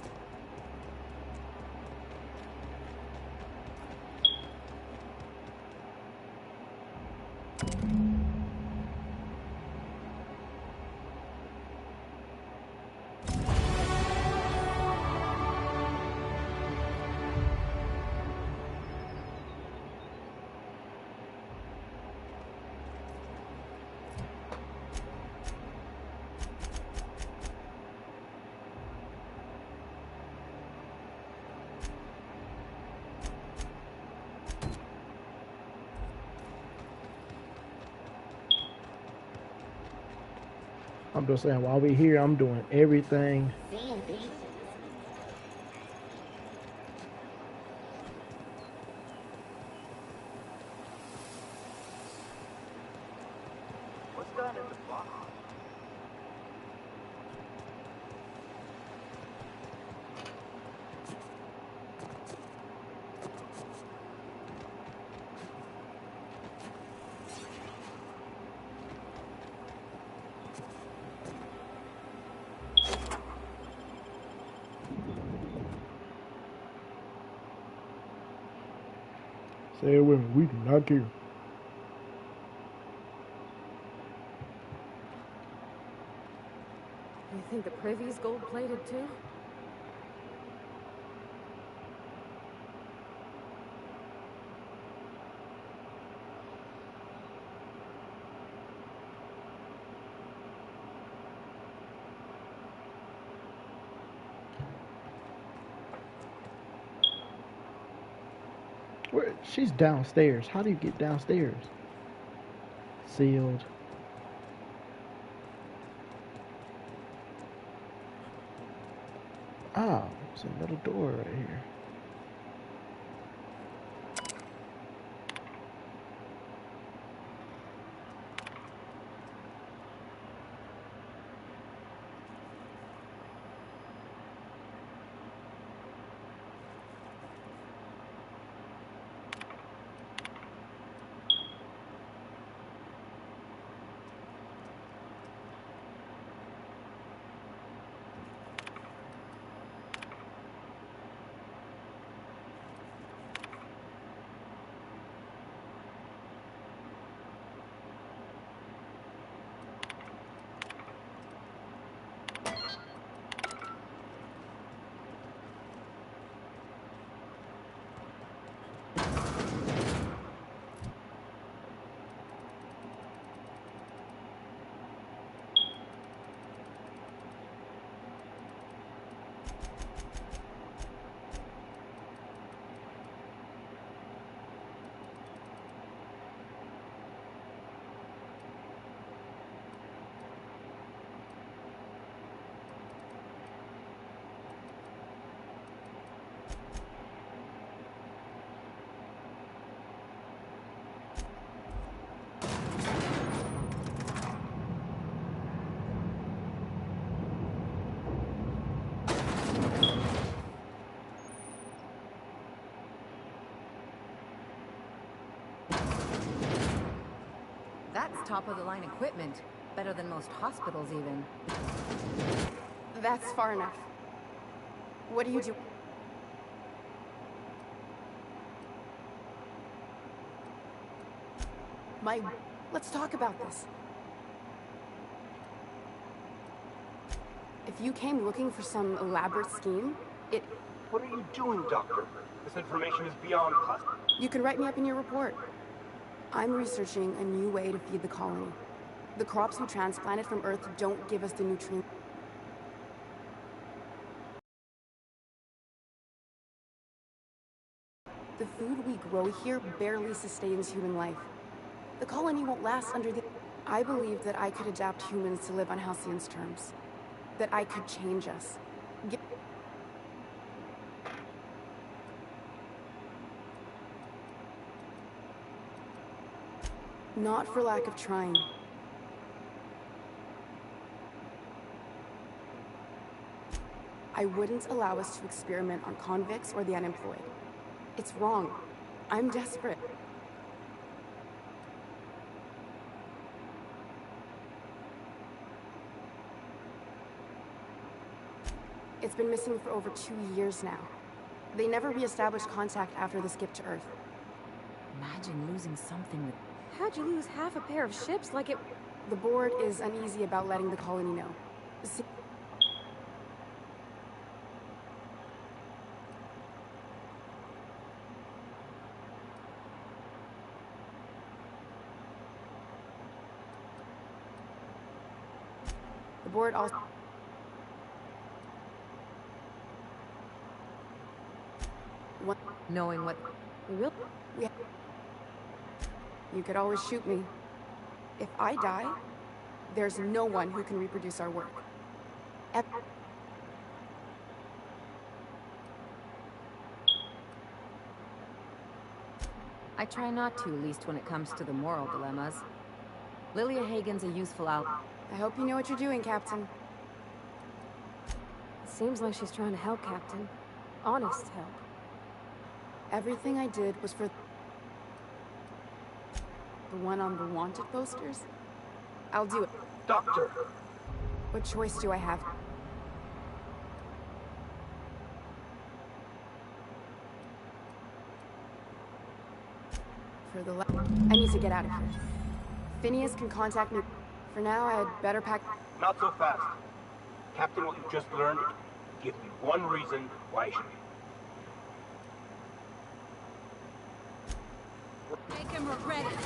I'm just saying, while we're here, I'm doing everything. What's done in the block? Say it with me, we do not care. You think the privy's gold-plated too? Where? She's downstairs. How do you get downstairs? Sealed. Oh, there's a little door right here. That's top-of-the-line equipment. Better than most hospitals, even. That's far enough. What do you do? Let's talk about this. If you came looking for some elaborate scheme, What are you doing, Doctor? This information is beyond class. You can write me up in your report. I'm researching a new way to feed the colony. The crops we transplanted from Earth don't give us the nutrients. The food we grow here barely sustains human life. The colony won't last under the... I believe that I could adapt humans to live on Halcyon's terms. That I could change us. Not for lack of trying. I wouldn't allow us to experiment on convicts or the unemployed. It's wrong. I'm desperate. It's been missing for over 2 years now. They never re-established contact after the skip to Earth. Imagine losing something with... How'd you lose half a pair of ships like it... The board is uneasy about letting the colony know. The board also... What? Knowing what... We will... You could always shoot me. If I die, there's no one who can reproduce our work. I try not to, at least when it comes to the moral dilemmas. Lilia Hagen's a useful ally. I hope you know what you're doing, Captain. It seems like she's trying to help, Captain. Honest help. Everything I did was for... The one on the wanted posters? I'll do it. Doctor! What choice do I have? I need to get out of here. Phineas can contact me. For now, I had better pack... Not so fast. Captain, what you just learned, give me one reason why I should be. Make him regret it.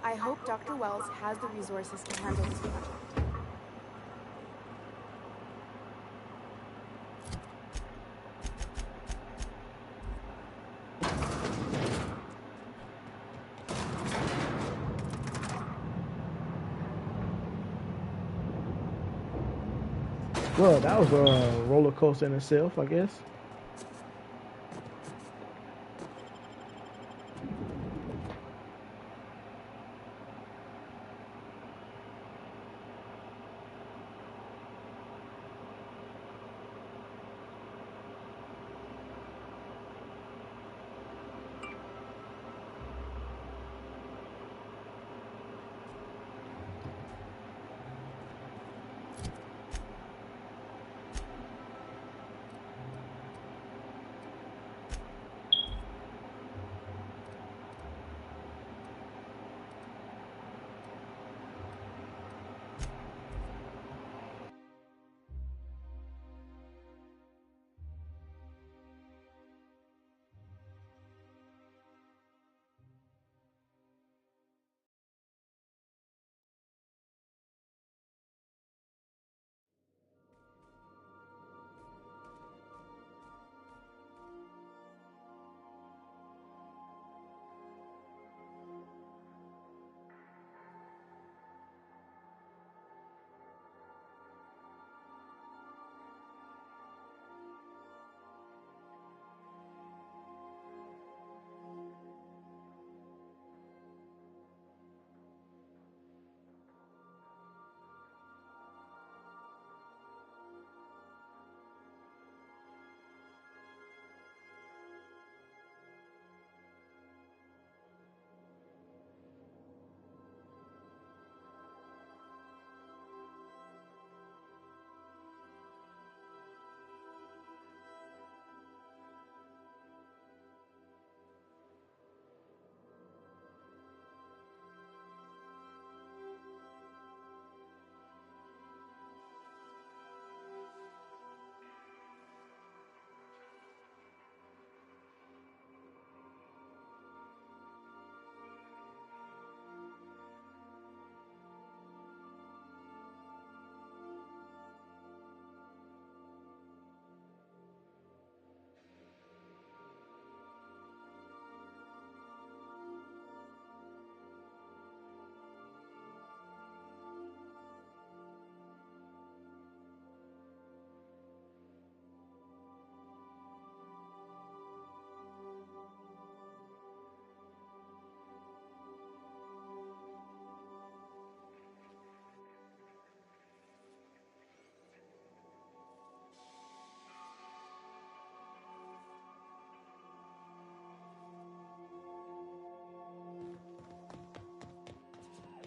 I hope Dr. Wells has the resources to handle this project. Well, that was a roller coaster in itself, I guess.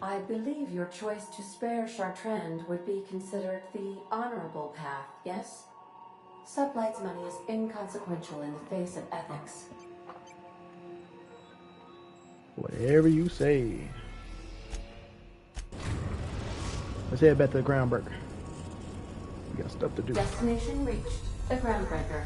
I believe your choice to spare Chartrand would be considered the honorable path, yes? Sublight's money is inconsequential in the face of ethics. Whatever you say. Let's head back to the Groundbreaker. We got stuff to do. Destination reached. The Groundbreaker.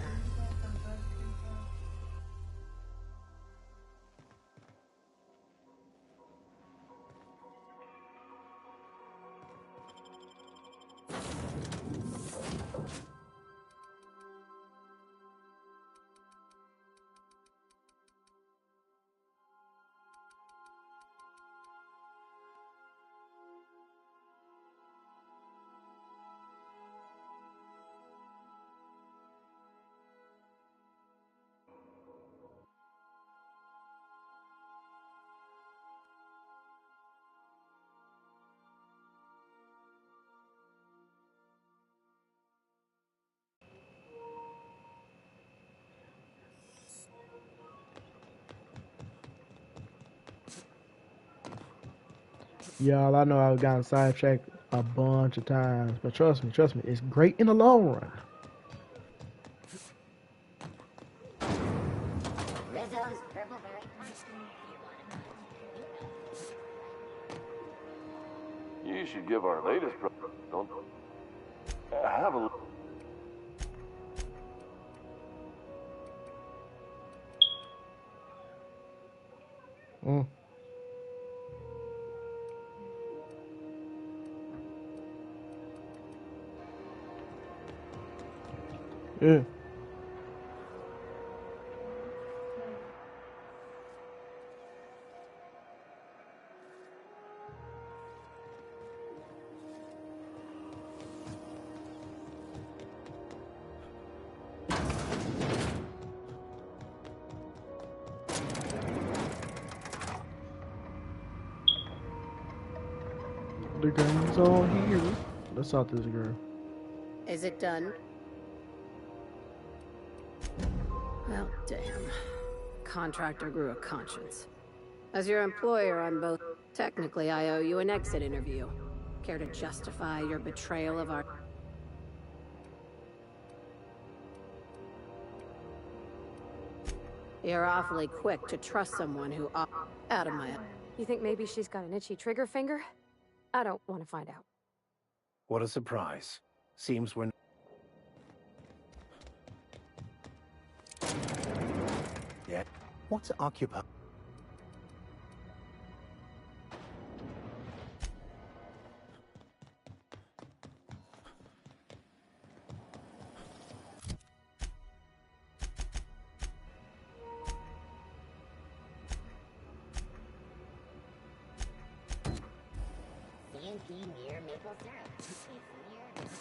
Y'all, I know I've gotten sidetracked a bunch of times, but trust me, it's great in the long run. Rizzo's purple berry. You should give our latest don't have a Yeah. The gun's all here. Let's talk to this girl. Is it done? Well, damn. Contractor grew a conscience. As your employer, I'm both... Technically, I owe you an exit interview. Care to justify your betrayal of our... You're awfully quick to trust someone who... Out of my... You think maybe she's got an itchy trigger finger? I don't want to find out. What a surprise. Seems we're... Yeah. What's Occupy? CNT near maple syrup. It's near...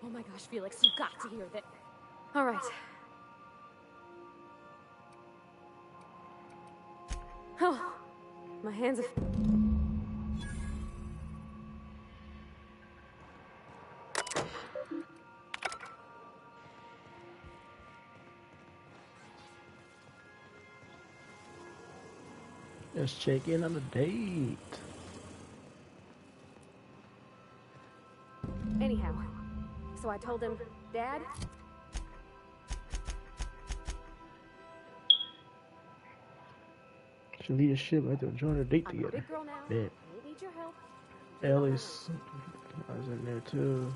Oh my gosh, Felix, you got to hear that. All right. Oh, my hands are... Let's check in on the date. Anyhow, so I told him, Dad? Should lead a ship. I have to join a date I'm a together. big girl now. Yeah. I need your help. Ellie's I was in there too.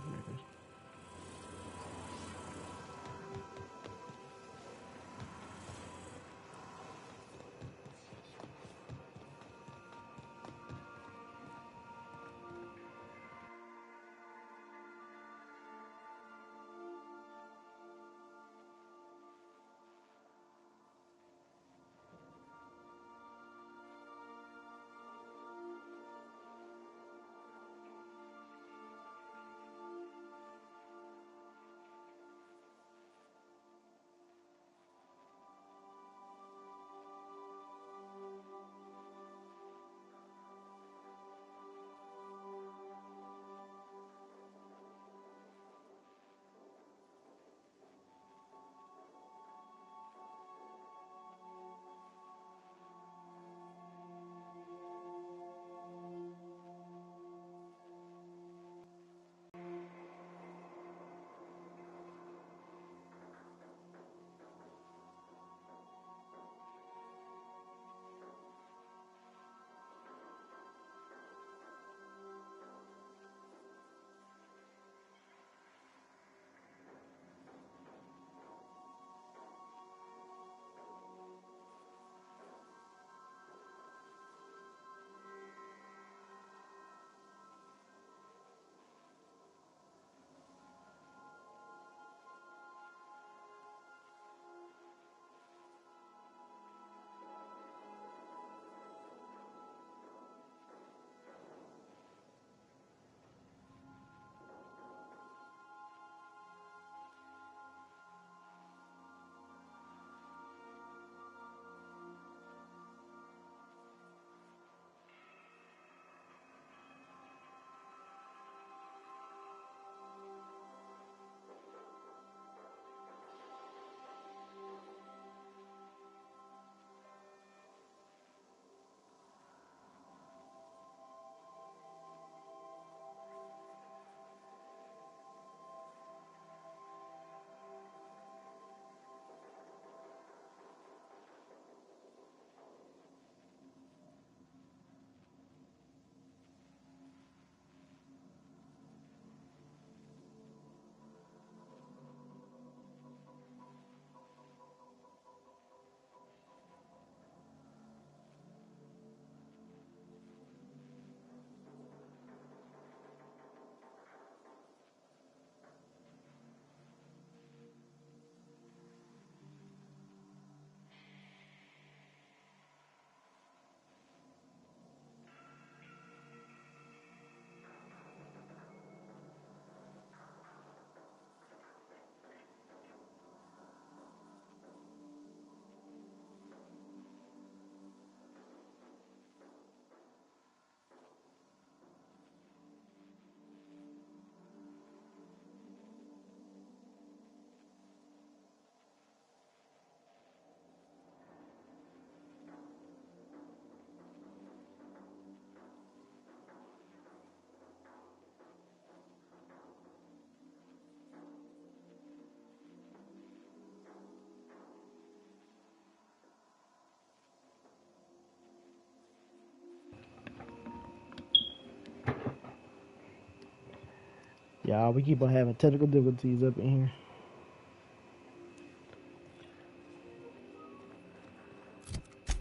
Y'all, we keep on having technical difficulties up in here.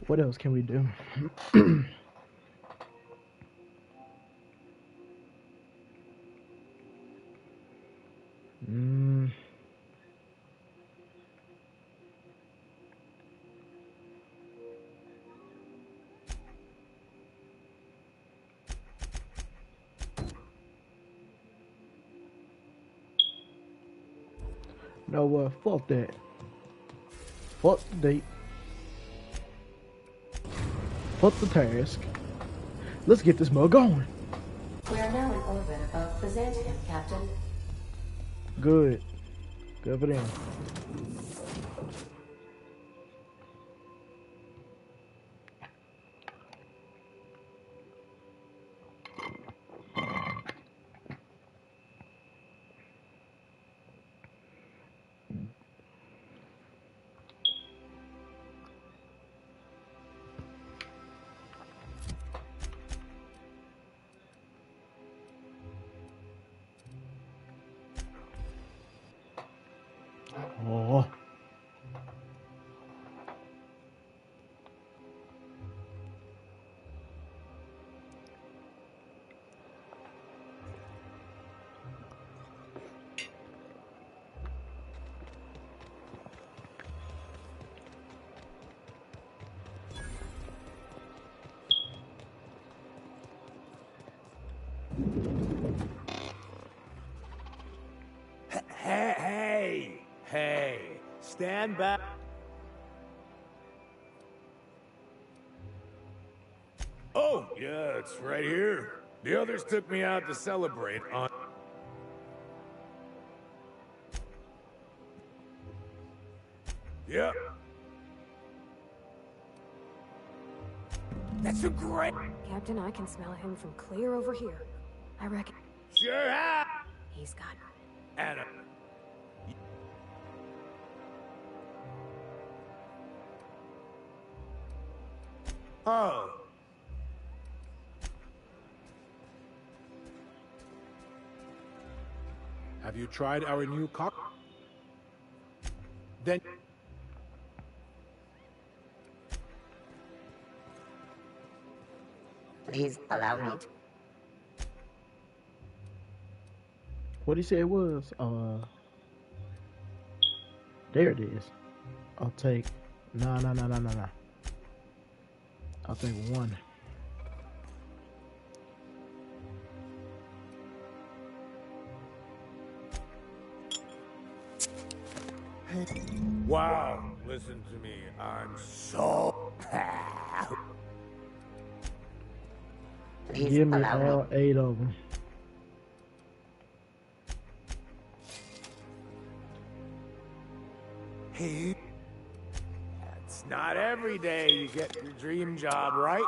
What else can we do? No, fuck that. Fuck the date. Fuck the task. Let's get this mug going. We are now in orbit above Byzantium, Captain. Good. Good for them. Oh. Hey, stand back. Oh, yeah, it's right here. The others took me out to celebrate on... Yep. That's a great... Captain, I can smell him from clear over here. I reckon... Sure have. He's got... Anna. Oh. Have you tried our new cock? Then... Please allow me to... What he said it was, there it is. I'll take, nah. I'll take one. Wow, listen to me. I'm so proud. Give me all 8 of them. Hey. It's not every day you get your dream job, right?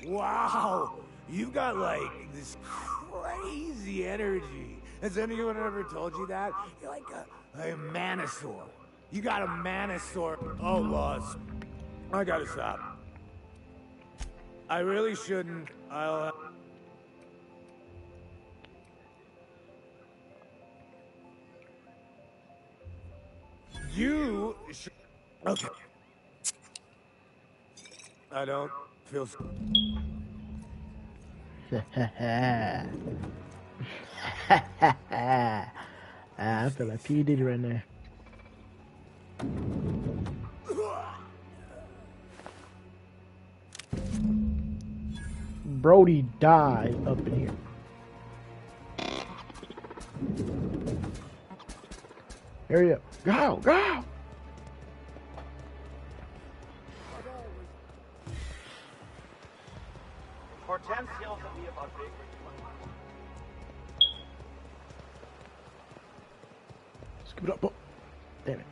Wow, you've got like this crazy energy. Has anyone ever told you that? You're like a manosaur. You got a manosaur. Oh, lost. I gotta stop. I really shouldn't. I'll... You should... Okay. I don't feel... I feel like P. Diddy right now. Brody died up in here. Hurry up. Go! Hortense yells at me about bakery. Scoop it up. Oh. Damn it.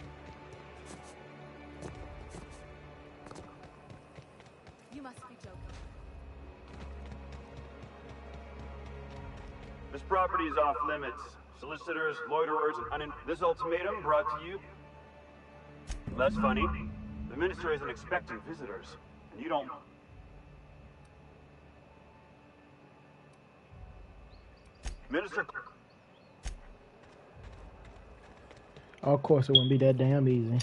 You must be joking. This property is off limits. Solicitors, loiterers, and this ultimatum brought to you. That's funny. The minister isn't expecting visitors, and you don't. Minister... Of course, it wouldn't be that damn easy.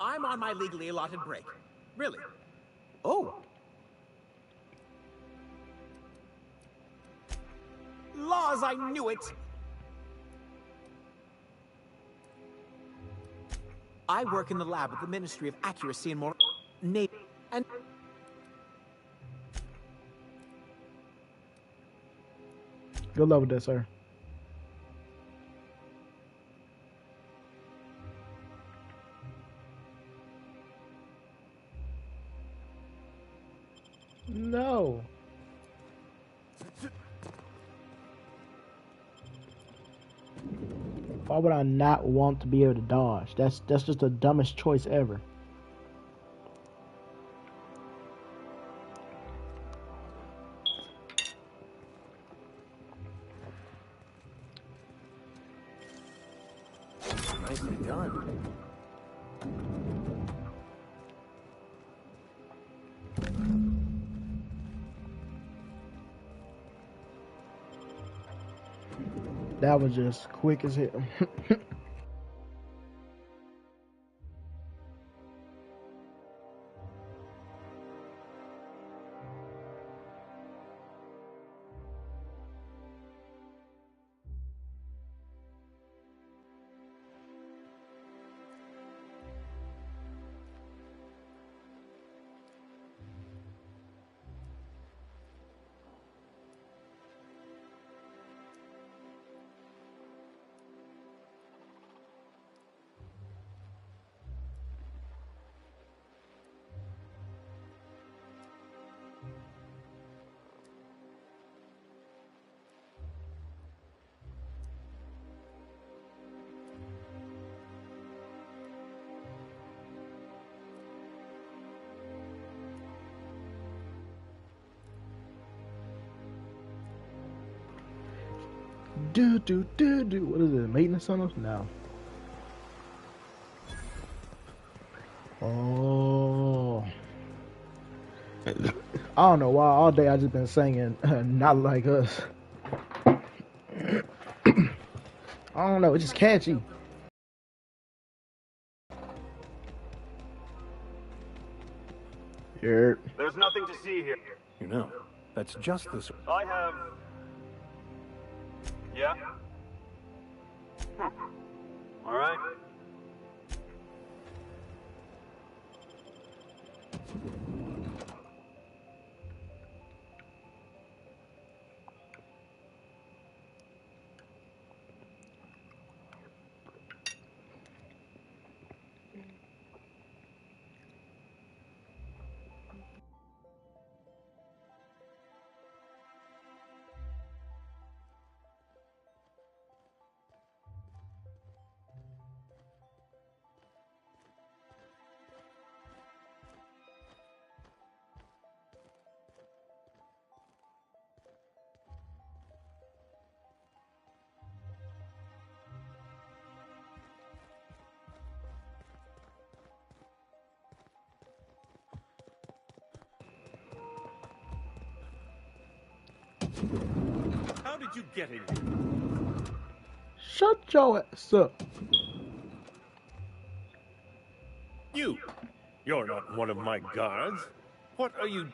I'm on my legally allotted break. Really? Oh. Laws, I knew it! I work in the lab at the Ministry of Accuracy and Navy, and... Good luck with that, sir. No. Why would I not want to be able to dodge? That's just the dumbest choice ever. Nicely done. That was just quick as hell. Do. What is it? Maintenance on us? No. Oh. I don't know why. All day I just been singing Not Like Us. I don't know. It's just catchy. Here. There's nothing to see here. You know, that's just the sort. I have... Yeah? All right. How did you get in here? Shut your ass up. You're not one of my guards. What are you...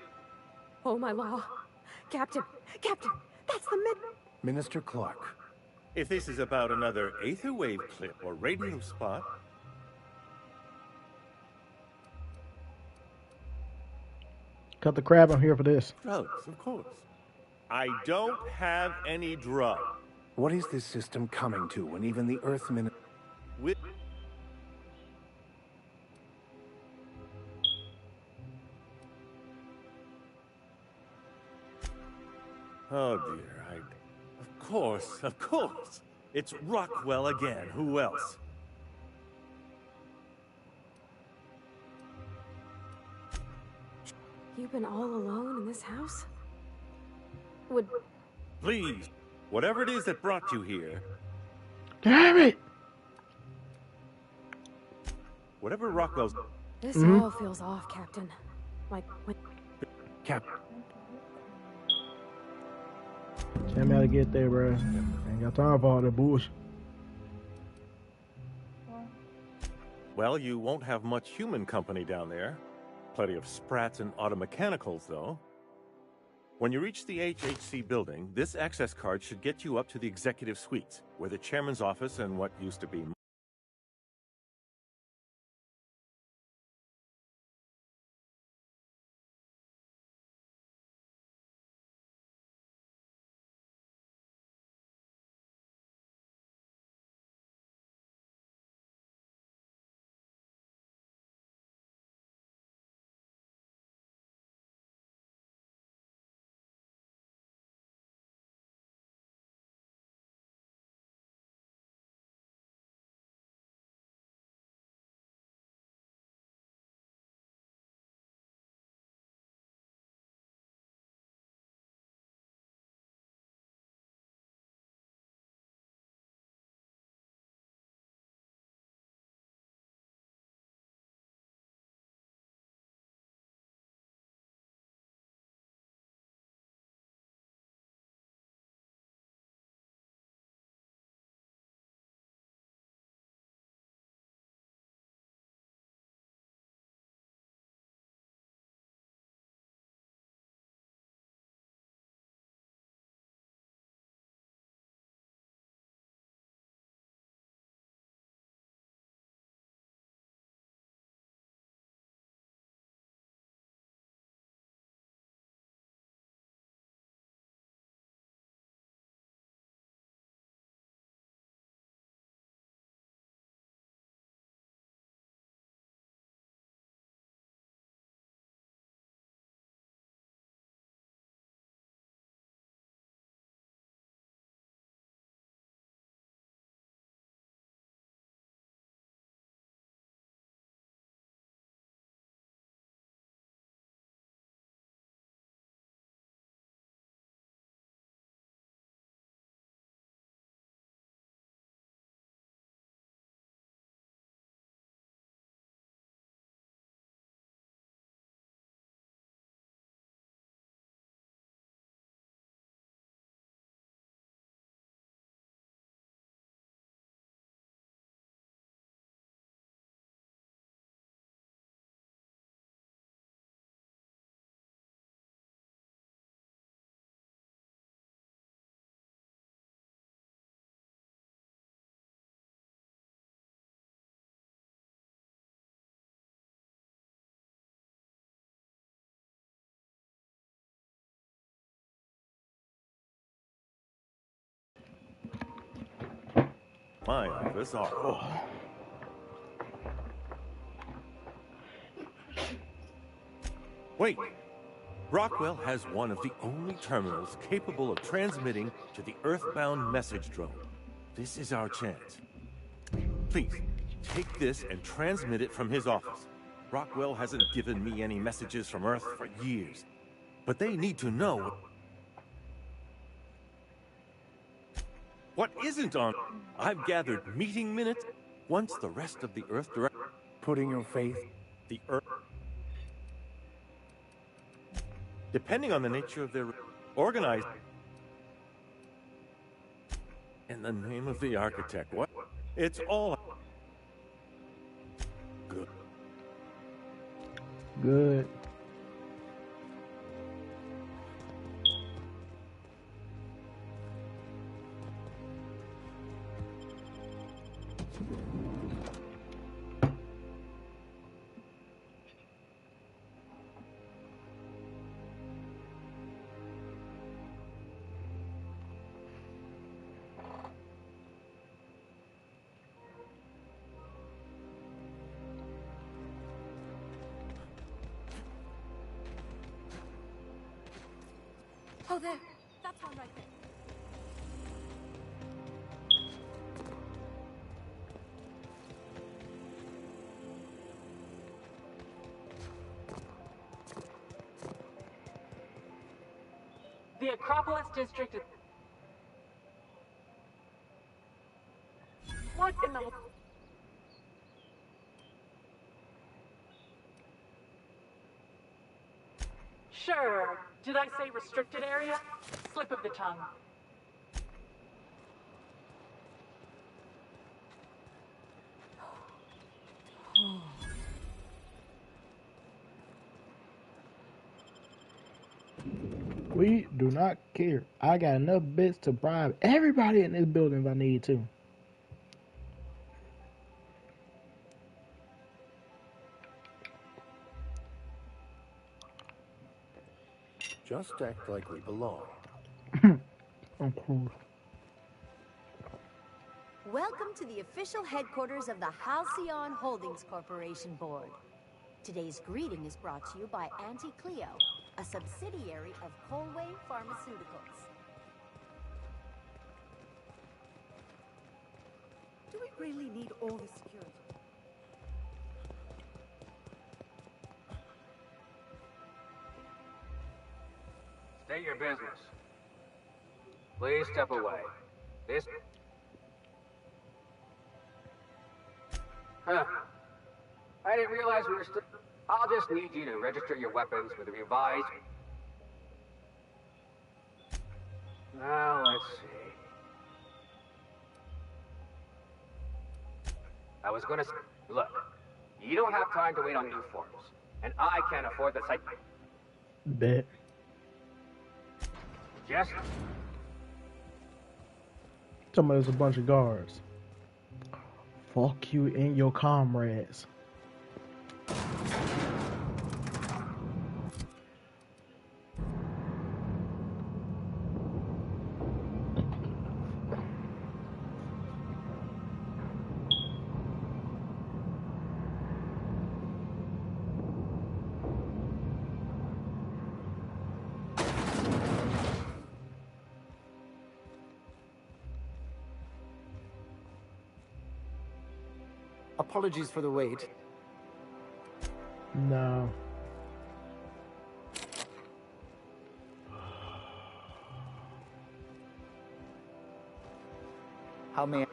Oh, my law. Captain, that's the Minister Clark. If this is about another Aetherwave clip or radio spot... Cut the crap. I'm here for this. Drugs, of course. I don't have any drugs. What is this system coming to when even the Earthmen... With... Oh dear, Of course. It's Rockwell again. Who else? You've been all alone in this house? Would Please, whatever it is that brought you here, Damn it! whatever Rockwell's... This all feels off, Captain. Like when... Cap. Tell me how to get there, bro. Ain't got time for all that bullshit. Well, you won't have much human company down there. Plenty of sprats and automechanicals, though. When you reach the HHC building, this access card should get you up to the executive suites, where the chairman's office and what used to be... My office are... Wait! Rockwell has one of the only terminals capable of transmitting to the Earthbound message drone. This is our chance. Please, take this and transmit it from his office. Rockwell hasn't given me any messages from Earth for years. But they need to know... What isn't on... I've gathered meeting minutes once the rest of the Earth direct... Putting your faith... The Earth... Depending on the nature of their... Organized... In the name of the architect, what? It's all... Good. Good. Oh, there. That's one right there. The Acropolis District is... What in the... Sure. Did I say restricted area? Slip of the tongue. We do not care. I got enough bits to bribe everybody in this building if I need to. Just act like we belong. I'm cool. Welcome to the official headquarters of the Halcyon Holdings Corporation Board. Today's greeting is brought to you by Auntie Cleo, a subsidiary of Colway Pharmaceuticals. Do we really need all the security? State your business. Please step away. This... Huh. I didn't realize we were still... I'll just need you to register your weapons with a revised... Now, let's see. I was gonna say... Look, you don't have time to wait on new forms. And I can't afford the site... Bet. Just... Somebody's a bunch of guards. Fuck you and your comrades. Apologies for the wait. No. How may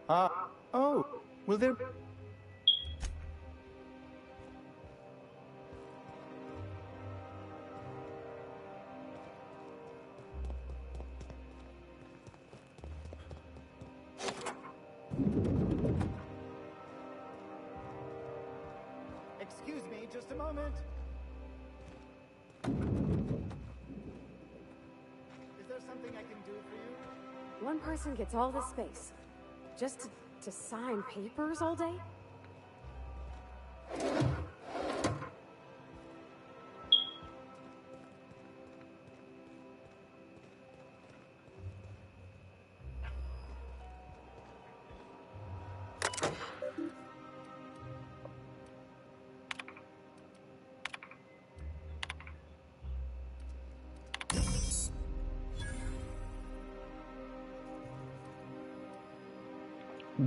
I... oh, will there... Excuse me, just a moment. Is there something I can do for you? One person gets all this space. Just to sign papers all day?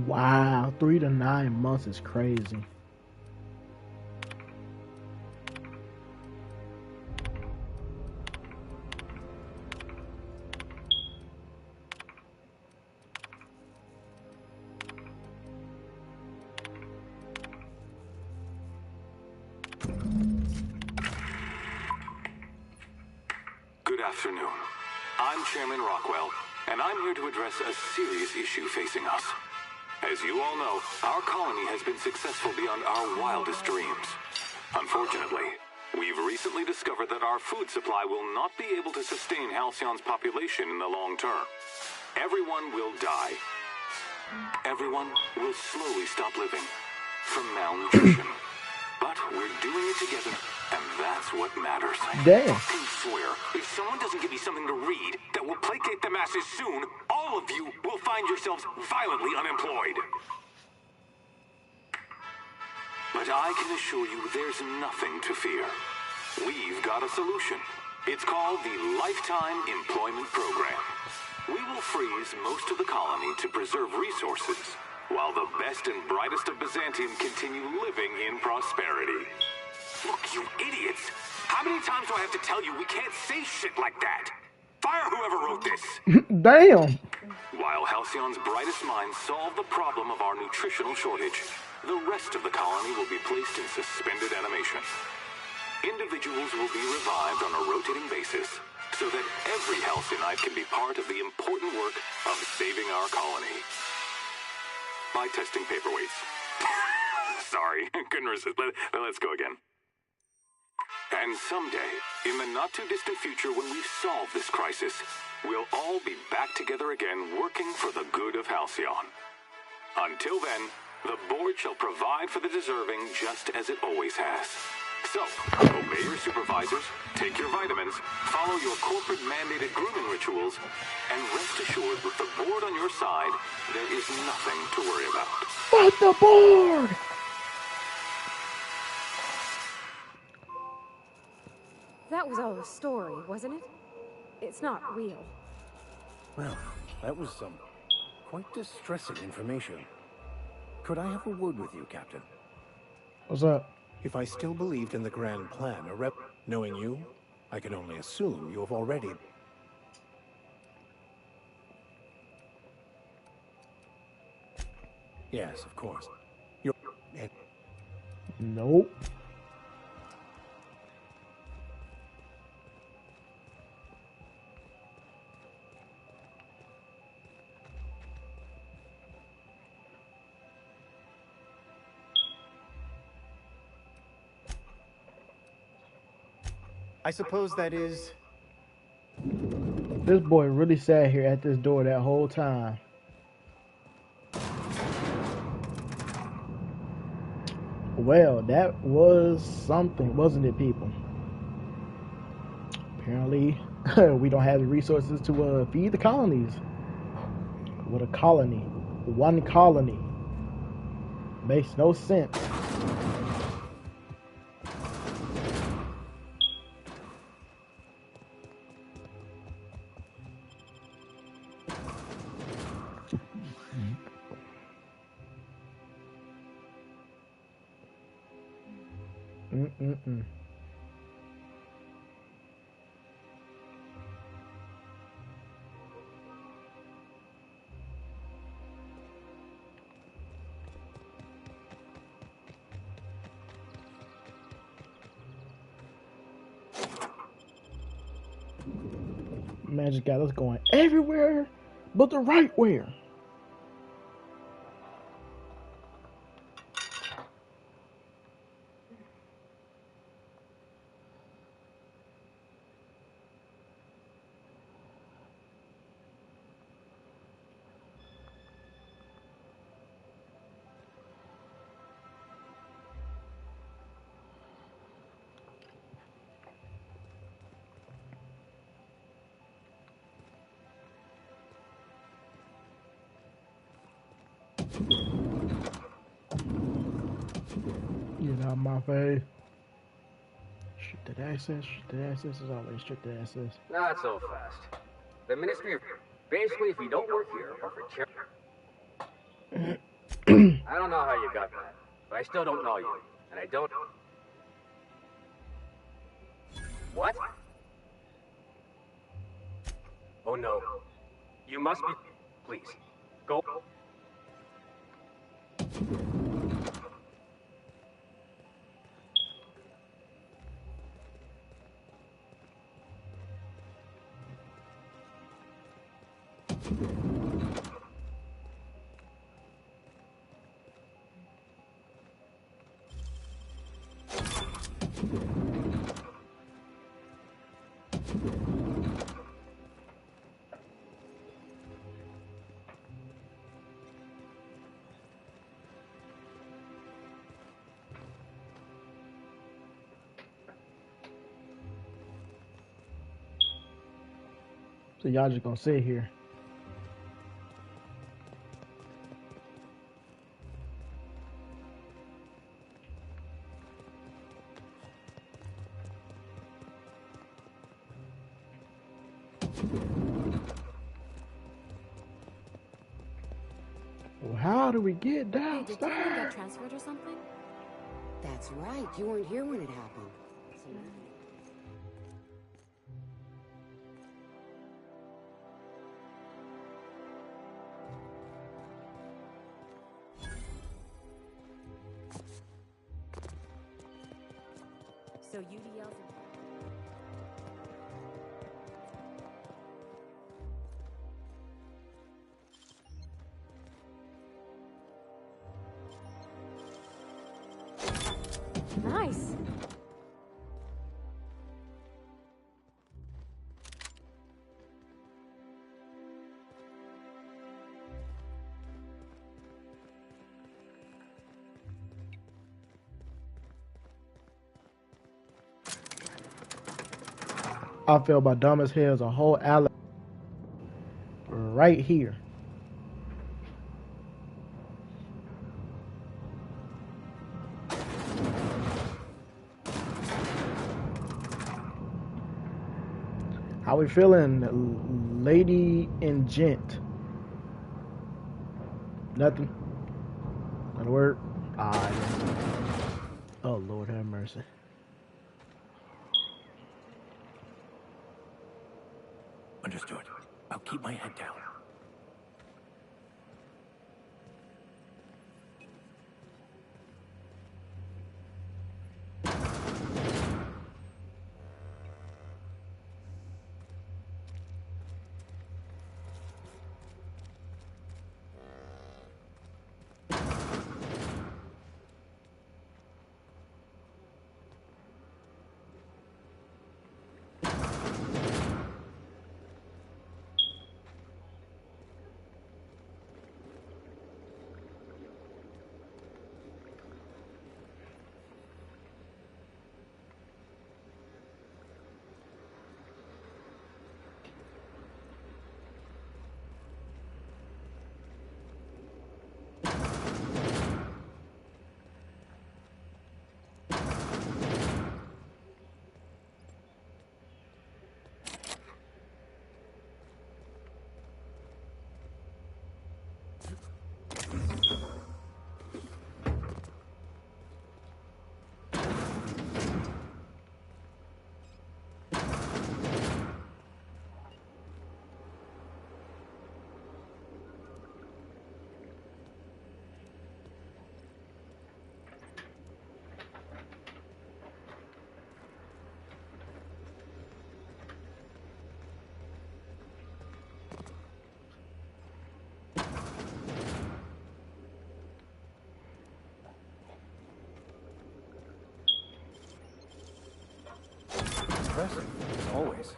Wow, 3 to 9 months is crazy. Good afternoon. I'm Chairman Rockwell, and I'm here to address a serious issue facing us. As you all know, our colony has been successful beyond our wildest dreams. Unfortunately, we've recently discovered that our food supply will not be able to sustain Halcyon's population in the long term. Everyone will die. Everyone will slowly stop living from malnutrition. But we're doing it together, and that's what matters. Damn. I can swear, if someone doesn't give me something to read that will placate the masses soon, all of you will find yourselves violently unemployed. But I can assure you there's nothing to fear. We've got a solution. It's called the Lifetime Employment Program. We will freeze most of the colony to preserve resources, while the best and brightest of Byzantium continue living in prosperity. Look, you idiots! How many times do I have to tell you we can't say shit like that? Fire whoever wrote this! Damn! While Halcyon's brightest minds solve the problem of our nutritional shortage, the rest of the colony will be placed in suspended animation. Individuals will be revived on a rotating basis so that every Halcyonite can be part of the important work of saving our colony. By testing paperweights. Sorry, couldn't resist. Let's go again. And someday, in the not-too-distant future when we've solved this crisis, we'll all be back together again working for the good of Halcyon. Until then, the board shall provide for the deserving just as it always has. So, obey your supervisors, take your vitamins, follow your corporate-mandated grooming rituals, and rest assured with the board on your side, there is nothing to worry about. Fight the board! That was all a story, wasn't it? It's not real. Well, that was some quite distressing information. Could I have a word with you, Captain? What's up? If I still believed in the grand plan, knowing you, I can only assume you have already... Yes, of course. You're... Nope. I suppose that is... This boy really sat here at this door that whole time. Well, that was something, wasn't it, people? Apparently, we don't have the resources to feed the colonies. What a colony. One colony. Makes no sense. Magic got us going everywhere but the right where. Get out my face. Restricted access. Restricted access is always restricted access. Not so fast. The Ministry of... Basically, if you don't work here, or for charity... I don't know how you got that, but I still don't know you. And I don't... What? Oh no. You must be... Please. Go... So y'all just gonna sit here. Well, how do we get downstairs? Hey, did someone get transferred or something? That's right. You weren't here when it happened. So UDL's nice. I feel my dumb as hell as a whole alley right here. How we feeling, lady and gent? Nothing. Not a word. Ah, yeah. Oh Lord, have mercy. Understood. I'll keep my head down. Impressive, as always.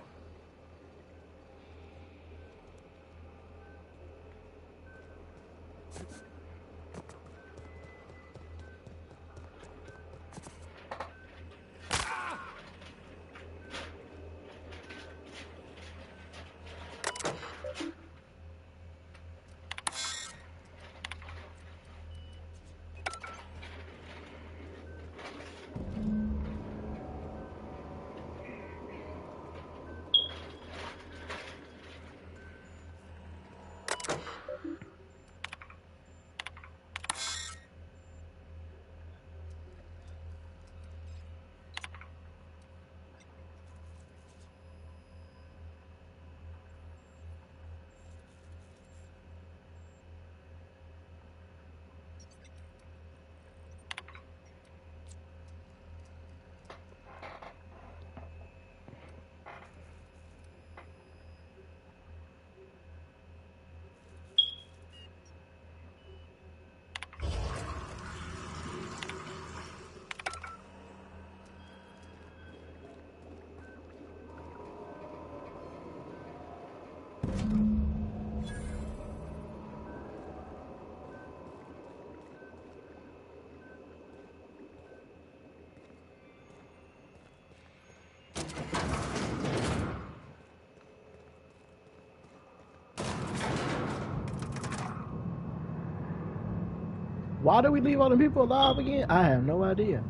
Why do we leave all the people alive again? I have no idea.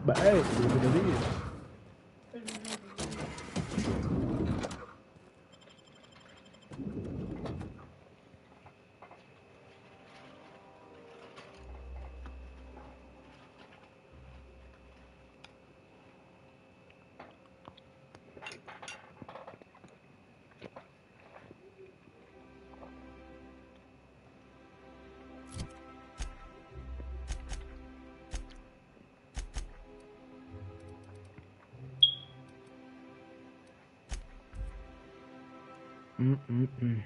But hey, look what it is. Mm-mm-mm.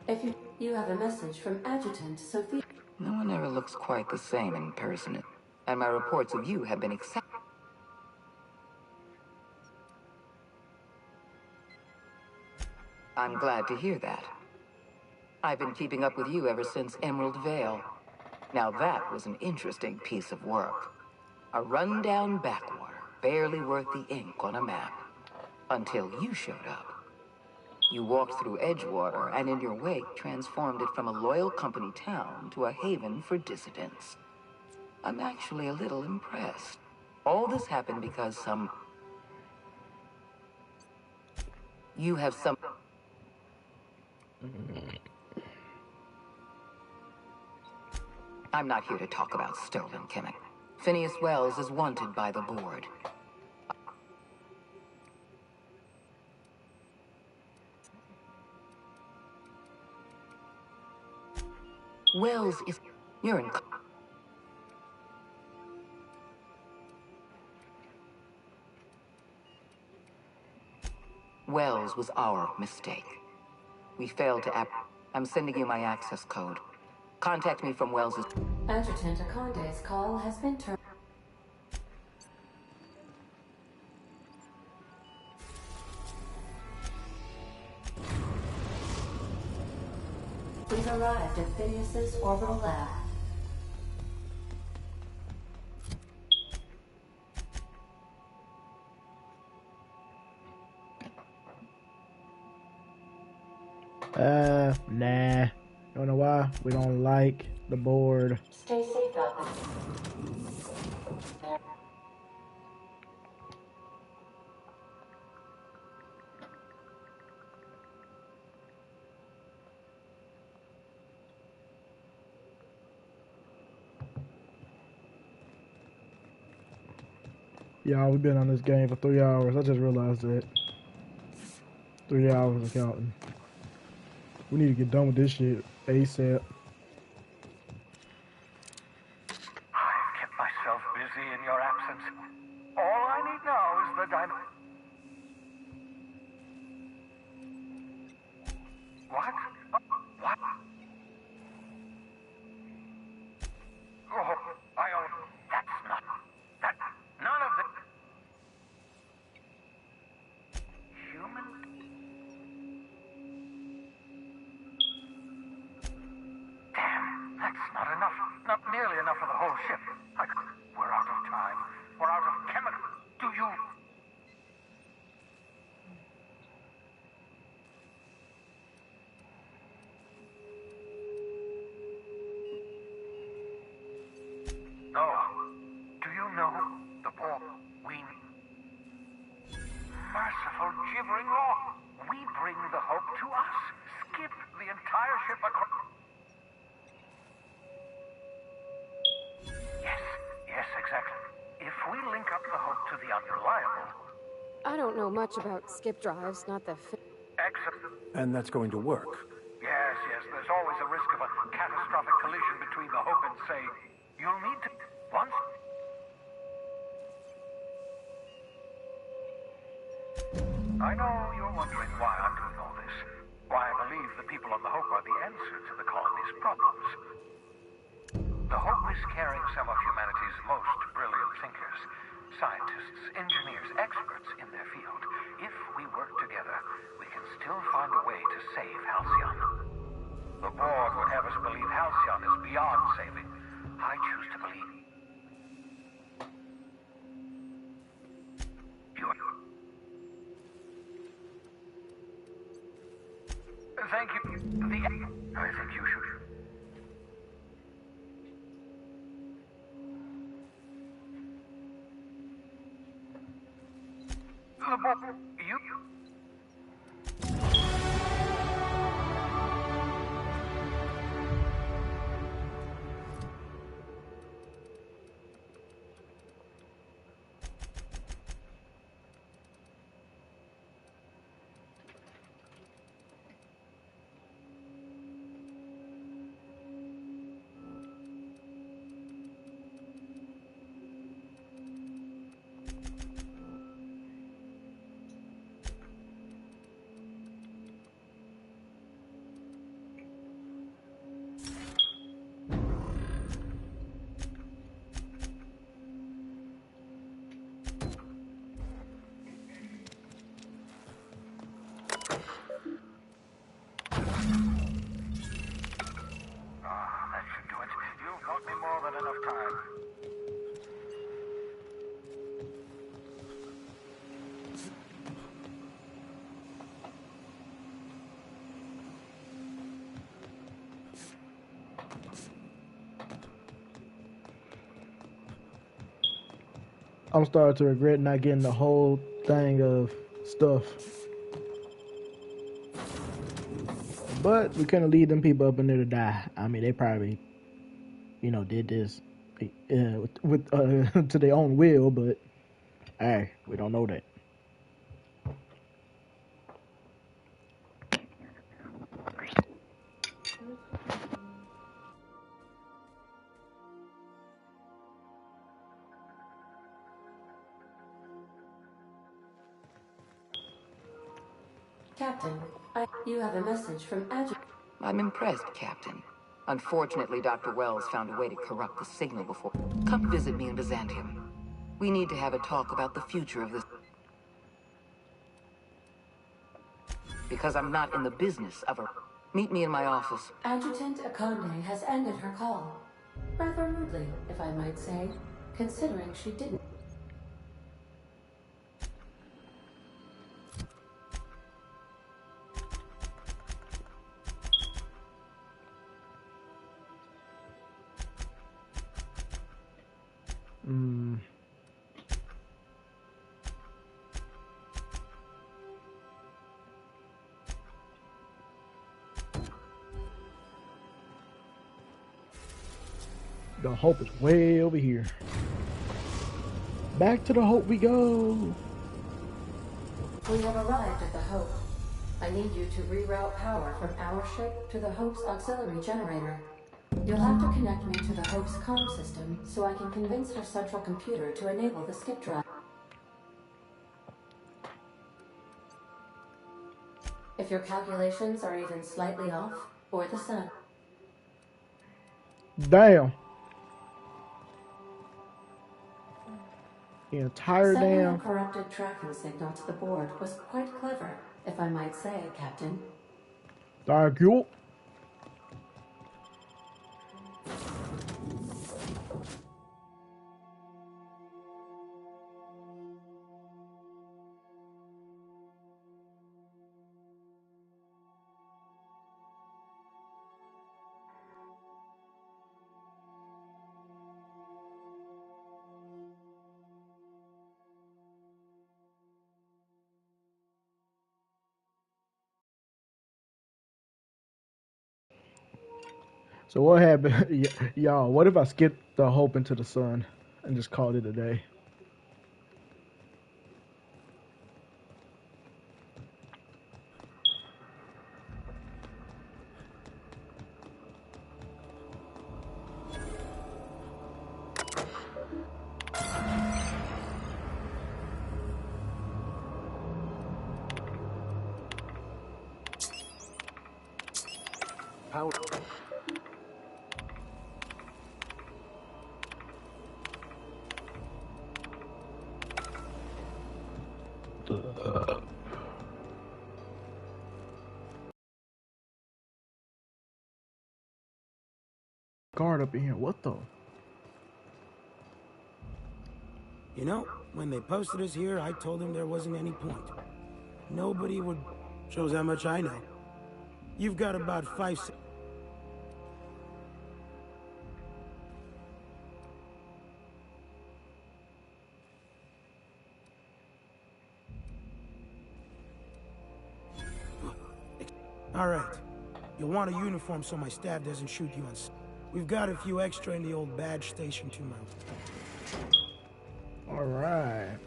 If you have a message from Adjutant Sophia. No one ever looks quite the same in person, and my reports of you have been accepted. I'm glad to hear that. I've been keeping up with you ever since Emerald Vale. Now that was an interesting piece of work. A rundown backwater, barely worth the ink on a map. Until you showed up. You walked through Edgewater and in your wake transformed it from a loyal company town to a haven for dissidents. I'm actually a little impressed. All this happened because you have some... I'm not here to talk about stolen Kemet. Phineas Wells is wanted by the board. Wells is... You're in... Wells was our mistake. We failed to I'm sending you my access code. Contact me from Wells's... Adjutant Akonde's call has been turned. We've arrived at Phineas's orbital lab. Nah. You don't know why? We don't like the board. Stay safe out there. Y'all, we've been on this game for 3 hours. I just realized that. 3 hours of counting. We need to get done with this shit ASAP. I've kept myself busy in your absence. All I need now is the diamond. What? What? Oh, that's not... That... None of it... Human... Damn, that's not enough. Not nearly enough for the whole ship. We're out of time. We're out of chemical... Do you... No. Do you know the poor... Merciful gibbering law. We bring the hope to us. Skip the entire ship across... Yes, exactly. If we link up the hope to the unreliable... I don't know much about skip drives, not the... Excellent. And that's going to work. Yes, there's always a risk of a catastrophic collision between the hope and, say, you'll need to... Once... I know you're wondering why I'm doing all this. Why I believe the people on the Hope are the answer to the colony's problems. The Hope is carrying some of humanity's most brilliant thinkers, scientists, engineers, experts in their field. If we work together, we can still find a way to save Halcyon. The board would have us believe Halcyon is beyond saving. I choose to believe... Thank you. I think you should. The book, you... that should do it. You've bought me more than enough time. I'm starting to regret not getting the whole thing of stuff. But we couldn't leave them people up in there to die. I mean, they probably, you know, did this with to their own will, but hey, we don't know that. Captain, you have a message from Adjutant. I'm impressed, Captain. Unfortunately, Dr. Wells found a way to corrupt the signal before. Come visit me in Byzantium. We need to have a talk about the future of this. Because I'm not in the business of a... Meet me in my office. Adjutant Akonde has ended her call. Rather rudely, if I might say, considering she didn't. The Hope is way over here. Back to the Hope we go. We have arrived at the Hope. I need you to reroute power from our ship to the Hope's auxiliary generator. You'll have to connect me to the Hope's comm system so I can convince her central computer to enable the skip drive. If your calculations are even slightly off, or the sun. Damn. The entire Sending damn. a corrupted tracking signal to the board was quite clever, if I might say, Captain. Thank you. So what happened, y'all? What if I skipped the Hope into the sun and just called it a day? Power. Guard up in here. What the? You know, when they posted us here, I told them there wasn't any point. Nobody would... Shows how much I know. You've got about 5... All right. You'll want a uniform so my staff doesn't shoot you on... We've got a few extra in the old badge station to mount. All right.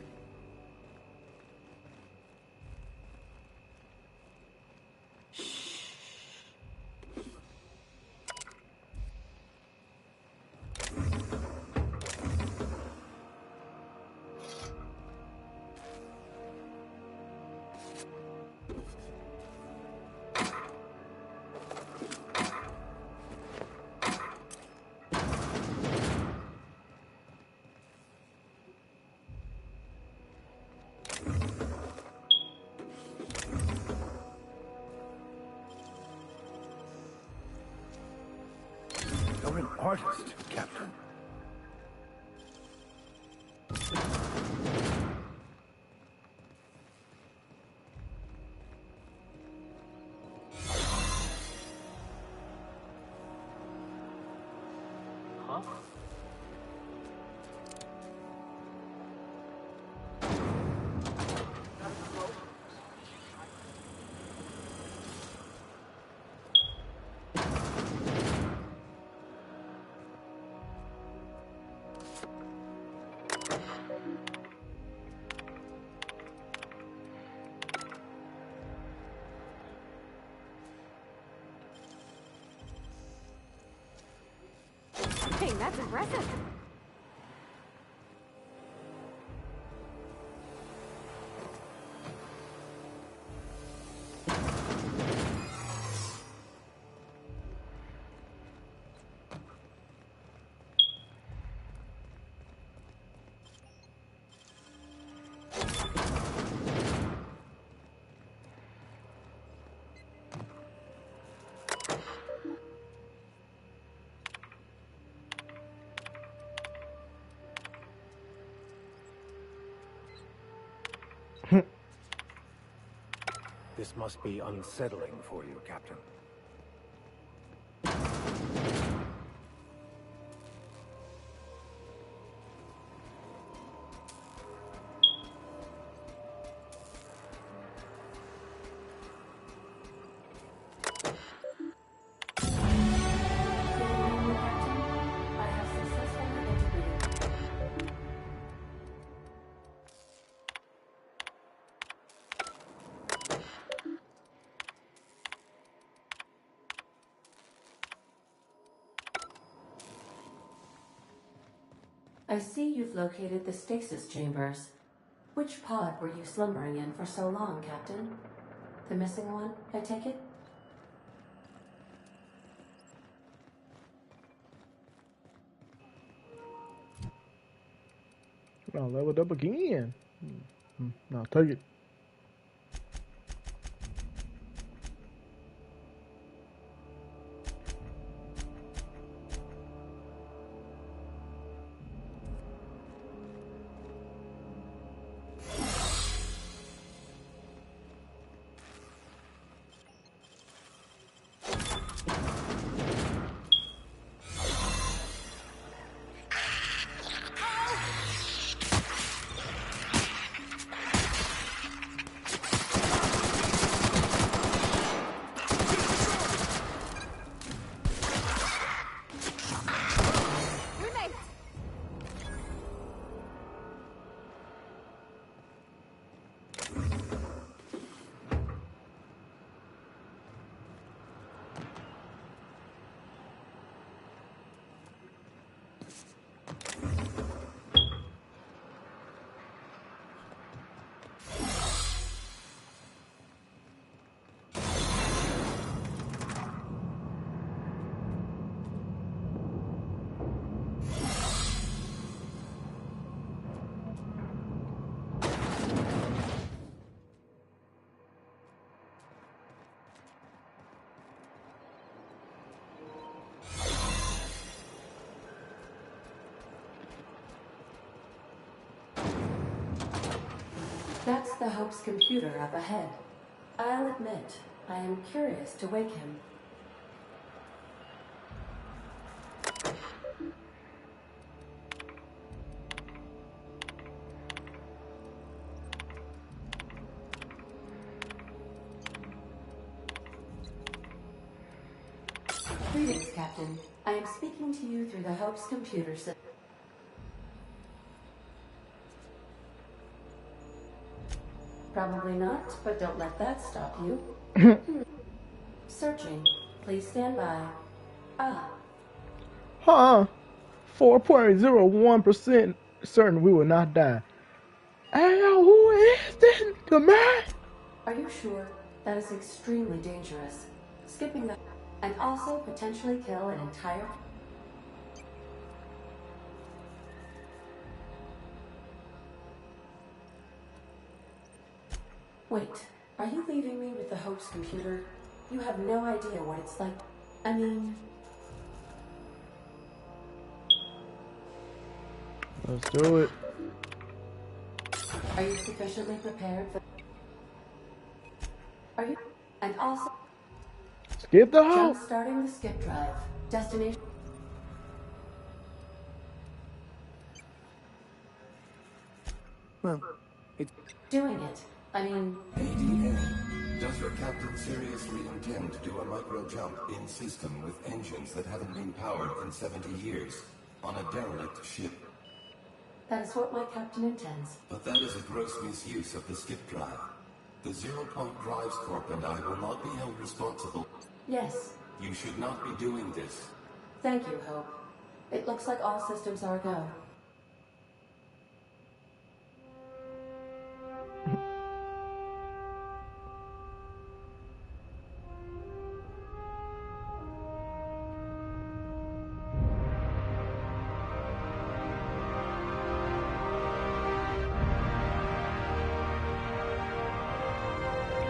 You're an artist, Captain. Huh? Hey, that's impressive. This must be unsettling for you, Captain. I see you've located the stasis chambers. Which pod were you slumbering in for so long, Captain? The missing one, I take it? I leveled up again. No, take it. That's the Hope's computer up ahead. I'll admit, I am curious to wake him. Captain. I am speaking to you through the Hope's computer system. Probably not, but don't let that stop you. Searching. Please stand by. Ah. Huh. 4.01% certain we will not die. Hey, yo, who is this? The man? Are you sure? That is extremely dangerous. Skipping the... and also potentially kill an entire... Wait, are you leaving me with the Hope's computer? You have no idea what it's like. I mean... Let's do it. Are you sufficiently prepared for... Are you... and also... Skip the Hope. Jump starting the skip drive. Destination... Well, it's... doing it. I mean... ADA, does your captain seriously intend to do a micro-jump in system with engines that haven't been powered in 70 years on a derelict ship? That is what my captain intends. But that is a gross misuse of the skip drive. The Zero Point Drives Corp and I will not be held responsible. Yes. You should not be doing this. Thank you, Hope. It looks like all systems are go.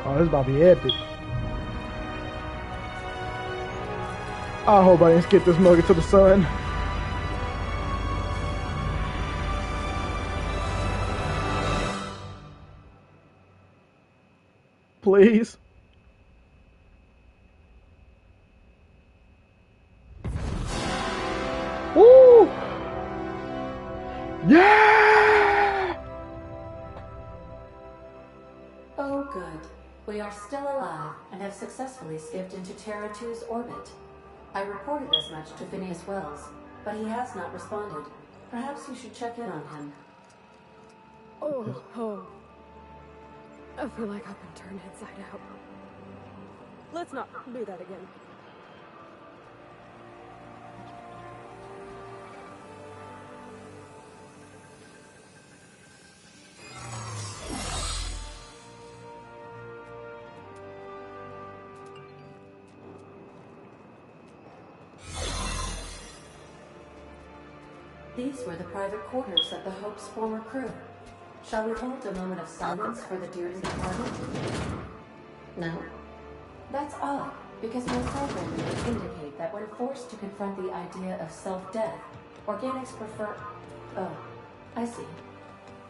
Oh, this is about to be epic. I hope I didn't skip this mug into the sun. Please. Woo! Yeah! Oh, good. We are still alive and have successfully skipped into Terra 2's orbit. I reported as much to Phineas Wells, but he has not responded. Perhaps you should check in on him. Oh. I feel like I've been turned inside out. Let's not do that again. These were the private quarters of the Hope's former crew. Shall we hold a moment of silence for the dearly departed? No? That's odd, because my programming would indicate that when forced to confront the idea of self-death, organics prefer... Oh, I see.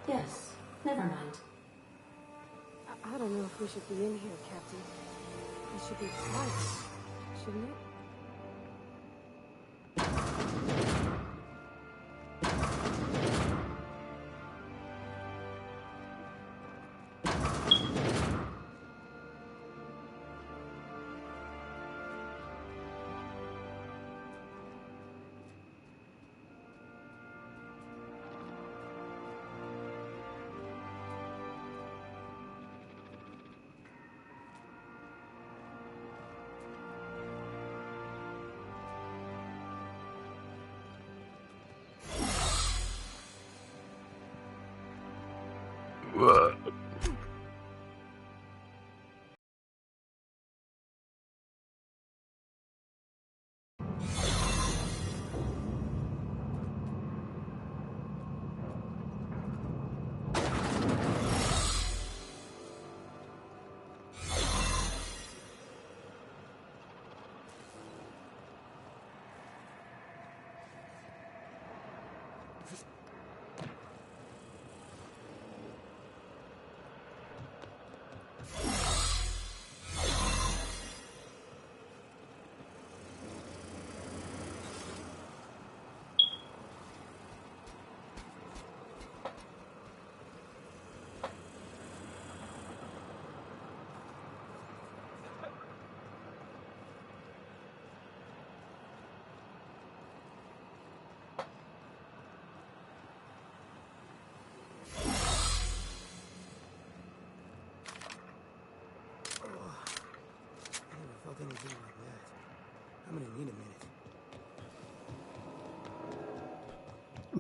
Yes, never mind. I don't know if we should be in here, Captain. We should be quiet, shouldn't it?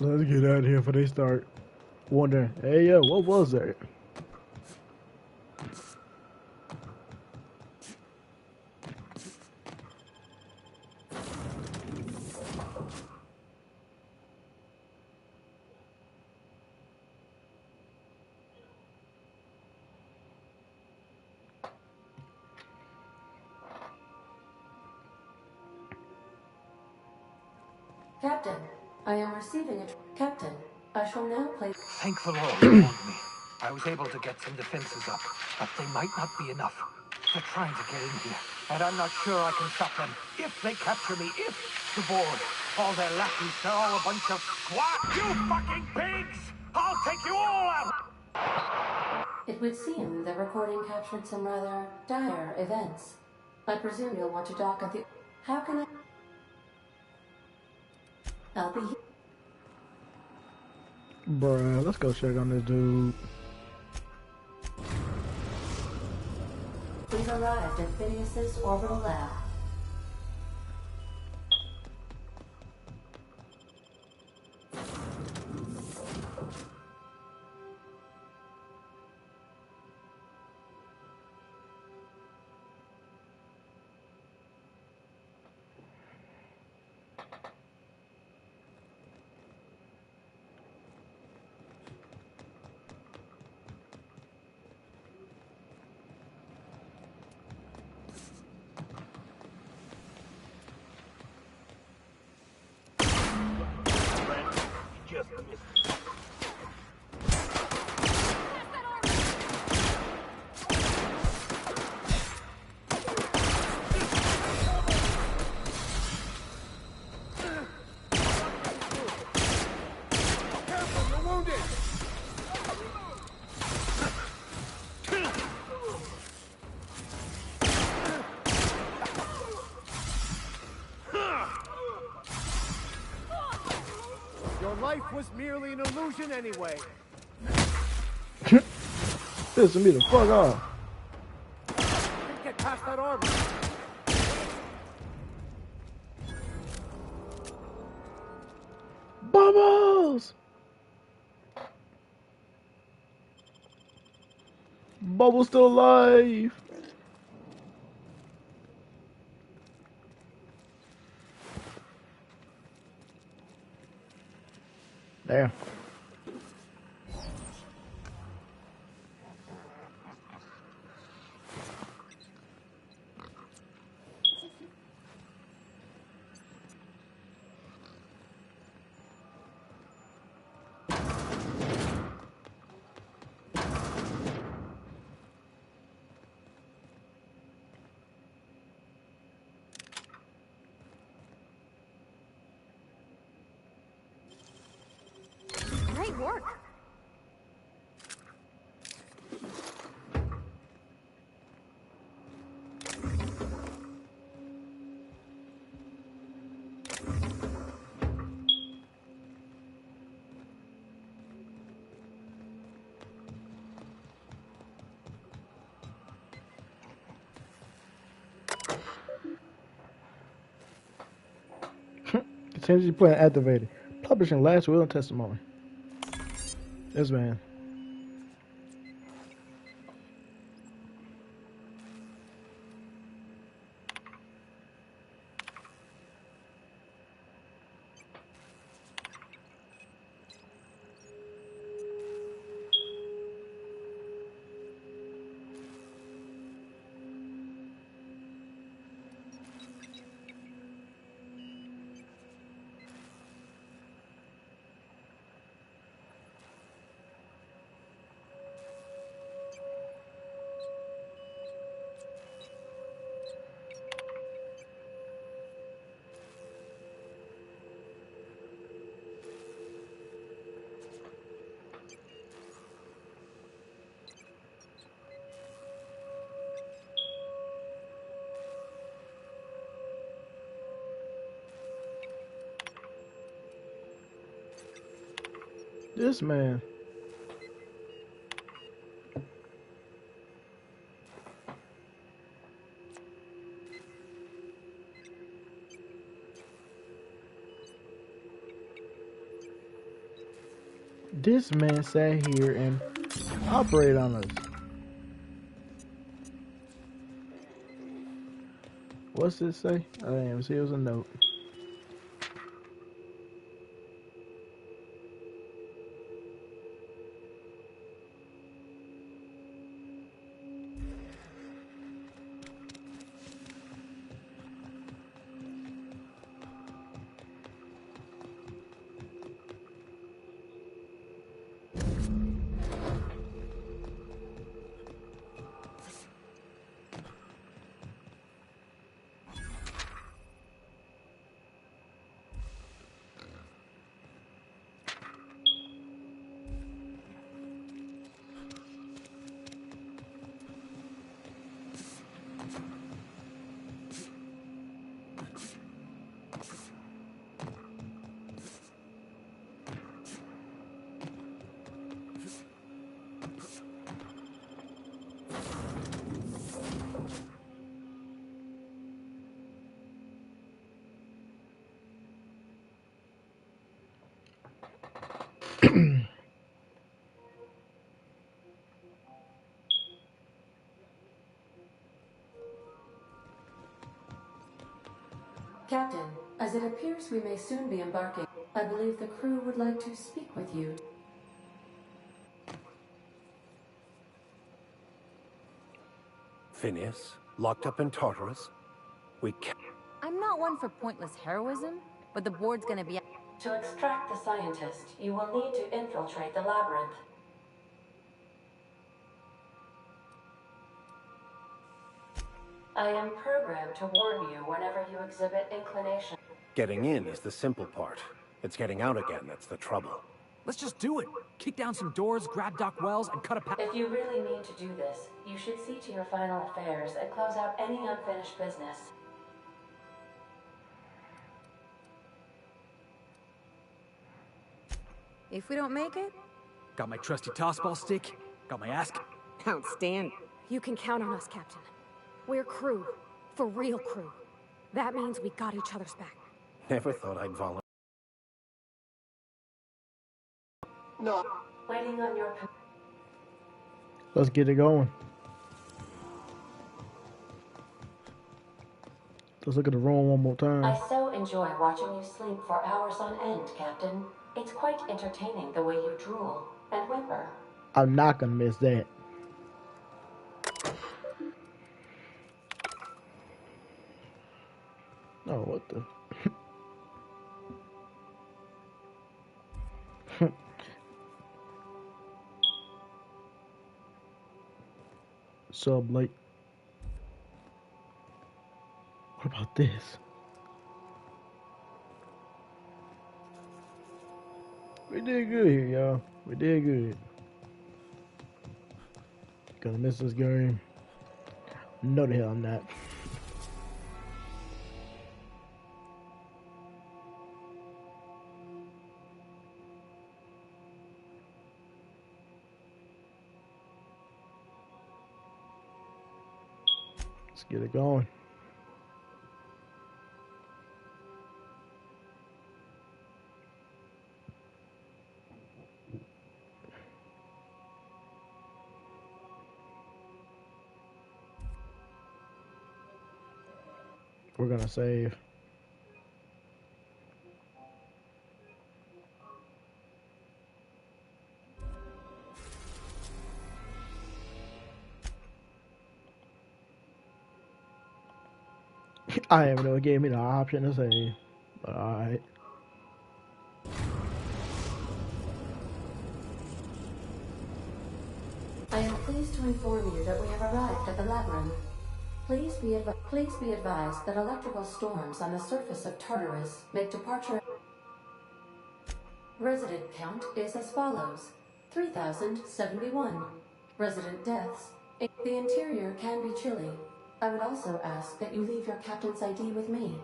Let's get out of here before they start wondering, hey, yo, what was that? Captain, I am receiving a... Captain, I shall now place... Thank the Lord you warned me. I was able to get some defenses up, but they might not be enough. They're trying to get in here, and I'm not sure I can stop them. If they capture me, if the board, all their lackeys, they're all a bunch of squat, you fucking pigs! I'll take you all out! It would seem the recording captured some rather dire events. I presume you'll want to dock at the... How can I... I'll be here. Bruh, let's go check on this dude. We've arrived at Phineas's orbital lab. Just missed. Careful, you're wounded! Your life was merely an illusion anyway. Pissing me the fuck off. Couldn't get past that armor. Bubbles! Bubbles still alive. There. Great work. Contingency plan activated. Publishing last will and testimony. This man. This man. This man sat here and operated on us. What's it say? I didn't even see it was a note. Captain, as it appears we may soon be embarking, I believe the crew would like to speak with you. Phineas, locked up in Tartarus? We can't... I'm not one for pointless heroism, but the board's gonna be... To extract the scientist, you will need to infiltrate the labyrinth. I am programmed to warn you whenever you exhibit inclination. Getting in is the simple part. It's getting out again that's the trouble. Let's just do it. Kick down some doors, grab Doc Wells, and cut a path. If you really mean to do this, you should see to your final affairs and close out any unfinished business. If we don't make it? Got my trusty tossball stick, got my ask. Outstanding. You can count on us, Captain. We're crew. For real crew. That means we got each other's back. Never thought I'd volunteer. No. Waiting on your... Let's get it going. Let's look at the room one more time. I so enjoy watching you sleep for hours on end, Captain. It's quite entertaining the way you drool and whimper. I'm not gonna miss that. Oh, what the? Sub Blake. What about this? We did good here, y'all. We did good. Gonna miss this game? No, the hell I'm not. Let's get it going. We're gonna save. I didn't even know it gave me the option to save, but alright. I am pleased to inform you that we have arrived at the labyrinth. Please be advised that electrical storms on the surface of Tartarus make departure. Resident count is as follows: 3,071. Resident deaths. The interior can be chilly. I would also ask that you leave your captain's ID with me.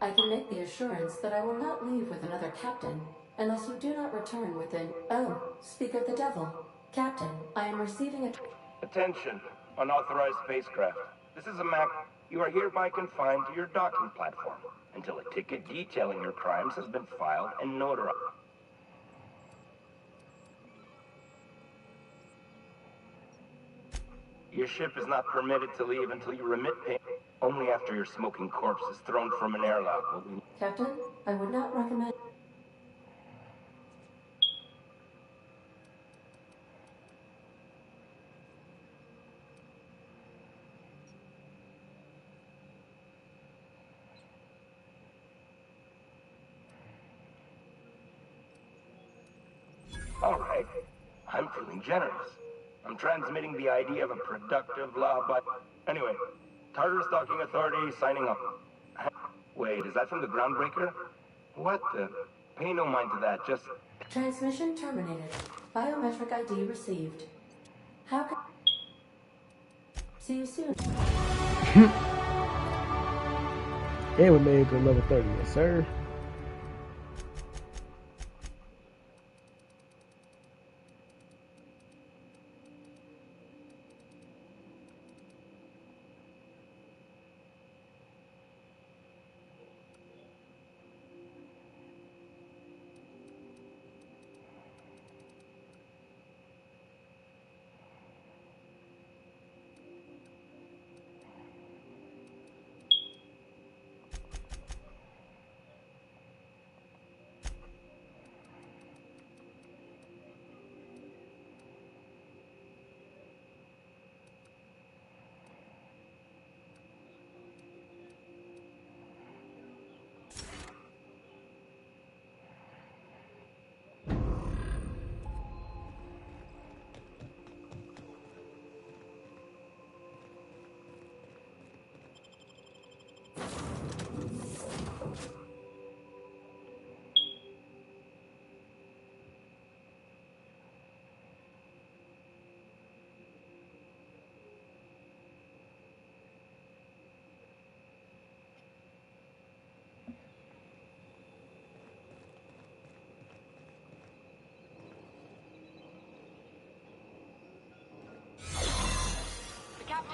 I can make the assurance that I will not leave with another captain unless you do not return within... Oh, speak of the devil. Captain, I am receiving a... Attention, unauthorized spacecraft. This is a You are hereby confined to your docking platform until a ticket detailing your crimes has been filed and notarized. Your ship is not permitted to leave until you remit payment. Only after your smoking corpse is thrown from an airlock will we... Captain, I would not recommend... All right. I'm feeling generous. I'm transmitting the idea of a productive law, but... Anyway, Tartarus Docking Authority signing off. Wait, is that from the Groundbreaker? What the... Pay no mind to that, just... Transmission terminated. Biometric ID received. How can... See you soon. And we made it to level 30, yes sir.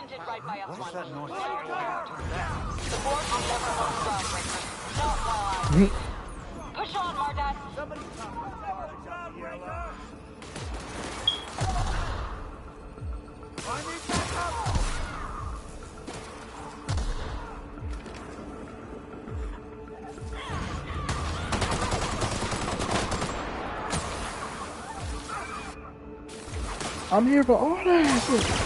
Did right by us once. The board will never hold Groundbreaker. Not while I'm... Push on, Mardat. Somebody Groundbreaker! I need backup! I'm here for all that.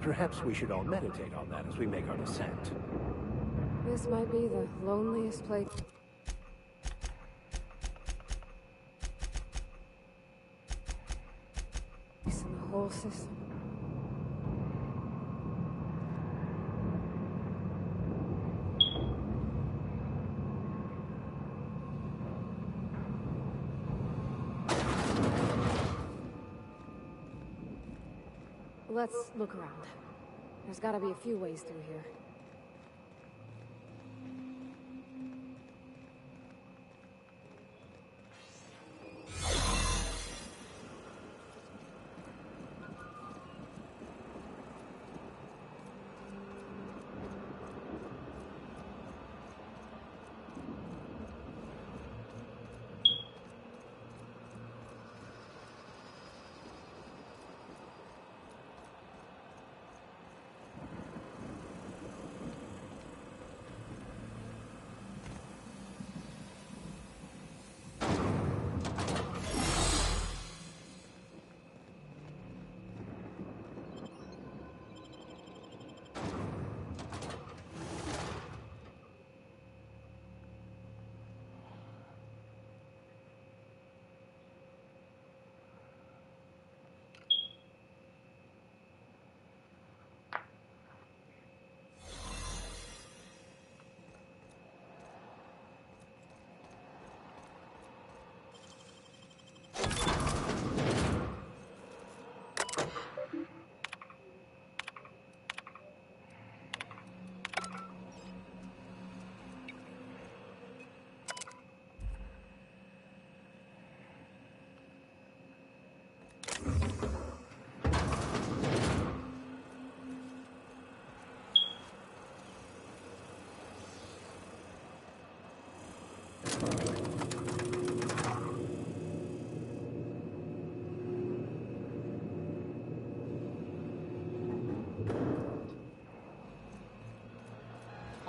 Perhaps we should all meditate on that as we make our descent. This might be the loneliest place. In the whole system. Let's look around. There's gotta be a few ways through here.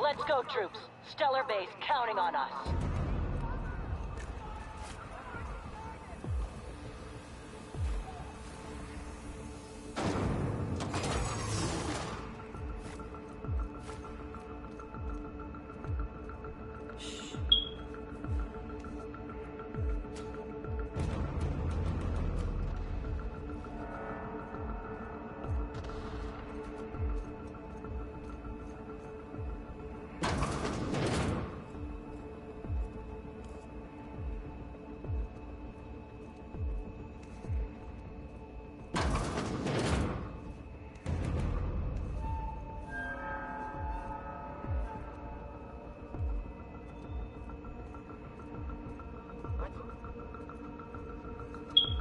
Let's go, troops. Stellar Base counting on us.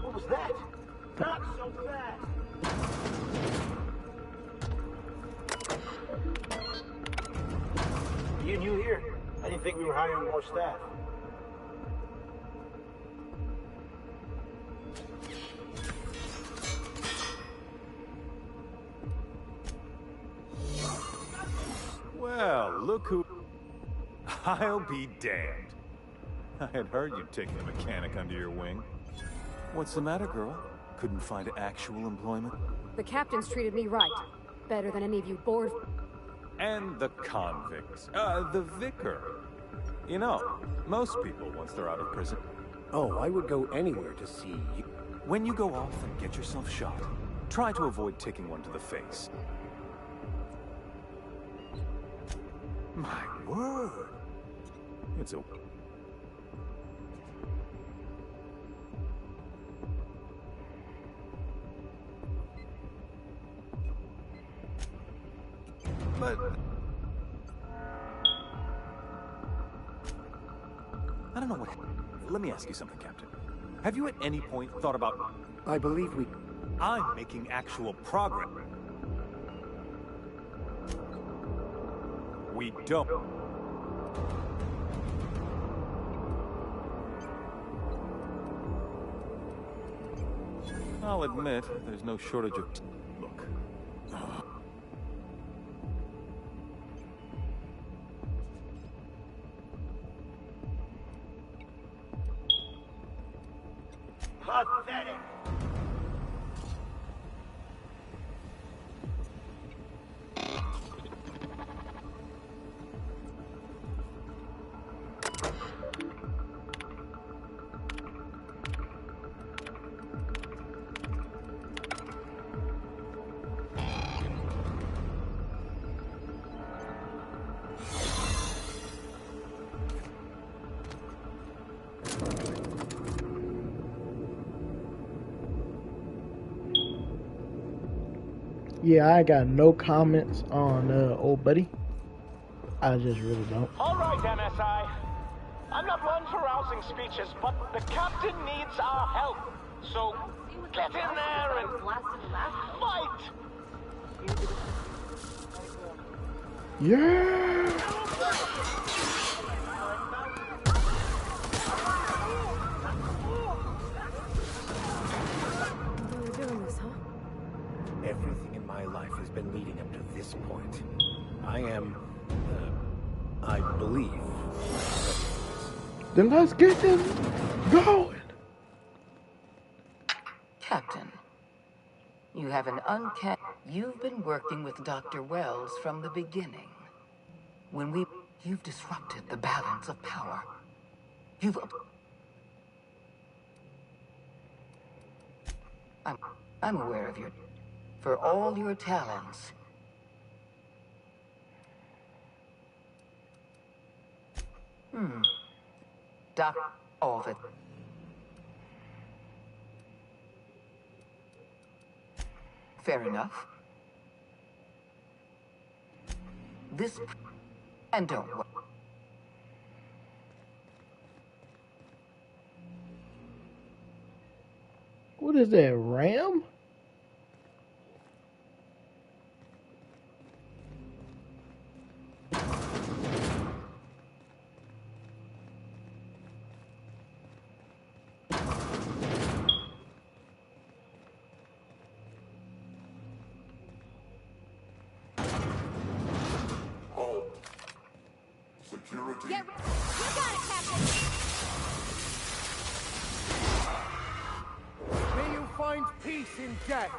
What was that? Not so fast! You new here? I didn't think we were hiring more staff. Well, look who... I'll be damned. I had heard you'd taken a mechanic under your wing. What's the matter, girl? Couldn't find actual employment? The captain's treated me right. Better than any of you bored... And the convicts. The vicar. You know, most people, once they're out of prison... Oh, I would go anywhere to see you. When you go off and get yourself shot, try to avoid taking one to the face. My word. It's a... But... I don't know what... Let me ask you something, Captain. Have you at any point thought about... I believe we... I'm making actual progress. We don't. I'll admit, there's no shortage of... Look. Pathetic! Yeah, I got no comments on old buddy. I just really don't. All right, MSI. I'm not one for rousing speeches, but the captain needs our help. So get in there and fight. Yeah. You're doing this, huh? Everything in my life has been leading up to this point. I am, I believe. Then let's get them going. Captain, you have an uncanny... You've been working with Dr. Wells from the beginning. You've disrupted the balance of power. I'm aware of for all your talents. All of it. Fair enough. And don't worry. What is that, RAM? security. You got it, Captain! May you find peace in death.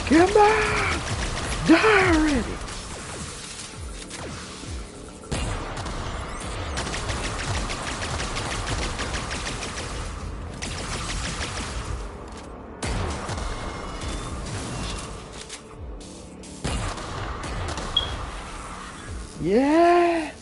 Come on! Die already! Yes!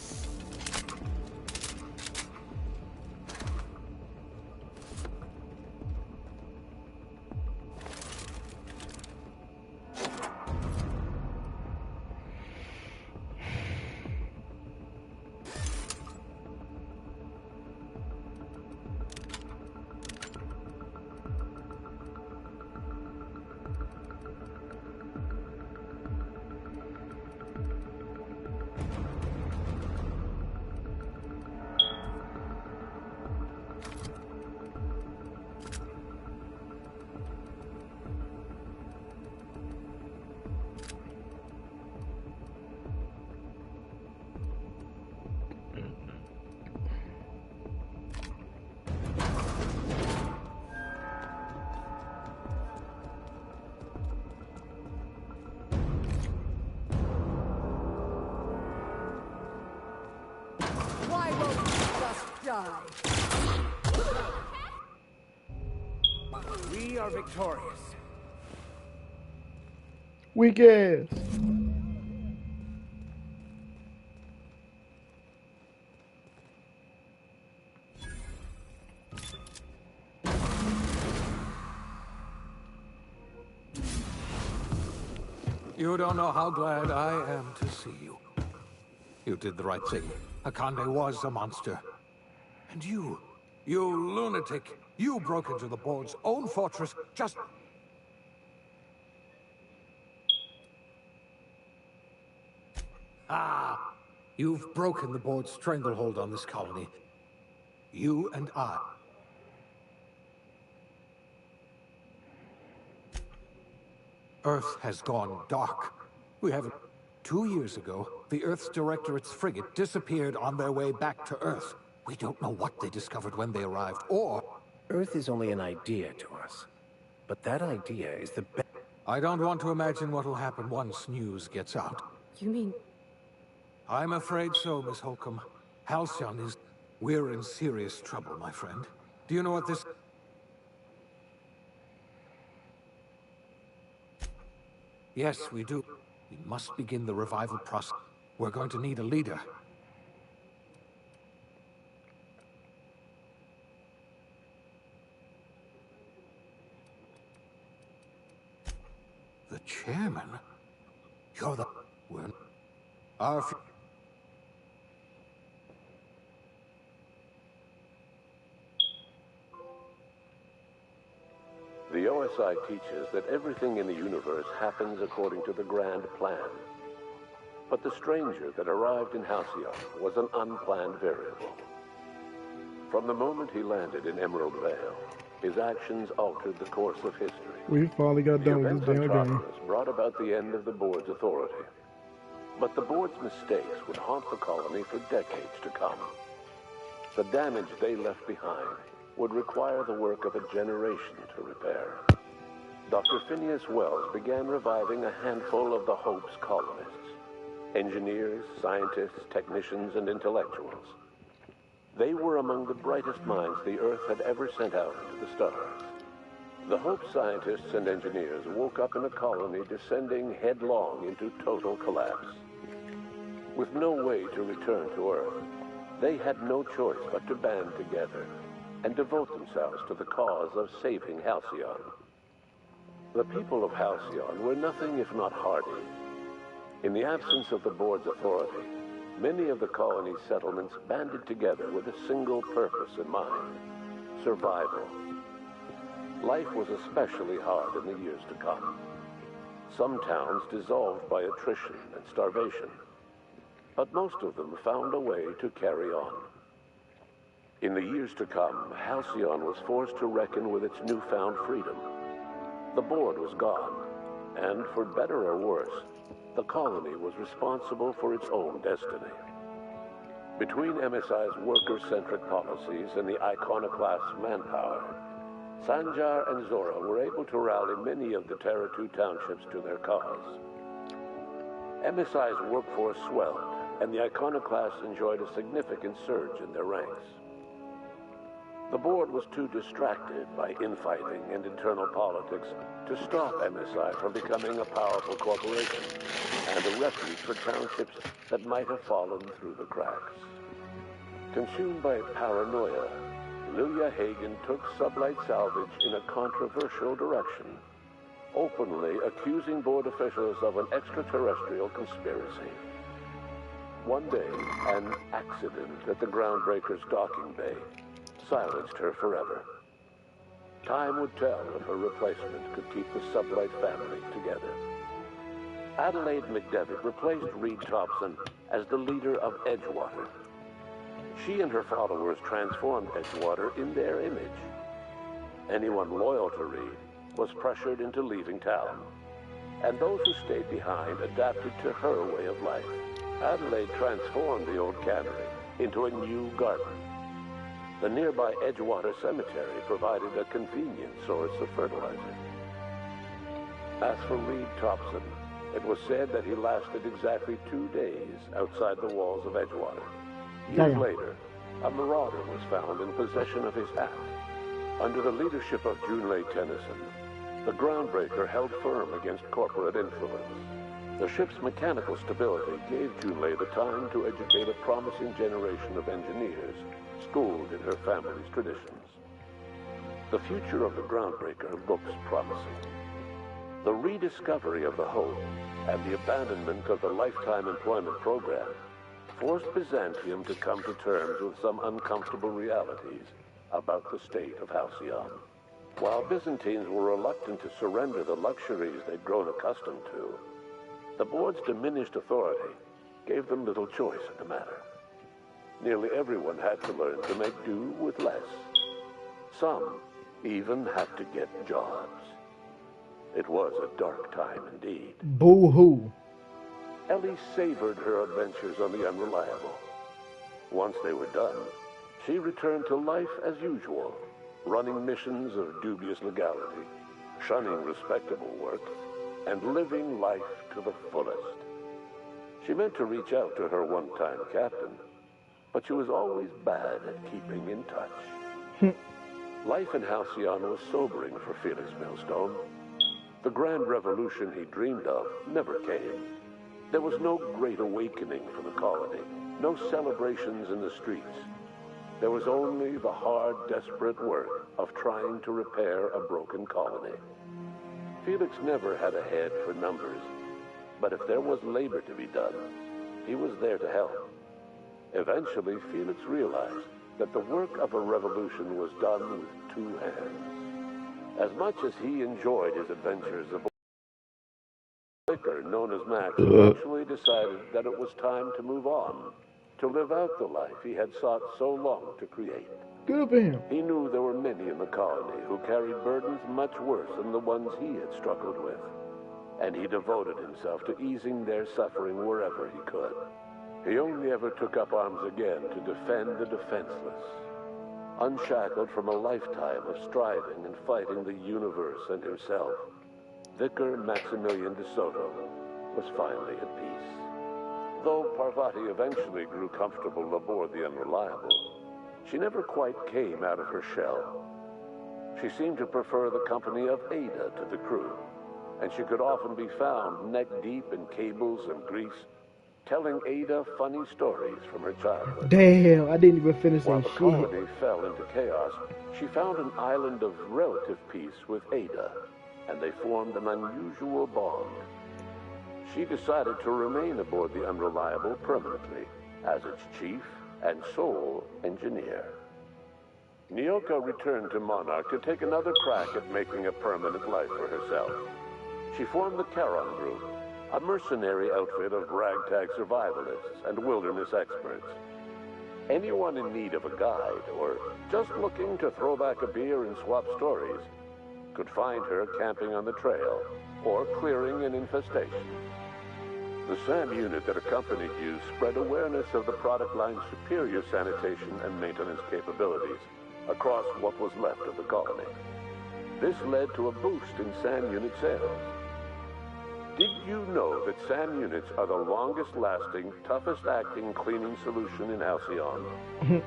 Why won't you just die? We are victorious. Weak ass. You don't know how glad I am to see you. You did the right thing. Akande was a monster. And you lunatic, you broke into the board's own fortress just... Ah! You've broken the board's stranglehold on this colony. You and I. Earth has gone dark. We haven't... 2 years ago, the Earth's Directorate's frigate disappeared on their way back to Earth. We don't know what they discovered when they arrived, or... Earth is only an idea to us. But that idea is the best... I don't want to imagine what'll happen once news gets out. You mean... I'm afraid so, Miss Holcomb. Halcyon is... We're in serious trouble, my friend. Do you know what this... Yes, we do. We must begin the revival process. We're going to need a leader. The chairman? You're the... We're... Our... The OSI teaches that everything in the universe happens according to the grand plan. But the stranger that arrived in Halcyon was an unplanned variable. From the moment he landed in Emerald Vale, his actions altered the course of history. We finally got done with this damn game. Metropolis brought about the end of the board's authority. But the board's mistakes would haunt the colony for decades to come. The damage they left behind would require the work of a generation to repair. Dr. Phineas Wells began reviving a handful of the Hope's colonists. Engineers, scientists, technicians, and intellectuals. They were among the brightest minds the Earth had ever sent out into the stars. The Hope scientists and engineers woke up in a colony descending headlong into total collapse. With no way to return to Earth, they had no choice but to band together and devote themselves to the cause of saving Halcyon. The people of Halcyon were nothing if not hardy. In the absence of the board's authority, many of the colony's settlements banded together with a single purpose in mind: survival. Life was especially hard in the years to come. Some towns dissolved by attrition and starvation, but most of them found a way to carry on. In the years to come, Halcyon was forced to reckon with its newfound freedom. The board was gone, and for better or worse, the colony was responsible for its own destiny. Between MSI's worker-centric policies and the iconoclast's manpower, Sanjar and Zora were able to rally many of the Terra 2 townships to their cause. MSI's workforce swelled, and the iconoclasts enjoyed a significant surge in their ranks. The board was too distracted by infighting and internal politics to stop MSI from becoming a powerful corporation and a refuge for townships that might have fallen through the cracks. Consumed by paranoia, Lilia Hagen took Sublight Salvage in a controversial direction, openly accusing board officials of an extraterrestrial conspiracy. One day, an accident at the Groundbreaker's docking bay silenced her forever. Time would tell if her replacement could keep the Sublight family together. Adelaide McDevitt replaced Reed Thompson as the leader of Edgewater. She and her followers transformed Edgewater in their image. Anyone loyal to Reed was pressured into leaving town, and those who stayed behind adapted to her way of life. Adelaide transformed the old cannery into a new garden. The nearby Edgewater Cemetery provided a convenient source of fertilizer. As for Reed Thompson, it was said that he lasted exactly 2 days outside the walls of Edgewater. Years later, a marauder was found in possession of his hat. Under the leadership of Junlei Tennyson, the Groundbreaker held firm against corporate influence. The ship's mechanical stability gave Junlei the time to educate a promising generation of engineers schooled in her family's traditions. The future of the Groundbreaker looks promising. The rediscovery of the Hope and the abandonment of the lifetime employment program forced Byzantium to come to terms with some uncomfortable realities about the state of Halcyon. While Byzantines were reluctant to surrender the luxuries they'd grown accustomed to, the board's diminished authority gave them little choice in the matter. Nearly everyone had to learn to make do with less. Some even had to get jobs. It was a dark time indeed. Boo-hoo. Ellie savored her adventures on the Unreliable. Once they were done, she returned to life as usual, running missions of dubious legality, shunning respectable work, and living life to the fullest. She meant to reach out to her one-time captain, but she was always bad at keeping in touch. Life in Halcyon was sobering for Felix Millstone. The grand revolution he dreamed of never came. There was no great awakening for the colony, no celebrations in the streets. There was only the hard, desperate work of trying to repair a broken colony. Felix never had a head for numbers, but if there was labor to be done, he was there to help. Eventually, Felix realized that the work of a revolution was done with 2 hands. As much as he enjoyed his adventures aboard Vicar, known as Max, eventually decided that it was time to move on, to live out the life he had sought so long to create. Good for him. He knew there were many in the colony who carried burdens much worse than the ones he had struggled with, and he devoted himself to easing their suffering wherever he could. He only ever took up arms again to defend the defenseless. Unshackled from a lifetime of striving and fighting the universe and himself, Vicar Maximilian de Soto was finally at peace. Though Parvati eventually grew comfortable aboard the Unreliable, she never quite came out of her shell. She seemed to prefer the company of Ada to the crew, and she could often be found neck-deep in cables and grease, telling Ada funny stories from her childhood. Damn, I didn't even finish While that the shit. colony fell into chaos, she found an island of relative peace with Ada, and they formed an unusual bond. She decided to remain aboard the Unreliable permanently as its chief and sole engineer. Nyoka returned to Monarch to take another crack at making a permanent life for herself. She formed the Charon Group, a mercenary outfit of ragtag survivalists and wilderness experts. Anyone in need of a guide or just looking to throw back a beer and swap stories could find her camping on the trail or clearing an infestation. The SAM unit that accompanied you spread awareness of the product line's superior sanitation and maintenance capabilities across what was left of the colony. This led to a boost in SAM unit sales. Did you know that SAM units are the longest-lasting, toughest-acting cleaning solution in Halcyon?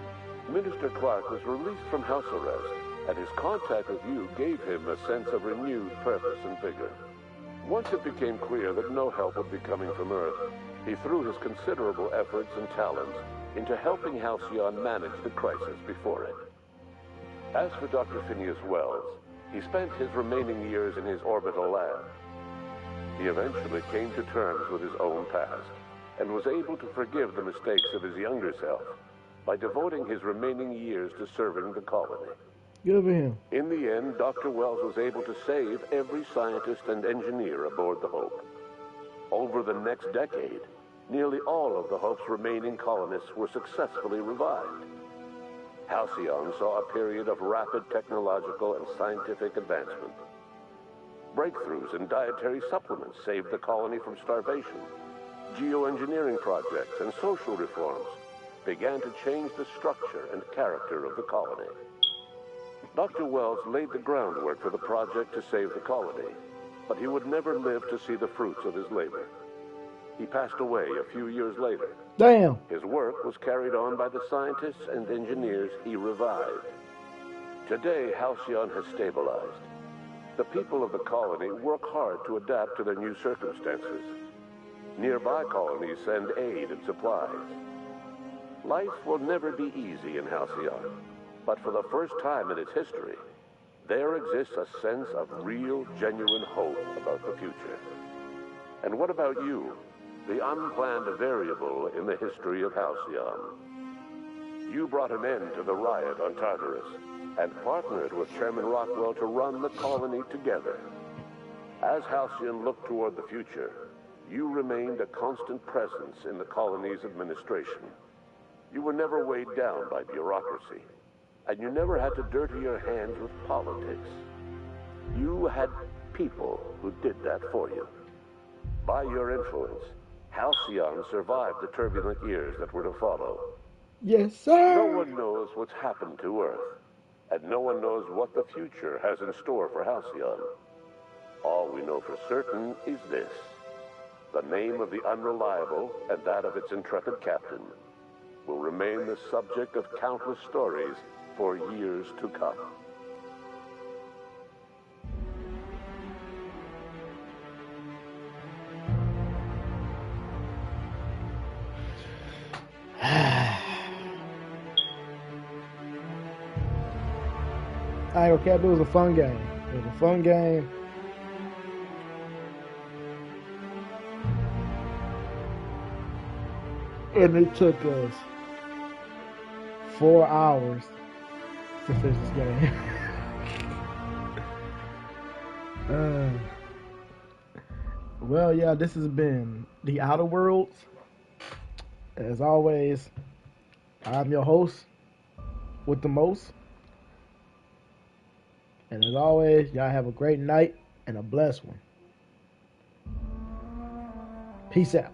Minister Clark was released from house arrest, and his contact with you gave him a sense of renewed purpose and vigor. Once it became clear that no help would be coming from Earth, he threw his considerable efforts and talents into helping Halcyon manage the crisis before it. As for Dr. Phineas Wells, he spent his remaining years in his orbital lab. He eventually came to terms with his own past, and was able to forgive the mistakes of his younger self by devoting his remaining years to serving the colony. Good for him. In the end, Dr. Wells was able to save every scientist and engineer aboard the Hope. Over the next decade, nearly all of the Hope's remaining colonists were successfully revived. Halcyon saw a period of rapid technological and scientific advancement. Breakthroughs in dietary supplements saved the colony from starvation. Geoengineering projects and social reforms began to change the structure and character of the colony. Dr. Wells laid the groundwork for the project to save the colony, but he would never live to see the fruits of his labor. He passed away a few years later. Damn. His work was carried on by the scientists and engineers he revived. Today, Halcyon has stabilized. The people of the colony work hard to adapt to their new circumstances. Nearby colonies send aid and supplies. Life will never be easy in Halcyon, but for the first time in its history, there exists a sense of real, genuine hope about the future. And what about you, the unplanned variable in the history of Halcyon? You brought an end to the riot on Tartarus, and partnered with Chairman Rockwell to run the colony together. As Halcyon looked toward the future, you remained a constant presence in the colony's administration. You were never weighed down by bureaucracy, and you never had to dirty your hands with politics. You had people who did that for you. By your influence, Halcyon survived the turbulent years that were to follow. Yes, sir. No one knows what's happened to Earth, and no one knows what the future has in store for Halcyon. All we know for certain is this: the name of the Unreliable and that of its intrepid captain will remain the subject of countless stories for years to come. I ain't gonna cap, it was a fun game. It was a fun game. And it took us 4 hours to finish this game. Well, yeah, this has been The Outer Worlds. As always, I'm your host with the most. And as always, y'all have a great night and a blessed one. Peace out.